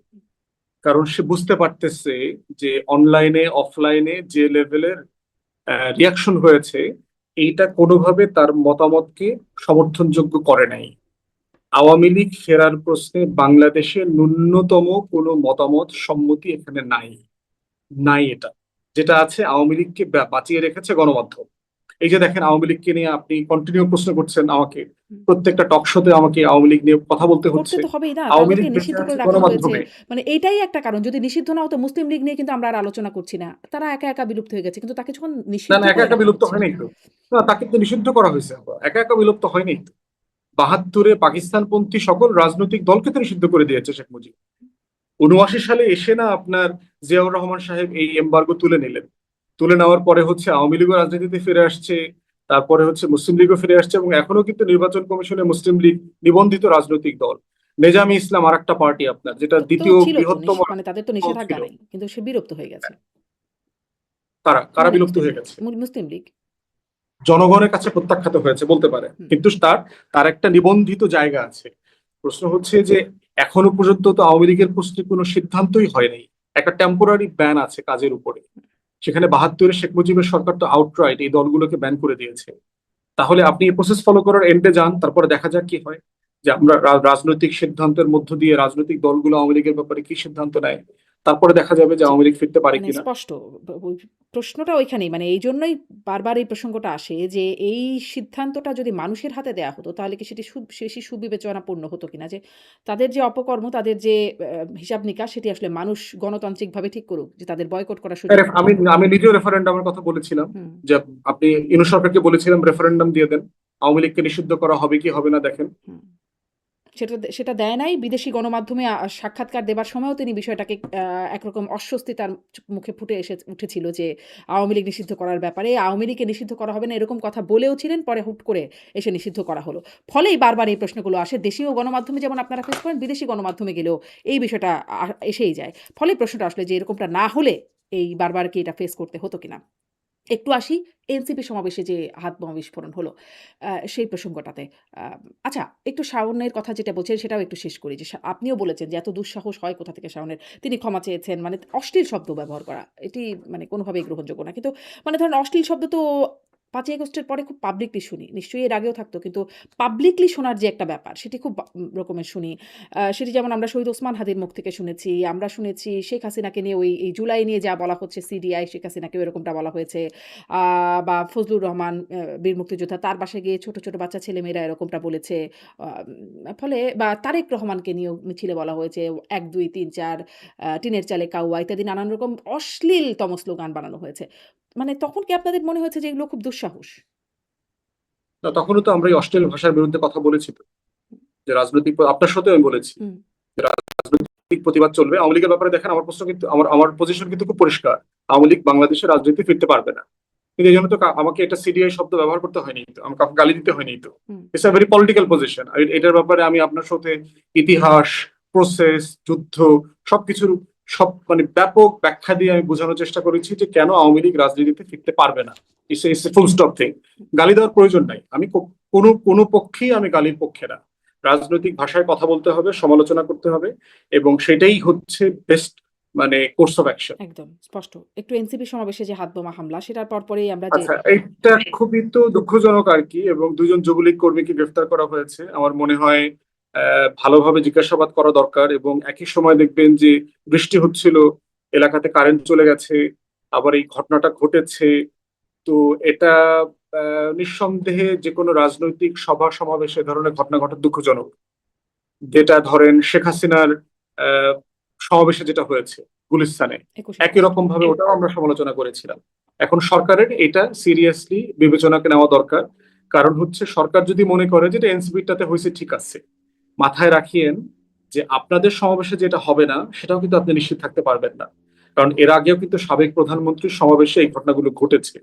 কারণ সে বুঝতে পারতেছে যে অনলাইনে অফলাইনে যে লেভেলের রিয়াকশন হয়েছে, এইটা কোনোভাবে তার মতামতকে সমর্থনযোগ্য করে নাই। আওয়ামী লীগ ফেরার প্রশ্নে বাংলাদেশে ন্যূনতম কোনো মতামত সম্মতি এখানে নাই। নাই এটা। যেটা আছে, আওয়ামী লীগকে বাঁচিয়ে রেখেছে গণমাধ্যম। এই যে দেখেন, আওয়ামী লীগকে নিয়ে আপনি কন্টিনিউ প্রশ্ন করছেন আমাকে, হুম। প্রত্যেকটা টক শোতে আমাকে আওয়ামী লীগ নিয়ে কথা বলতে করতে হচ্ছে। তো হবেই না। আওয়ামী লীগ তাদেরকে বেঁচে নিষিদ্ধ আছে করে রাখা হয়েছে। গণমাধ্যমে। মানে এইটাই একটা কারণ। যদি নিষিদ্ধ না হতো মুসলিম লীগ নিয়ে কিন্তু আমরা আর আলোচনা করছি না। তারা একা বিলুপ্ত হয়ে গেছে। কিন্তু তাকে যখন না নিষিদ্ধ না, একা করে একা রাখা বিলুপ্ত হচ্ছে হয়নি তো। না, তাকে তো নিষিদ্ধ করা হয়েছে। একা একা বিলুপ্ত হয়নি তো। ৭২-এ পাকিস্তানপন্থী সকল রাজনৈতিক দলকে তো নিষিদ্ধ করে দিয়েছে শেখ মুজিব। ৭৯ সালে এসে না আপনার জিয়াউর রহমান সাহেব এই এমবার্গো তুলে নিলেন। তুলে নেওয়ার পরে হচ্ছে আওয়ামী লীগও রাজনীতিতে ফিরে আসছে, তারপরে হচ্ছে মুসলিম লীগও ফিরে আসছে, এবং এখনো কিন্তু নির্বাচন কমিশনে মুসলিম লীগ নিবন্ধিত রাজনৈতিক দল। নেজামী ইসলাম আর একটা পার্টি আপনার, যেটা তো দ্বিতীয় ছিল তো বৃহত্তম মানে তাদের তো দল নিষেধাজ্ঞা ছিল। নাই। কিন্তু সে বিলুপ্ত হয়ে গেছে। কারা কারা মানে বিলুপ্ত মুসলিম হয়ে লীগ। গেছে? মুসলিম লীগ। জনগণের কাছে প্রত্যাখ্যাত হয়েছে বলতে পারে, হুম। কিন্তু তার তার একটা নিবন্ধিত জায়গা আছে। প্রশ্ন হচ্ছে যে এখনো পর্যন্ত তো আওয়ামী লীগের প্রশ্নে কোনো সিদ্ধান্তই হয়নি। একটা টেম্পোরারি ব্যান আছে কাজের উপরে। সেখানে ৭২-এ শেখ মুজিবের সরকার তো আউটরাইট এই দলগুলোকে ব্যান করে দিয়েছে। তাহলে আপনি এই প্রসেস ফলো করার এন্ডে যান, তারপরে দেখা যাক কি হয়। যে আমরা রাজনৈতিক সিদ্ধান্তের মধ্য দিয়ে রাজনৈতিক দলগুলো আওয়ামী লীগের ব্যাপারে কি সিদ্ধান্ত নেয়, তারপরে দেখা যাবে যে জি। আওয়ামী লীগ ফিরতে পারে মানে কিনা। স্পষ্ট। ওই প্রশ্নটা ওইখানেই। মানে এইজন্যই বারবার এই প্রসঙ্গটা আসে যে এই সিদ্ধান্তটা যদি মানুষের হাতে দেয়া হতো তাহলে কি সেটি বেশি সুবিবেচনাপূর্ণ হতো কিনা? যে তাদের যে অপকর্ম, তাদের যে হিসাব নিকাশ সেটি আসলে মানুষ গণতান্ত্রিকভাবে ঠিক করুক যে তাদের বয়কট করার সুযোগ দিক। আমি আমি নিজেও রেফারেন্ডামের কথা বলেছিলাম, হুম। যে আপনি ইনু সরকারকে বলেছিলাম রেফারেন্ডাম দিয়ে দেন, আওয়ামী লীগকে নিষিদ্ধ করা হবে কি হবে না দেখেন। হুম। সেটা দেয় নাই। বিদেশি গণমাধ্যমে সাক্ষাৎকার দেবার সময়ও তিনি বিষয়টাকে একরকম অস্বস্তি তার মুখে ফুটে উঠেছিল যে আওয়ামী লীগ নিষিদ্ধ করার ব্যাপারে। আওয়ামী লীগকে নিষিদ্ধ করা হবে না এরকম কথা বলেও ছিলেন। পরে হুট করে এসে নিষিদ্ধ করা হলো। ফলেই বারবার এই প্রশ্নগুলো আসে। দেশীয় গণমাধ্যমে যেমন আপনারা ফেস করেন, বিদেশি গণমাধ্যমে গেলেও এই বিষয়টা এসেই যায়। ফলে প্রশ্নটা আসলে যে এরকমটা না হলে এই বারবার কি এটা ফেস করতে হতো কিনা? একটু আসি এনসিপি সমাবেশে যে হাতবোমা বিস্ফোরণ হলো, সেই প্রসঙ্গটাতে। আ আচ্ছা, একটু শাওনের কথা যেটা বলছেন সেটাও একটু শেষ করি। যে আপনিও বলেছেন যে এত দুঃসাহস হয় কোথা থেকে শাওনের? তিনি ক্ষমা চেয়েছেন মানে অশ্লীল শব্দ ব্যবহার করা। এটি মানে কোনোভাবেই গ্রহণযোগ্য না। কিন্তু মানে ধরেন অশ্লীল শব্দ তো ৫ই আগস্টের পরে খুব পাবলিকলি শুনি। নিশ্চয়ই এর আগেও থাকতো। কিন্তু পাবলিকলি শোনার যে একটা ব্যাপার সেটি খুব রকমের শুনি। সেটি যেমন আমরা শহীদ ওসমান হাদির মুখ থেকে শুনেছি। আমরা শুনেছি শেখ হাসিনাকে নিয়ে এই জুলাই নিয়ে যা বলা হচ্ছে সিডিআই শেখ হাসিনাকেও এরকমটা বলা হয়েছে। আ বা ফজলুর রহমান বীর মুক্তিযোদ্ধা তার বাসায় গিয়ে ছোট বাচ্চা ছেলেমেয়েরা এরকমটা বলেছে। ফলে বা তারেক রহমানকে নিয়েও মিছিলে বলা হয়েছে ১, ২, ৩, ৪ টিনের চালে কাউয়া ইত্যাদি নানান রকম অশ্লীলতম স্লোগান বানানো হয়েছে। মানে তখন কি আপনাদের মনে হয়েছে যে এগুলো খুব দুঃসাহস? না, তখনও তো আমরা এই অশ্লীল ভাষার বিরুদ্ধে কথা বলেছি তো। যে রাজনৈতিক আপনার সাথেও আমি বলেছি হুম, যে রাজনৈতিক প্রতিবাদ চলবে। আওয়ামী লীগের ব্যাপারে দেখেন, আমার প্রশ্ন কিন্তু আমার পজিশন কিন্তু খুব পরিষ্কার। আওয়ামী লীগ বাংলাদেশের রাজনীতি ফিরতে পারবে না। কিন্তু এই জন্য তো আমাকে এটা সিডিআই শব্দ ব্যবহার করতে হয়নি তো, আমাকে গালি দিতে হয়নি তো। Hmm, it's a very political position. এটার ব্যাপারে আমি আপনার সাথে ইতিহাস, প্রসেস, যুদ্ধ সবকিছুর সব মানে ব্যাপক ব্যাখ্যা দিয়ে আমি বোঝানোর চেষ্টা করেছি যে কেন আওয়ামী লীগ রাজনীতিতে ফিরতে পারবে না। It's full stop thing. গালি দেওয়ার প্রয়োজন নাই। আমি কোনো পক্ষেই আমি গালির পক্ষে না। রাজনৈতিক ভাষায় কথা বলতে হবে, সমালোচনা করতে হবে, এবং সেটাই হচ্ছে বেস্ট মানে কোর্স অফ অ্যাকশন। একদম স্পষ্ট। একটু এনসিপি সমাবেশে যে হাত বোমা হামলা সেটার পরপরই আমরা যে আচ্ছা, এটা খুবই তো দুঃখজনক আর কি, এবং দুজন যুবলীগ কর্মীকে গ্রেফতার করা হয়েছে। আমার মনে হয় ভালোভাবে জিজ্ঞাসাবাদ করা দরকার, এবং একই সময় দেখবেন যে বৃষ্টি হচ্ছিল, এলাকাতে কারেন্ট চলে গেছে, আবার এই ঘটনাটা ঘটেছে। তো এটা নিঃসন্দেহে যে কোনো রাজনৈতিক সভা সমাবেশে এ ধরনের ঘটনা ঘটা দুঃখজনক। যেটা ধরেন শেখ হাসিনার আহ, সমাবেশে যেটা হয়েছে গুলিস্তানে, ২১ একই আগস্ট। রকম ভাবে ওটাও আমরা সমালোচনা করেছিলাম। এখন সরকারের এটা সিরিয়াসলি বিবেচনাকে নেওয়া দরকার। কারণ হচ্ছে সরকার যদি মনে করে যে এটা এনসিপিটাতে হয়েছে, ঠিক আছে, মাথায় রাখিয়েন যে আপনাদের সমাবেশে যেটা হবে না সেটাও কিন্তু আপনি নিশ্চিত থাকতে পারবেন না। কারণ এর আগেও কিন্তু সাবেক প্রধানমন্ত্রীর সমাবেশে এই ঘটনাগুলো ঘটেছে।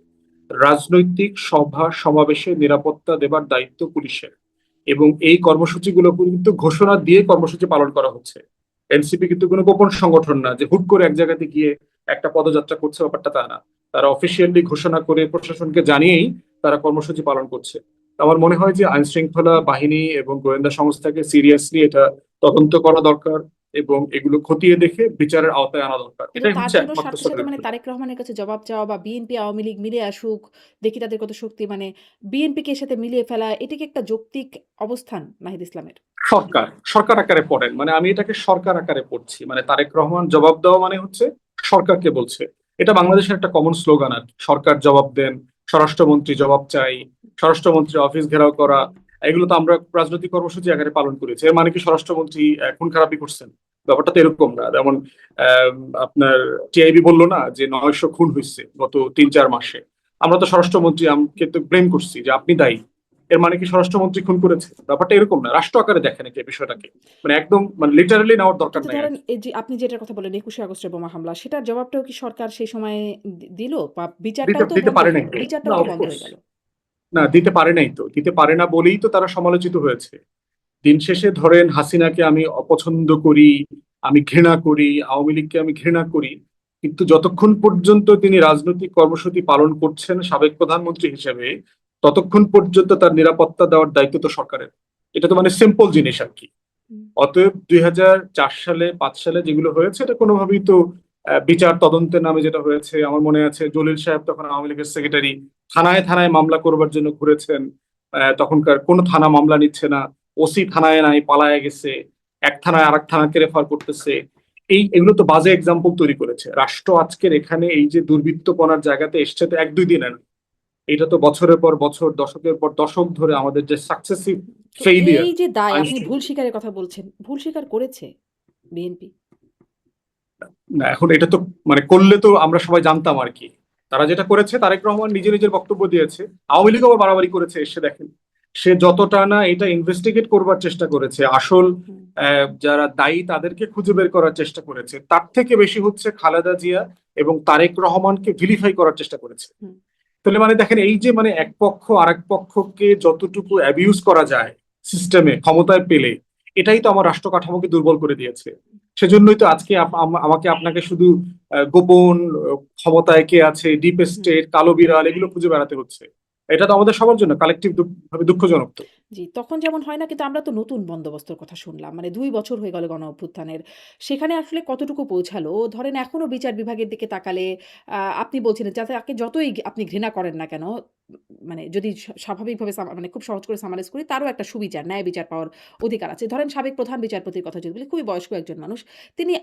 রাজনৈতিক সভা সমাবেশে নিরাপত্তা দেবার দায়িত্ব পুলিশের, এবং এই কর্মসূচিগুলো কিন্তু ঘোষণা দিয়ে কর্মসূচি পালন করা হচ্ছে। এনসিপি কিন্তু কোনো গোপন সংগঠন না যে হুট করে এক জায়গাতে গিয়ে একটা পদযাত্রা করছে, ব্যাপারটা তা না। তারা অফিসিয়ালি ঘোষণা করে প্রশাসনকে জানিয়েই তারা কর্মসূচি পালন করছে। আমার মনে হয় যে আইন শৃঙ্খলা বাহিনী এবং গোয়েন্দা সংস্থাকে সিরিয়াসলি এটা তদন্ত করা দরকার, এবং এগুলো খতিয়ে দেখে বিচারের আওতায় আনা দরকার। কিন্তু এটাই তার হচ্ছে জন্য একমাত্র সাথে, সাথে সরকারের পথ। তারেক রহমানের কাছে জবাব চাওয়া বা বিএনপি আওয়ামী লীগ মিলে আসুক, দেখি তাদের কত শক্তি বিএনপিকে এর সাথে মিলিয়ে ফেলা এটা কি একটা যৌক্তিক অবস্থান নাহিদ ইসলামের? সরকার সরকার আকারে পড়েন, মানে আমি এটাকে সরকার আকারে পড়ছি, মানে তারেক রহমান জবাব দেওয়া মানে হচ্ছে সরকারকে বলছে। এটা বাংলাদেশের একটা কমন স্লোগান আর কি, সরকার জবাব দেন, স্বরাষ্ট্রমন্ত্রী জবাব চাই, স্বরাষ্ট্রমন্ত্রী অফিস ঘেরাও করা। এগুলো তো আমরা রাজনৈতিক কর্মসূচি আকারে পালন করেছি। এর মানে কি স্বরাষ্ট্রমন্ত্রী খুন খারাপি করছেন? ব্যাপারটা তো এরকম না। যেমন আহ, আপনার টিআইবি বললো না যে 900 খুন হয়েছে গত 3-4 মাসে, আমরা তো স্বরাষ্ট্রমন্ত্রী আমকে তো ব্লেম করছি যে আপনি দায়ী। এর মানে কি স্বরাষ্ট্রমন্ত্রী খুন করেছে? ব্যাপারটা এরকম না, রাষ্ট্র আকারে দেখেন নাকি বিষয়টাকে, মানে একদম মানে লিটারালি নেওয়ার দরকার কিন্তু নাই আর ধরেন কি। এই যে আপনি যেটার কথা বললেন ২১শে আগস্টের বোমা হামলা সেটার জবাবটাও কি সরকার সেই সময়ে দিল? বা দিতে বিচারটাও তো দিতে বন্ধ পারে হয়ে নাই গেল। তো। বিচারটাও না, তো বন্ধ অফকোর্স হয়ে গেল। না, দিতে পারে নাই তো, দিতে পারে না বলেই তো তারা সমালোচিত হয়েছে। দিন শেষে ধরেন হাসিনাকে আমি অপছন্দ করি, আমি ঘৃণা করি, আওয়ামী লীগকে আমি ঘৃণা করি, কিন্তু যতক্ষণ পর্যন্ত তিনি রাজনৈতিক কর্মসূচি পালন করছেন সাবেক প্রধানমন্ত্রী হিসেবে, ততক্ষণ পর্যন্ত তার নিরাপত্তা দেওয়ার দায়িত্ব তো সরকারের। এটা তো মানে সিম্পল জিনিস আর কি। হুম। অতএব 2004 সালে 5 সালে যেগুলো হয়েছে এটা কোনোভাবেই তো বিচার তদন্তের নামে যেটা হয়েছে, আমার মনে আছে জলিল সাহেব তখন আওয়ামী লীগের সেক্রেটারি, থানায় থানায় মামলা করবার জন্য ঘুরেছেন। তখনকার কোনো থানা মামলা নিচ্ছে না, ওসি থানায় নাই, পালায় গেছে, এক থানায় আরেক থানাকে রেফার করতেছে। এগুলো তো বাজে এক্সাম্পল তৈরি করেছে রাষ্ট্র। আজকের এখানে এই যে দুর্বৃত্তপনার জায়গাতে এসছে তো 1-2 দিনে না, এটা তো বছরের পর বছর, দশকের পর দশক ধরে আমাদের যে সাকসেসিভ তো ফেইলিয়ার এই যে দায় আইন আপনি ভুল শৃঙ্খলা। স্বীকারের কথা বলছেন, ভুল স্বীকার করেছে বিএনপি। না, এখন এটা তো মানে করলে তো আমরা সবাই জানতাম আর কি। তারা যেটা করেছে, তারেক রহমান নিজে নিজের বক্তব্য দিয়েছে, আওয়ামী লীগ আবার বাড়াবাড়ি করেছে, এসে দেখেন সে যতটা না এটা ইনভেস্টিগেট করবার চেষ্টা করেছে, আসল হুম। যারা দায়ী তাদেরকে খুঁজে বের করার চেষ্টা করেছে, তার থেকে বেশি হচ্ছে খালেদা জিয়া এবং তারেক রহমানকে ভিলিফাই করার চেষ্টা করেছে। হুম। তাহলে মানে দেখেন এই যে মানে এক পক্ষ আরেক পক্ষকে যতটুকু অ্যাবিউজ করা যায় সিস্টেমে ক্ষমতায় পেলে, এটাই তো আমার রাষ্ট্র কাঠামোকে দুর্বল করে দিয়েছে। সেজন্যই তো আজকে আমাকে আপনাকে শুধু গোপন ক্ষমতায় কে আছে, ডিপ হুম। স্টেট, কালো বিড়াল, এগুলো খুঁজে বেড়াতে হচ্ছে। এটা তো আমাদের সবার জন্য কালেকটিভ ভাবে দুঃখজনক তো। জি, তখন যেমন হয় না কিন্তু আমরা তো নতুন বন্দোবস্তর কথা শুনলাম। ২ বছর হয়ে গেল গণ-অভ্যুত্থানের। সেখানে আসলে কতটুকু পৌঁছালো? ধরেন এখনো বিচার বিভাগের দিকে তাকালে আপনি বলছিলেন যাতে তাকে যতই আপনি ঘৃণা করেন না কেন, যদি স্বাভাবিকভাবে খুব সহজ করে সামারাইজ করি তারও একটা সুবিচার, ন্যায় বিচার পাওয়ার অধিকার আছে। ধরেন সাবেক প্রধান বিচারপতির কথা যদি বলি, খুবই বয়স্ক একজন মানুষ। তিনি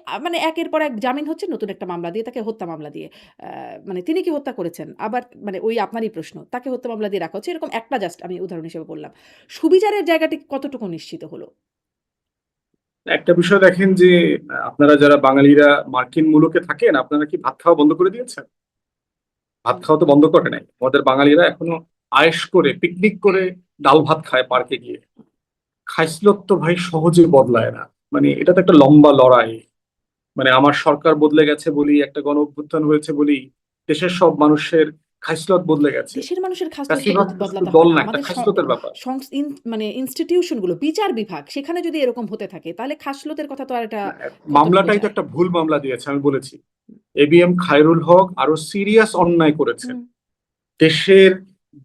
একের পর এক জামিন হচ্ছে নতুন একটা মামলা দিয়ে, তাকে হত্যা মামলা দিয়ে। আ তিনি কি হত্যা করেছেন? আবার ওই আপনারই প্রশ্ন। তাকে হত্যা মামলা দিয়ে রাখা হচ্ছে। এরকম একটা জাস্ট আমি উদাহরণ হিসেবে বললাম। সুবিচারের জায়গাটি কতটুকু নিশ্চিত হলো? একটা বিষয় দেখেন যে আপনারা যারা বাঙালিরা মার্কিন মুলুকে থাকেন, আপনারা কি ভাত খাওয়া বন্ধ করে দিয়েছেন? ভাত হুম। খাওয়া তো বন্ধ করে নাই। আমাদের বাঙালিরা এখনো আয়েশ করে পিকনিক করে ডাল ভাত খায় পার্কে গিয়ে। খাইসলত তো ভাই সহজে বদলায় না, মানে এটা তো একটা লম্বা লড়াই। মানে আমার সরকার বদলে গেছে বলি, একটা গণ অভ্যুত্থান হয়েছে বলি, দেশের সব মানুষের খাইসলত বদলে গেছে। দেশের মানুষের খাসলত তো ফ্যাসিবাদ তো শুধু বদলাতে হবে দল না। না, একটা আমাদের খাইসলতের ব্যাপার। সংস ইন ইনস্টিটিউশন গুলো, বিচার বিভাগ সেখানে যদি এরকম হতে থাকে তাহলে খাসলতের কথা তো আর এটা না, কতটুকু মামলাটাই তো যায়? একটা ভুল মামলা দিয়েছে, আমি বলেছি। এবিএম খায়রুল হক আরো সিরিয়াস অন্যায় করেছেন। হুম। দেশের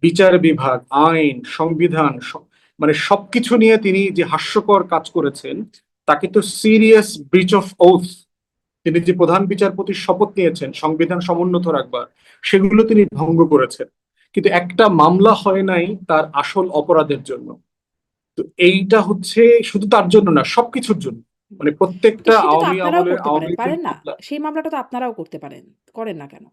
বিচার বিভাগ, আইন, সংবিধান মানে সবকিছু নিয়ে তিনি যে হাস্যকর কাজ করেছেন, তাকে তো সিরিয়াস ব্রিচ অফ ওথ, তিনি যে প্রধান বিচারপতির শপথ নিয়েছেন সংবিধান সমুন্নত রাখবার, সেগুলো তিনি ভঙ্গ করেছেন। কিন্তু একটা মামলা হয় নাই তার আসল অপরাধের জন্য। তো এইটা হচ্ছে শুধু তার জন্য না, সবকিছুর জন্য, মানে তো প্রত্যেকটা সেটা তো আওয়ামী আপনারাও আমলের করতে আওয়ামী পারেন, লীগের পারেন না? মামলা। সেই মামলাটা তো আপনারাও করতে পারেন। করেন না কেন?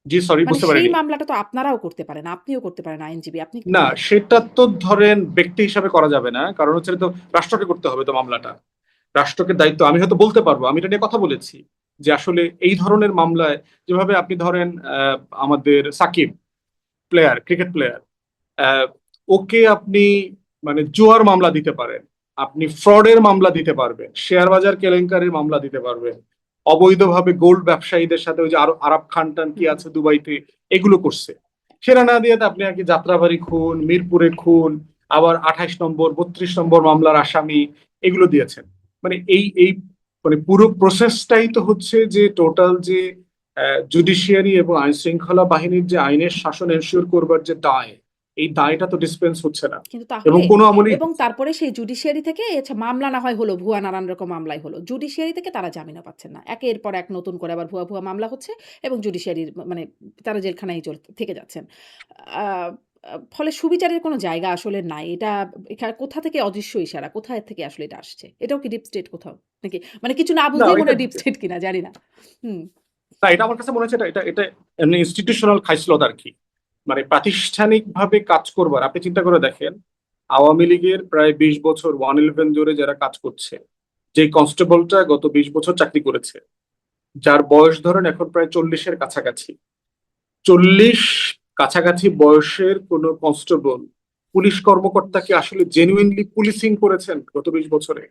জি, সরি, মানে বুঝতে সেই পারিনি। মামলাটা তো আপনারাও করতে পারেন। আপনিও করতে পারেন আইনজীবী। আপনি না, মানে সেটা তো ধরেন ব্যক্তি হিসাবে করা যাবে না, কারণ হচ্ছে তো রাষ্ট্রকে করতে হবে তো মামলাটা, রাষ্ট্রকে দায়িত্ব। আমি হয়তো বলতে পারবো, আমি এটা নিয়ে কথা বলেছি যে আসলে এই ধরনের মামলায়, যেভাবে আপনি ধরেন আমাদের সাকিব প্লেয়ার, ক্রিকেট প্লেয়ার, আহ, ওকে আপনি মানে জুয়ার মামলা দিতে পারেন, আপনি ফ্রডের মামলা দিতে পারবেন, শেয়ার বাজার কেলেঙ্কারির মামলা দিতে পারবেন, অবৈধভাবে গোল্ড ব্যবসায়ীদের সাথে ওই যে আরো আরব খান টান কি হুম। আছে দুবাইতে, এগুলো করছে। সেটা না দিয়ে তো আপনি আর কি যাত্রাবাড়ি খুন, মিরপুরে খুন, আবার 28 নম্বর 32 নম্বর মামলার আসামি, এগুলো দিয়েছেন। মানে এই এই মানে পুরো প্রসেসটাই তো হচ্ছে যে টোটাল যে জুডিশিয়ারি এবং আইন শৃঙ্খলা বাহিনীর যে আইনের শাসন এনশিওর করবার যে দায়, এই দায়টা তো ডিসপেন্স হচ্ছে না, কিন্তু এবং তাহলে কোনো আমলেই এবং হচ্ছে না। তারপরে সেই জুডিশিয়ারি থেকে আচ্ছা মামলা না হয় হলো, ভুয়া নানান রকম মামলাই হলো। জুডিশিয়ারি থেকে তারা জামিনও পাচ্ছেন না। একের পর এক নতুন করে আবার ভুয়া, ভুয়া মামলা হচ্ছে এবং জুডিশিয়ারির মানে তারা জেলখানায় থেকে যাচ্ছেন। আ ফলে সুবিচারের কোনো জায়গা আসলে নাই। এটা কোথা থেকে অদৃশ্য ইশারা? কোথায় থেকে আসলে এটা আসছে? এটাও কি ডিপ স্টেট কোথাও? নাকি মানে কিছু না না, বুঝলেই মনে এটা হয় ডিপ স্টেট কিনা জানি না। হুম। না, এটা আমার কাছে মনে হচ্ছে এটা এটা এটা এমনি ইনস্টিটিউশনাল খাইসলত আর কি। মানে প্রাতিষ্ঠানিক ভাবে কাজ করবার, আপনি চিন্তা করে দেখেন, আওয়ামী লীগের প্রায় 20 বছর 111 জোরে যারা কাজ করছে, যে কনস্টেবলটা গত 20 বছর চাকরি করেছে, যার বয়স ধরেন এখন প্রায় 40-এর কাছাকাছি, 40 কাছাকাছি বয়সের কোন কনস্টেবল পুলিশ কর্মকর্তাকে আসলে জেনুইনলি পুলিশিং করেছেন গত 20 বছরে?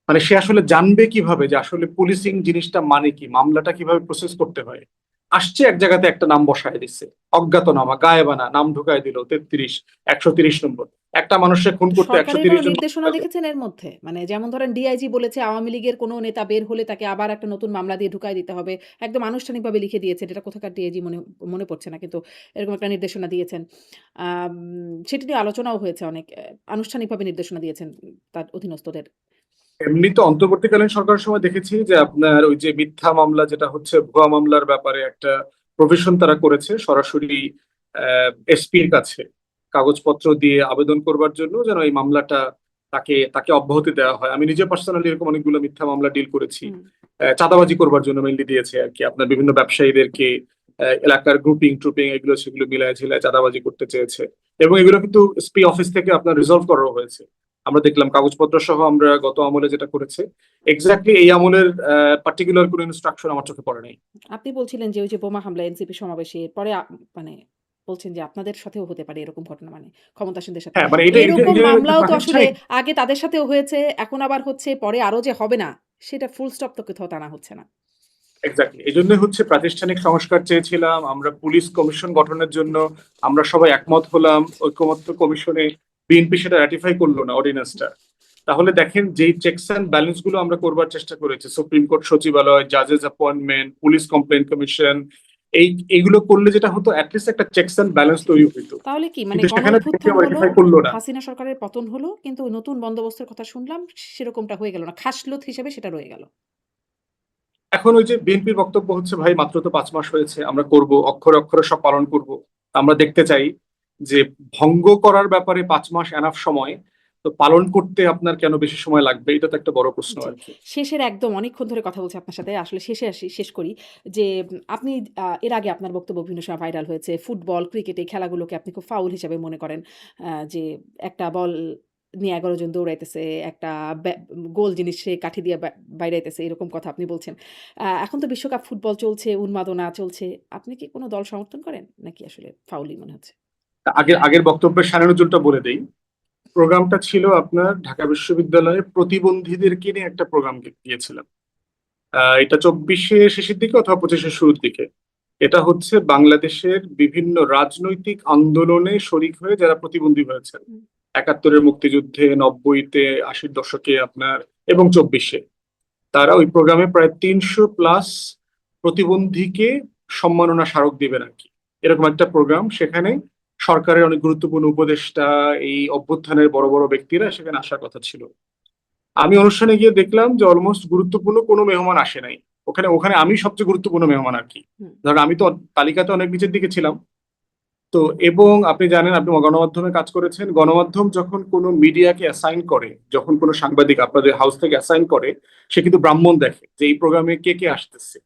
মানে সে আসলে জানবে কিভাবে যে আসলে পুলিশিং জিনিসটা মানে কি, মামলাটা কিভাবে প্রসেস করতে হয়? আসছে এক জায়গাতে একটা নাম বসায় দিচ্ছে, অজ্ঞাতনামা গায়েবানা নাম ঢুকায় দিল 33, 130 নম্বর, একটা মানুষের খুন তো করতে সরকারের কোনো 130 জন মানুষ নির্দেশনা লাগে। দেখেছেন এর মধ্যে? মানে যেমন ধরেন ডিআইজি বলেছে আওয়ামী লীগের কোনো নেতা বের হলে তাকে আবার একটা নতুন মামলা দিয়ে ঢুকায় দিতে হবে। একদম আনুষ্ঠানিকভাবে লিখে দিয়েছেন। এটা কোথাকার ডিআইজি মনে পড়ছে না। কিন্তু এরকম একটা নির্দেশনা দিয়েছেন। আম সেটি নিয়ে আলোচনাও হয়েছে অনেক। আনুষ্ঠানিকভাবে নির্দেশনা দিয়েছেন তার অধীনস্থদের। এমনি তো অন্তর্বর্তীকালীন সরকারের সময় দেখেছি যে আপনার ওই যে মিথ্যা মামলা যেটা হচ্ছে ভুয়া মামলার ব্যাপারে একটা প্রভিশন তারা করেছে, সরাসরি এসপির কাছে কাগজপত্র দিয়ে আবেদন করবার জন্য, যেন এই মামলাটা তাকে তাকে অব্যাহতি দেওয়া হয়। আমি নিজে পার্সোনালি এরকম অনেকগুলো মিথ্যা মামলা ডিল করেছি। হুম। চাঁদাবাজি করবার জন্য মেনলি দিয়েছে আর কি, আপনার বিভিন্ন ব্যবসায়ীদেরকে এলাকার গ্রুপিং ট্রুপিং এগুলো সেগুলো মিলায় ঝিলায় চাঁদাবাজি করতে চেয়েছে, এবং এগুলো কিন্তু এসপি অফিস থেকে আপনার রিজলভ করাও হয়েছে। আমরা দেখলাম কাগজপত্র সহ আমরা গত আমলে যেটা করেছে, এক্স্যাক্টলি এই আমলের পার্টিকুলার কোনো ইনস্ট্রাকশন আমার চোখে পড়ে নাই। আপনি বলছিলেন যে ওই যে বোমা হামলা এনসিপি সমাবেশে এরপরে মানে বলছেন যে আপনাদের সাথেও হতে পারে এরকম ঘটনা মানে ক্ষমতাসীনদের সাথে। হ্যাঁ, মানে এটা এই যে এরকম একটু মামলাও তো আসলে প্রাতিষ্ঠানিক। আগে তাদের সাথেও হয়েছে, এখন আবার হচ্ছে, পরে আরো যে হবে না সেটা ফুল স্টপ তো কোথাও টানা হচ্ছে না। এক্স্যাক্টলি এই জন্য হচ্ছে প্রাতিষ্ঠানিক সংস্কার চেয়েছিলাম আমরা, পুলিশ কমিশন গঠনের জন্য আমরা সবাই একমত হলাম, ঐকমত্য কমিশনে বিএনপি সেটা রাটিফাই করলো না অর্ডিন্যান্সটা। তাহলে দেখেন যেই চেকস অ্যান্ড ব্যালেন্স গুলো আমরা করবার চেষ্টা করেছি, সুপ্রিম কোর্ট সচিবালয়, জাজেস অ্যাপয়েন্টমেন্ট, পুলিশ কমপ্লেন কমিশন, এইগুলো করলে যেটা হতো অ্যাটলিস্ট একটা চেকস অ্যান্ড ব্যালেন্স তৈরি হইতো। তাহলে কি মানে কিন্তু গণ সেখানে অভ্যুত্থান হলো, রাটিফাই করলো না। হাসিনা সরকারের পতন হলো, কিন্তু ওই নতুন বন্দোবস্তের কথা শুনলাম সেরকমটা হয়ে গেল না। খাসলত হিসেবে সেটা রয়ে গেল। এখন ওই যে বিএনপির বক্তব্য হচ্ছে ভাই মাত্র তো 5 মাস হয়েছে, আমরা করব, অক্ষরে অক্ষরে সব পালন করব। আমরা দেখতে চাই যে ভঙ্গ করার ব্যাপারে 5 মাস এনাফ সময়, তো পালন করতে আপনার কেন বেশি সময় লাগবে, এটা তো একটা বড় প্রশ্ন জি। আর কি। শেষের একদম অনেকক্ষণ ধরে কথা বলছি আপনার সাথে। আসলে শেষে আসি, শেষ করি যে আপনি এর আগে আপনার বক্তব্য বিভিন্ন সময় ভাইরাল হয়েছে। ফুটবল, ক্রিকেট এই খেলাগুলোকে আপনি খুব ফাউল হিসাবে মনে করেন। যে একটা বল নিয়ে ১১ জন দৌড়াইতেছে, একটা গোল জিনিস সে কাঠি দিয়ে বাইরাইতেছে, এরকম কথা আপনি বলছেন। এখন তো বিশ্বকাপ ফুটবল চলছে, উন্মাদনা চলছে। আপনি কি কোনো দল সমর্থন করেন? নাকি আসলে ফাউলই মনে হচ্ছে? আগের আগের বক্তব্যের সারনজুলটা বলে দেই। প্রোগ্রামটা ছিল আপনার ঢাকা বিশ্ববিদ্যালয়ে প্রতিবন্ধীদেরকে নিয়ে একটা প্রোগ্রাম গিয়েছিলাম। এটা 24-এর শেষের দিকে অথবা 25-এর শুরুর দিকে। এটা হচ্ছে বাংলাদেশের বিভিন্ন রাজনৈতিক আন্দোলনে শরিক হয়ে যারা প্রতিবন্ধী হয়েছেন, হুম। 71-এর মুক্তিযুদ্ধে, 90-তে, 80-র দশকে আপনার, এবং 24-এ, তারা ওই প্রোগ্রামে প্রায় 300+ প্রতিবন্ধীকে সম্মাননা স্মারক দিবেন আর কি, এরকম একটা প্রোগ্রাম। সেখানে সরকারের অনেক গুরুত্বপূর্ণ উপদেষ্টা, এই অভ্যুত্থানের বড় বড় ব্যক্তিরা সেখানে আসার কথা ছিল। আমি অনুষ্ঠানে গিয়ে দেখলাম যে অলমোস্ট গুরুত্বপূর্ণ কোনো মেহমান আসে নাই। ওখানে ওখানে আমি সবচেয়ে গুরুত্বপূর্ণ মেহমান আর কি। হুম। ধরেন আমি তো তালিকাতে অনেক নিচের দিকে ছিলাম। তো এবং আপনি জানেন, আপনি গণমাধ্যমে কাজ করেছেন, গণমাধ্যম যখন কোনো মিডিয়াকে অ্যাসাইন করে, যখন কোনো সাংবাদিক আপনাদের হাউস থেকে অ্যাসাইন করে, সে কিন্তু ব্রাহ্মণ দেখে যে এই প্রোগ্রামে কে কে আসতেছে।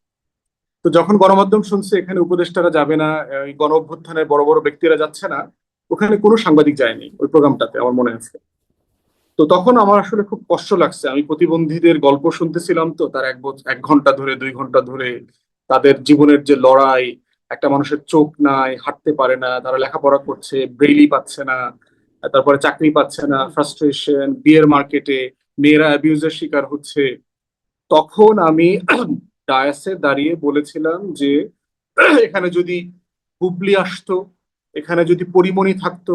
তো যখন গণমাধ্যম শুনছে এখানে উপদেষ্টারা যাবে না, এই গণ অভ্যুত্থানের বড় বড় ব্যক্তিরা যাচ্ছে না, ওখানে কোনো সাংবাদিক যায়নি ওই প্রোগ্রামটাতে, আমার মনে আছে। তো তখন আমার আসলে খুব কষ্ট লাগছে। আমি প্রতিবন্ধীদের গল্প শুনতেছিলাম, তো তার 1 ঘন্টা ধরে 2 ঘন্টা ধরে তাদের জীবনের যে লড়াই, একটা মানুষের চোখ নাই, হাঁটতে পারে না, তারা লেখাপড়া করছে, ব্রেইলি পাচ্ছে না, তারপরে চাকরি পাচ্ছে না, ফ্রাস্ট্রেশন, বিয়ের মার্কেটে মেয়েরা অ্যাবিউজের শিকার হচ্ছে। তখন আমি ডায়াসে দাঁড়িয়ে বলেছিলাম যে এখানে যদি বুবলি আসতো, এখানে যদি পরিমণি থাকতো,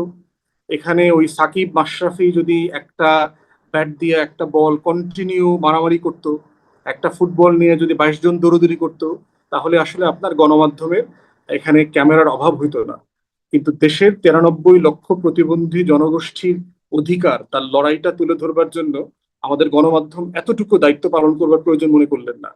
এখানে ওই সাকিব মাশরাফি যদি একটা ব্যাট দিয়ে একটা বল কন্টিনিউ মারামারি করতো, একটা ফুটবল নিয়ে যদি 22 জন দৌড়দৌড়ি করতো, তাহলে আসলে আপনার গণমাধ্যমের এখানে ক্যামেরার অভাব হইতো না। কিন্তু দেশের 93 লক্ষ প্রতিবন্ধী জনগোষ্ঠীর অধিকার, তার লড়াইটা তুলে ধরবার জন্য আমাদের গণমাধ্যম এতটুকু দায়িত্ব পালন করবার প্রয়োজন মনে করলেন না।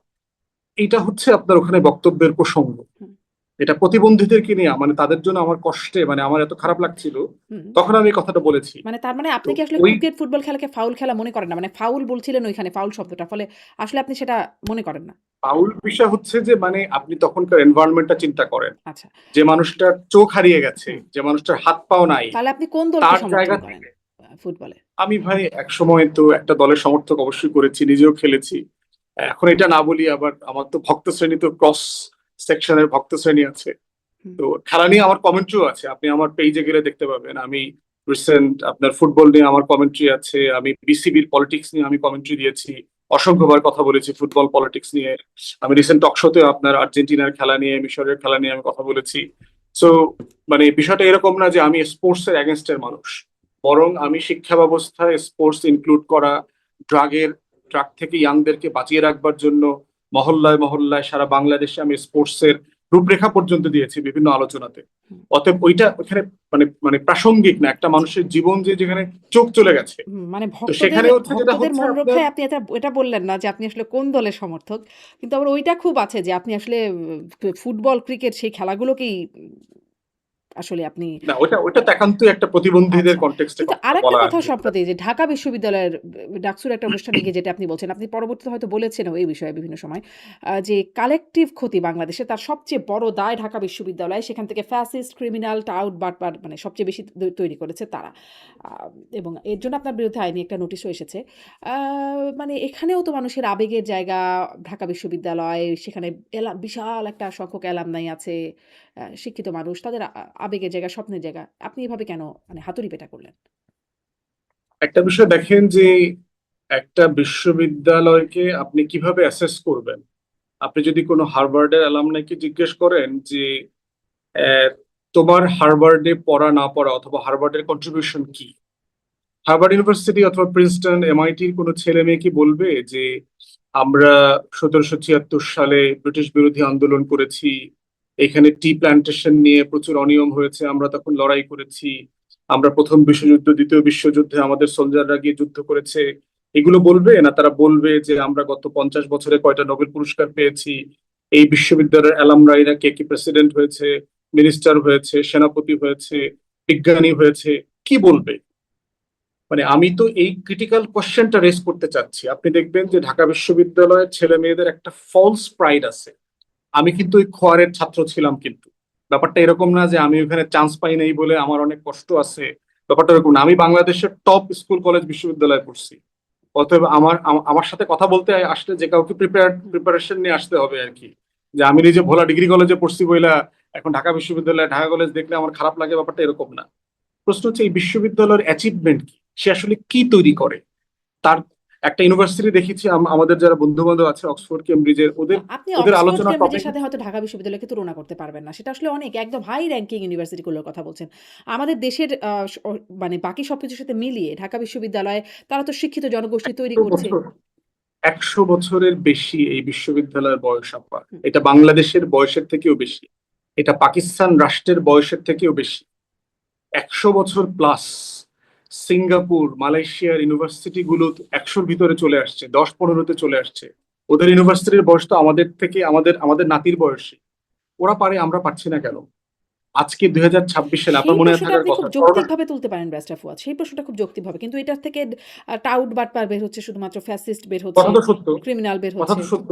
এটা হচ্ছে আপনার ওখানে বক্তব্যের প্রসঙ্গ। হুম। এটা প্রতিবন্ধীদেরকে নিয়ে, মানে তাদের জন্য আমার কষ্টে, মানে আমার এত খারাপ লাগছিল, হুম। তখন আমি এই কথাটা বলেছি। মানে তার মানে তো আপনি কি আসলে ওই ক্রিকেট, ফুটবল খেলাকে ফাউল খেলা মনে করেন না? মানে ফাউল বলছিলেন ওইখানে, ফাউল শব্দটা। ফলে আসলে আপনি সেটা মনে করেন না। ফাউল বিষয় হচ্ছে যে, মানে আপনি তখনকার এনভায়রনমেন্টটা চিন্তা করেন। আচ্ছা। যে মানুষটার চোখ হারিয়ে গেছে, হুম। যে মানুষটার হাত পাও নাই, তাহলে আপনি কোন দলকে তার সমর্থন জায়গা করেন থেকে ফুটবলে? আমি ভাই একসময় তো একটা দলের সমর্থক অবশ্যই করেছি, নিজেও খেলেছি। এখন এটা না বলি আবার, আমার তো ভক্ত শ্রেণী, তো ক্রস সেকশনের ভক্ত শ্রেণী আছে। হুম। তো খেলা নিয়ে আমার কমেন্ট্রিও আছে, আপনি আমার পেজে গেলে দেখতে পাবেন। আমি রিসেন্ট আপনার ফুটবল নিয়ে আমার কমেন্ট্রি আছে, আমি বিসিবির পলিটিক্স নিয়ে আমি কমেন্ট্রি দিয়েছি, অসংখ্যবার কথা বলেছি ফুটবল পলিটিক্স নিয়ে। আমি রিসেন্ট টক শোতে আপনার আর্জেন্টিনার খেলা নিয়ে, মিশরের খেলা নিয়ে আমি কথা বলেছি। সো মানে বিষয়টা এরকম না যে আমি স্পোর্টস এর এগেনস্টের মানুষ, বরং আমি শিক্ষা ব্যবস্থায় স্পোর্টস ইনক্লুড করা, ড্রাগ থেকে ইয়াংদেরকে বাঁচিয়ে রাখবার জন্য মহল্লায় মহল্লায় সারা বাংলাদেশে আমি স্পোর্টস এর রূপরেখা পর্যন্ত দিয়েছি বিভিন্ন আলোচনাতে। হুম। অতএব ওইটা ওখানে মানে মানে প্রাসঙ্গিক না, একটা আচ্ছা। মানুষের জীবন যে যেখানে চোখ চলে গেছে। মানে তো সেখানে হচ্ছে যেটা ভক্তদের হচ্ছে মন আপনার, রক্ষায় আপনি এটা বললেন না যে আপনি আসলে কোন দলের সমর্থক। কিন্তু আবার ওইটা খুব আছে যে আপনি আসলে ফুটবল, ক্রিকেট সেই খেলাগুলোকেই আসলে আপনি না ওটা ওটা তো একান্তই একটা প্রতিবন্ধীদের আচ্ছা। কনটেক্সটে কিন্তু কথা আরেকটা বলা আর কথা কি। সম্প্রতি যে ঢাকা বিশ্ববিদ্যালয়ের ডাকসুর একটা অনুষ্ঠানে গিয়ে যেটা আপনি বলছেন, আপনি পরবর্তীতে হয়তো বলেছেনও এই বিষয়ে বিভিন্ন সময়। যে কালেক্টিভ ক্ষতি বাংলাদেশে তার সবচেয়ে বড় দায় ঢাকা বিশ্ববিদ্যালয়। সেখান থেকে ফ্যাসিস্ট, ক্রিমিনাল, টাউট, বাটপার মানে সবচেয়ে বেশি তৈরি করেছে তারা। আ এবং এর জন্য আপনার বিরুদ্ধে আইনি একটা নোটিশও এসেছে। আ মানে এখানেও তো মানুষের আবেগের জায়গা ঢাকা বিশ্ববিদ্যালয়। সেখানে বিশাল একটা সংখ্যক অ্যালামনাই আছে। শিক্ষিত মানুষ, তাদের আবেগের জায়গা, স্বপ্নের জায়গা। আপনি এভাবে কেন মানে হাতুড়ি পেটা করলেন? একটা বিষয় দেখেন যে একটা বিশ্ববিদ্যালয়কে আপনি কিভাবে অ্যাসেস করবেন। আপনি যদি কোনো হার্ভার্ডের অ্যালামনাইকে জিজ্ঞেস করেন যে আহ, তোমার হার্ভার্ডে পড়া না পড়া অথবা হার্ভার্ডের কন্ট্রিবিউশন কি, হার্ভার্ড ইউনিভার্সিটি অথবা প্রিন্সটন এমআইটির কোনো ছেলে মেয়ে কি বলবে যে আমরা 1776 সালে ব্রিটিশ বিরোধী আন্দোলন করেছি, এখানে টি প্ল্যান্টেশন নিয়ে প্রচুর অনিয়ম হয়েছে, আমরা তখন লড়াই করেছি, আমরা প্রথম বিশ্বযুদ্ধ দ্বিতীয় বিশ্বযুদ্ধে আমাদের সোলজাররা গিয়ে যুদ্ধ করেছে, এগুলো বলবে? না তারা বলবে যে আমরা গত 50 বছরে কয়টা নোবেল পুরস্কার পেয়েছি, এই বিশ্ববিদ্যালয়ের অ্যালামনাইরা কে কি প্রেসিডেন্ট হয়েছে, মিনিস্টার হয়েছে, সেনাপতি হয়েছে, বিজ্ঞানী হয়েছে, কি বলবে? মানে আমি তো এই ক্রিটিক্যাল কোশ্চেনটা রেজ করতে চাচ্ছি। আপনি দেখবেন যে ঢাকা বিশ্ববিদ্যালয়ের ছেলে মেয়েদের একটা ফলস প্রাইড আছে। আমি কিন্তু ওই খোয়ারের ছাত্র ছিলাম, কিন্তু ব্যাপারটা এরকম না যে আমি ওখানে চান্স পাই নাই বলে আমার অনেক কষ্ট আছে। ব্যাপারটা এরকম না, আমি বাংলাদেশের টপ স্কুল কলেজ বিশ্ববিদ্যালয়ে পড়ছি। অতএব আমার সাথে কথা বলতে আসলে যে কাউকে প্রিপারেশন নিয়ে আসতে হবে আর কি। যে আমি নিজে ভোলা ডিগ্রি কলেজে পড়ছি বইলা এখন ঢাকা বিশ্ববিদ্যালয় ঢাকা কলেজ দেখলে আমার খারাপ লাগে, ব্যাপারটা এরকম না। প্রশ্ন হচ্ছে এই বিশ্ববিদ্যালয়ের অ্যাচিভমেন্ট কি, সে আসলে কি তৈরি করে। তার একটা ইউনিভার্সিটি দেখেছি, আমাদের যারা বন্ধু বান্ধব আছে অক্সফোর্ড কেমব্রিজের, ওদের আপনি ওদের অক্সফোর্ড, আলোচনা কেমব্রিজের টপিক, সাথে হয়তো ঢাকা বিশ্ববিদ্যালয়কে তুলনা করতে পারবেন না। সেটা আসলে অনেক একদম হাই র‍্যাংকিং ইউনিভার্সিটিগুলোর কথা বলছেন। আমাদের দেশের মানে বাকি সবকিছুর সাথে মিলিয়ে ঢাকা বিশ্ববিদ্যালয় তারা তো শিক্ষিত জনগোষ্ঠী তৈরি 100 করছে। বছর 100 বছরের বেশি এই বিশ্ববিদ্যালয়ের বয়স আপা। হুম। এটা বাংলাদেশের বয়সের থেকেও বেশি, এটা পাকিস্তান রাষ্ট্রের বয়সের থেকেও বেশি। 100 বছর প্লাস সিঙ্গাপুর, মালয়েশিয়ার ইউনিভার্সিটি গুলো 100-র ভিতরে চলে আসছে, 10-15-তে চলে আসছে। ওদের ইউনিভার্সিটির বয়স তো আমাদের থেকে আমাদের আমাদের নাতির বয়সী। ওরা পারে, আমরা পারছি না কেন? আজকে 2026 সালে সেই আপনার মনে প্রশ্নটা থাকার আপনি কথা খুব করোনা। যৌক্তিকভাবে তুলতে পারেন ব্যারিস্টার ফুয়াদ। সেই প্রশ্নটা খুব যৌক্তিকভাবে। কিন্তু এটার থেকে টাউট বাটপার বের হচ্ছে, শুধুমাত্র ফ্যাসিস্ট বের হচ্ছে, কথা তো সত্য, ক্রিমিনাল বের কথা হচ্ছে। তো সত্য,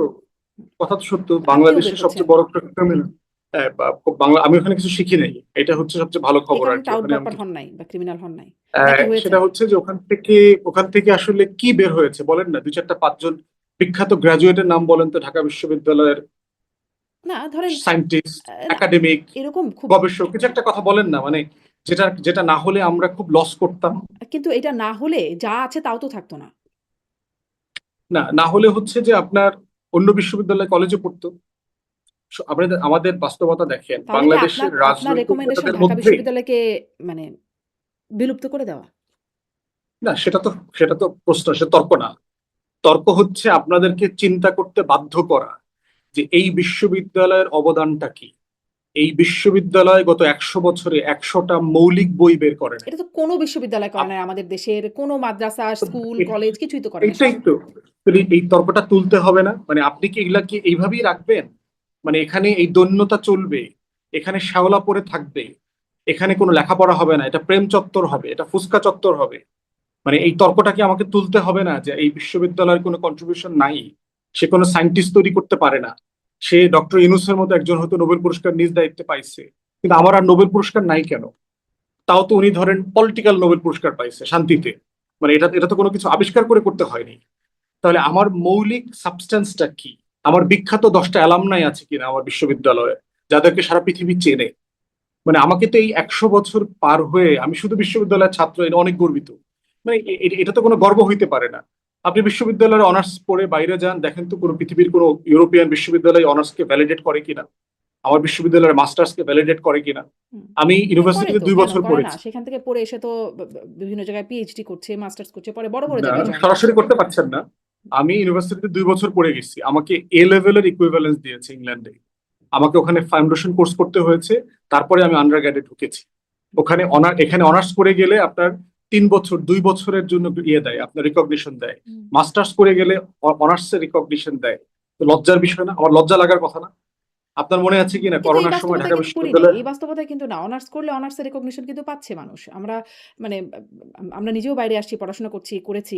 কথা তো সত্য। আপনিও বের বাংলাদেশের হচ্ছেন। সবচেয়ে বড় ক্রিমিনাল, বাংলা, আমি ওখানে কিছু শিখি নাই, এটা হচ্ছে সবচেয়ে ভালো এই খবর আর কারণে কি। টাউট ওখানে আমি বাটপার কিছু হন নাই বা ক্রিমিনাল হন নাই। নাকি সেটা হয়েছেন? হচ্ছে যে ওখান থেকে আসলে কি বের হয়েছে বলেন না, 2-4-5 জন বিখ্যাত গ্রাজুয়েটের নাম বলেন তো ঢাকা বিশ্ববিদ্যালয়ের, না ধরেন সায়েন্টিস্ট, না, একাডেমিক, এরকম খুব গবেষক, কিছু একটা কথা বলেন না, মানে যেটা যেটা না হলে আমরা খুব লস করতাম। কিন্তু এটা না হলে যা আছে তাও তো থাকতো না। না, না হলে হচ্ছে যে আপনার অন্য বিশ্ববিদ্যালয় কলেজে পড়তো। আমাদের আমাদের বাস্তবতা দেখেন, তাহলে কি বাংলাদেশের আপনার আপনার রাজনৈতিক রেকমেন্ডেশন নেতাদের ঢাকা মধ্যেই, বিশ্ববিদ্যালয়কে মানে বিলুপ্ত করে দেওয়া? না সেটা তো প্রশ্ন, সে তর্ক না। তর্ক হচ্ছে আপনাদেরকে চিন্তা করতে বাধ্য করা যে এই বিশ্ববিদ্যালয়ের অবদানটা কি। এই বিশ্ববিদ্যালয় গত 100 বছরে 100টা মৌলিক বই বের করে নাই। এটা তো কোনো বিশ্ববিদ্যালয় করে আপ- নাই, আমাদের দেশের কোনো মাদ্রাসা, স্কুল, কলেজ কিছুই তো করে নাই। এইটাই তো, তাহলে এই তর্কটা তুলতে হবে না? মানে আপনি কি এগুলা কি এইভাবেই রাখবেন? মানে এখানে এই দৈন্যতা চলবে, এখানে শ্যাওলা পড়ে থাকবে, এখানে কোনো লেখাপড়া হবে না, এটা প্রেম চত্বর হবে, এটা ফুসকা চত্বর হবে? মানে এই তর্কটা কি আমাকে তুলতে হবে না যে এই বিশ্ববিদ্যালয়ের কোনো কন্ট্রিবিউশন নাই, সে কোনো সায়েন্টিস্ট তৈরি করতে পারে না, সে ডক্টর ইউনূসের মতো একজন হয়তো নোবেল পুরস্কার নিজ দায়িত্বে পাইছে, কিন্তু আমার আর নোবেল পুরস্কার নাই কেন? তাও তো উনি ধরেন পলিটিক্যাল নোবেল পুরস্কার পাইছে শান্তিতে, মানে এটা এটা তো কোনো কিছু আবিষ্কার করে করতে হয়নি। তাহলে আমার মৌলিক সাবস্টেন্সটা কি? আমার বিখ্যাত 10টা অ্যালামনাই আছে কিনা আমার বিশ্ববিদ্যালয়ে, যাদেরকে সারা পৃথিবী চেনে? মানে আমাকে তো এই 100 বছর পার হয়ে আমি শুধু বিশ্ববিদ্যালয়ের ছাত্র, এটা অনেক গর্বিত। মানে এটা তো কোনো গর্ব হইতে পারে না। আপনি বিশ্ববিদ্যালয়ের অনার্স পড়ে বাইরে যান, দেখেন তো কোনো পৃথিবীর কোনো ইউরোপিয়ান বিশ্ববিদ্যালয় অনার্সকে ভ্যালিডেট করে কিনা, আমার বিশ্ববিদ্যালয়ের মাস্টার্সকে ভ্যালিডেট করে কিনা। হুম। আমি করে ইউনিভার্সিটিতে তো, 2 বছর করে না? পড়েছি। সেখান থেকে পড়ে এসে তো বিভিন্ন জায়গায় পিএইচডি করছে, মাস্টার্স করছে, পরে বড় বড় না, জায়গায় জয়েন করছে। সরাসরি করতে পারছেন না। আমি ইউনিভার্সিটিতে 2 বছর পড়ে গেছি, আমাকে লেভেলের ইকুইভ্যালেন্স দিয়েছে ইংল্যান্ডে। আমাকে ওখানে ফাউন্ডেশন কোর্স করতে হয়েছে, তারপরে আমি আন্ডার গ্রেডে ঢুকেছি। ওখানে এখানে অনার্স করে গেলে আপনার 3 বছর, 2 বছরের জন্য ইয়ে দেয়, আপনার রিকগনিশন দেয়। হুম। মাস্টার্স করে গেলে অনার্সের রিকগনিশন দেয়। তো লজ্জার বিষয় না? আমার লজ্জা লাগার কথা না? আপনার মনে আছে কিনা কিন্তু এই করোনার সময় বাস্তবতায় ঢাকা কিন্তু করি নাই। বিশ্ববিদ্যালয়, এই বাস্তবতায় কিন্তু না। অনার্স করলে অনার্সের রিকগনিশন কিন্তু পাচ্ছে মানুষ। আমরা মানে আমরা নিজেও বাইরে আসছি, পড়াশোনা করছি, করেছি।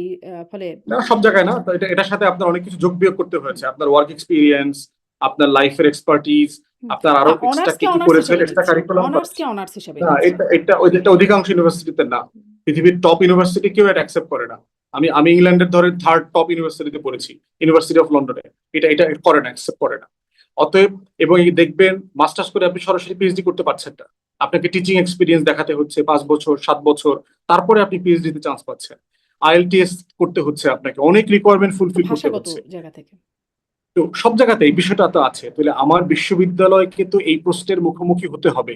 ফলে না সব জায়গায় না তো, এটার সাথে আপনার অনেক কিছু যোগ বিয়োগ করতে হয়েছে, আপনার ওয়ার্ক এক্সপিরিয়েন্স, আপনার লাইফের এক্সপার্টিজ, হুম, আপনার না আরো এক্সট্রা কি অনার্সকে কি অনার্স করেছেন, হিসেবে এক্সট্রা নিচ্ছি। কারিকুলাম। অনার্সকে অনার্স হিসেবে না, নিচ্ছি। এটা অধিকাংশ ইউনিভার্সিটিতে না, পৃথিবীর টপ ইউনিভার্সিটি কেউ এটা অ্যাকসেপ্ট করে না। আমি ইংল্যান্ডের ধরে 3rd টপ ইউনিভার্সিটিতে পড়েছি, ইউনিভার্সিটি অফ লন্ডনে। এটা করে না, অ্যাকসেপ্ট করে না। অতএব, এবং এই দেখবেন মাস্টার্স করে আপনি সরাসরি পিএইচডি করতে পারছেন না, আপনাকে টিচিং এক্সপিরিয়েন্স দেখাতে হচ্ছে 5 বছর, 7 বছর, তারপরে আপনি পিএইচডি তে চান্স পাচ্ছেন। আইএলটিএস করতে হচ্ছে, আপনাকে অনেক রিকোয়ারমেন্ট তো ফুলফিল করতে ভাষাগত হচ্ছে। জায়গা থেকে। তো সব জায়গাতে এই বিষয়টা তো আছে। তাহলে আমার বিশ্ববিদ্যালয়কে তো এই প্রশ্নের মুখোমুখি হতে হবে।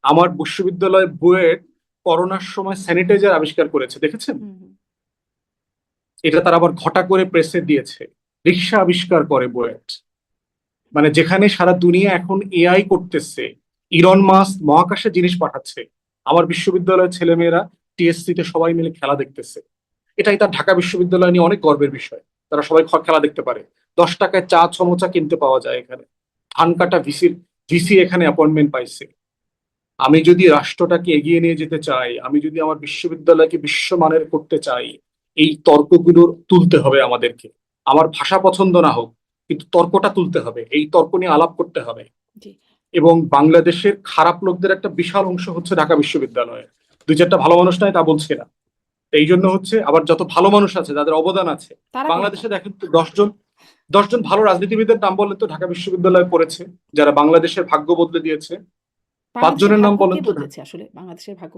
আমার বিশ্ববিদ্যালয় বুয়েট করোনার সময় স্যানিটাইজার আবিষ্কার করেছে, দেখেছেন? হুম, হুম। এটা তারা আবার ঘটা করে প্রেসে দিয়েছে। রিক্সা আবিষ্কার করে বুয়েট, মানে যেখানে সারা দুনিয়া এখন এআই করতেছে, ইলন মাস্ক মহাকাশে জিনিস পাঠাচ্ছে, আমার বিশ্ববিদ্যালয়ের ছেলেমেয়েরা টিএসসি তে সবাই মিলে খেলা দেখতেছে। এটাই তার ঢাকা বিশ্ববিদ্যালয় নিয়ে অনেক গর্বের বিষয়। তারা সবাই খেলা দেখতে পারে, 10 টাকায় চা সমোচা কিনতে পাওয়া যায় এখানে। ধান কাটা ভিসি এখানে অ্যাপয়েন্টমেন্ট পাইছে। আমি যদি রাষ্ট্রটাকে এগিয়ে নিয়ে যেতে চাই, আমি যদি আমার বিশ্ববিদ্যালয়কে বিশ্বমানের করতে চাই, এই তর্কগুলো তুলতে হবে আমাদেরকে। আমার ভাষা পছন্দ না হোক, কিন্তু তর্কটা তুলতে হবে, এই তর্ক নিয়ে আলাপ করতে হবে। জি। এবং বাংলাদেশের খারাপ লোকদের একটা বিশাল অংশ হচ্ছে ঢাকা বিশ্ববিদ্যালয়ে, 2-4টা ভালো মানুষ নাই তা বলছে না। এই জন্য হচ্ছে আবার যত ভালো মানুষ আছে, যাদের অবদান আছে তারা বাংলাদেশে, কোথায়? দেখেন তো 10জন ভালো রাজনীতিবিদের নাম বলেন তো ঢাকা বিশ্ববিদ্যালয়ে পড়েছে, যারা বাংলাদেশের ভাগ্য বদলে দিয়েছে। 5 বাংলাদেশের জনের নাম ভাগ্য বলেন কে তো। বদলেছে আসলে? বাংলাদেশের ভাগ্য?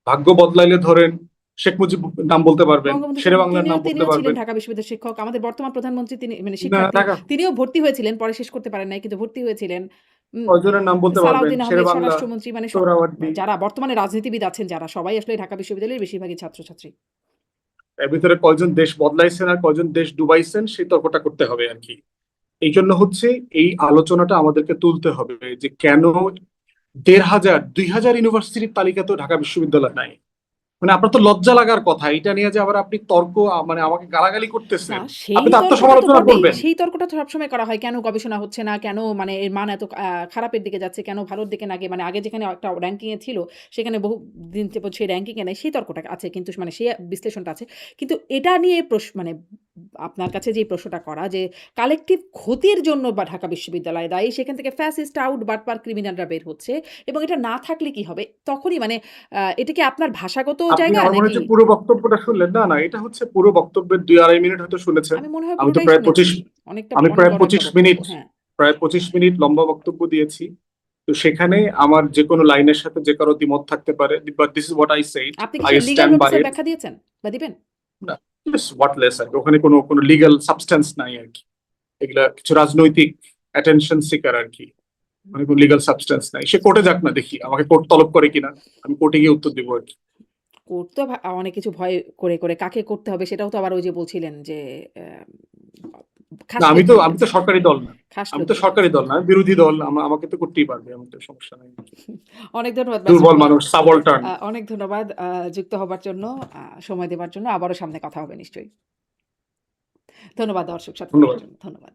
ভাগ্য বদলাইলে ধরেন শেখ মুজিব নাম বলতে পারবেন, বঙ্গবন্ধু শেখ শেরে মুজিব বাংলার নাম বলতে তিনিও ছিলেন পারবেন। ঢাকা বিশ্ববিদ্যালয়ের শিক্ষক। আমাদের বর্তমান প্রধানমন্ত্রী তিনি মানে না, শিক্ষার্থী। ঢাকা তিনিও ভর্তি হয়েছিলেন, পরে শেষ করতে পারেন নাই, কিন্তু ভর্তি হয়েছিলেন। উম কয়জনের নাম বলতে পারবেন? সালাউদ্দিন শেরে আহমেদ বাংলা, স্বরাষ্ট্রমন্ত্রী, মানে সোহরাওয়ার্দী। যারা বর্তমানে রাজনীতিবিদ আছেন যারা, সবাই আসলে ঢাকা বিশ্ববিদ্যালয়ের বেশিরভাগই ছাত্রছাত্রী। এর ভিতরে কয়জন দেশ বদলাইছেন আর কয়জন দেশ ডুবাইছেন, সেই তর্কটা করতে হবে আর কি। এই জন্য হচ্ছে এই আলোচনাটা আমাদেরকে তুলতে হবে যে কেন 1,500 2,000 ইউনিভার্সিটির তালিকা তো ঢাকা বিশ্ববিদ্যালয় নাই। মানে আপনার তো লজ্জা লাগার কথা, এটা নিয়ে যে আবার আপনি তর্ক মানে আমাকে গালাগালি না, করতেছেন। সেই আপনি তো তর্কটা তো আত্মসমালোচনা বটেই। করবেন। সেই তর্কটা তো সবসময় করা হয়। কেন গবেষণা হচ্ছে না? কেন মানে এর মান এত খারাপের দিকে যাচ্ছে? কেন ভালোর দিকে না গিয়ে মানে আগে যেখানে একটা র্যাঙ্কিং এ ছিল, সেখানে বহু দিন যাবৎ সেই র্যাঙ্কিং এ নাই। সেই তর্কটা আছে। কিন্তু মানে সেই বিশ্লেষণটা আছে। কিন্তু এটা নিয়ে মানে আপনার কাছে যে প্রশ্নটা করা যে কালেক্টিভ ক্ষতির জন্য বা ঢাকা বিশ্ববিদ্যালয় দায়ী, সেখান থেকে ফ্যাসিস্ট আউট, বাটপার, ক্রিমিনালরা বের হচ্ছে এবং এটা না থাকলে কি হবে? তখনই মানে এটা কি আপনার ভাষাগত আপনি জায়গা আমার মনে নাকি? হচ্ছে পুরো বক্তব্যটা শুনলেন। না, না, এটা হচ্ছে পুরো বক্তব্যের 2-2.5 মিনিট হয়তো শুনেছেন। আমি মনে হয় আমি তো পুরোটাই প্রায় শুনেছি। 25 অনেকটা আমি অনেক প্রায় বড় একটা 25 বক্তব্য। মিনিট হ্যাঁ। প্রায় 25 মিনিট লম্বা বক্তব্য দিয়েছি। তো সেখানে আমার যেকোনো লাইনের সাথে যে কারো দ্বিমত থাকতে পারে। But this is what I said. আপনি কি আই সেই লিগ্যাল স্ট্যান্ড বাই নোটিসের ইট। ব্যাখ্যা দিয়েছেন বা দিবেন? না, জাস্ট হোয়াটলেস আরকি। ওখানে কোনো লিগ্যাল সাবস্টেন্স নাই আরকি। এগুলা কিছু রাজনৈতিক অ্যাটেনশন সিকার আরকি। মানে কোনো লিগ্যাল সাবস্টেন্স নাই। সে কোর্টে যাক না, দেখি আমাকে কোর্ট তলব করে কিনা। আমি কোর্টে গিয়ে উত্তর দিব আরকি। কোর্ট তো অনেক কিছু ভয় করে কাকে করতে হবে সেটাও তো আবার ওই যে বলছিলেন যে না, খাসকে ধরে আমি তো ফেলছে। সরকারি দল না। খাসকে আমি তো ধরে সরকারি ফেলছে। দল না, আমি বিরোধী দল। আমাকে তো করতেই পারবে, আমার তো সমস্যা নাই। অনেক ধন্যবাদ দুর্বল বাসিম ভাই। মানুষ, সাবলটার্ন। অনেক ধন্যবাদ যুক্ত হবার জন্য, সময় দেবার জন্য। আবারও সামনে কথা হবে নিশ্চয়ই। ধন্যবাদ দর্শক সাথে থাকার ধন্যবাদ। জন্য। ধন্যবাদ।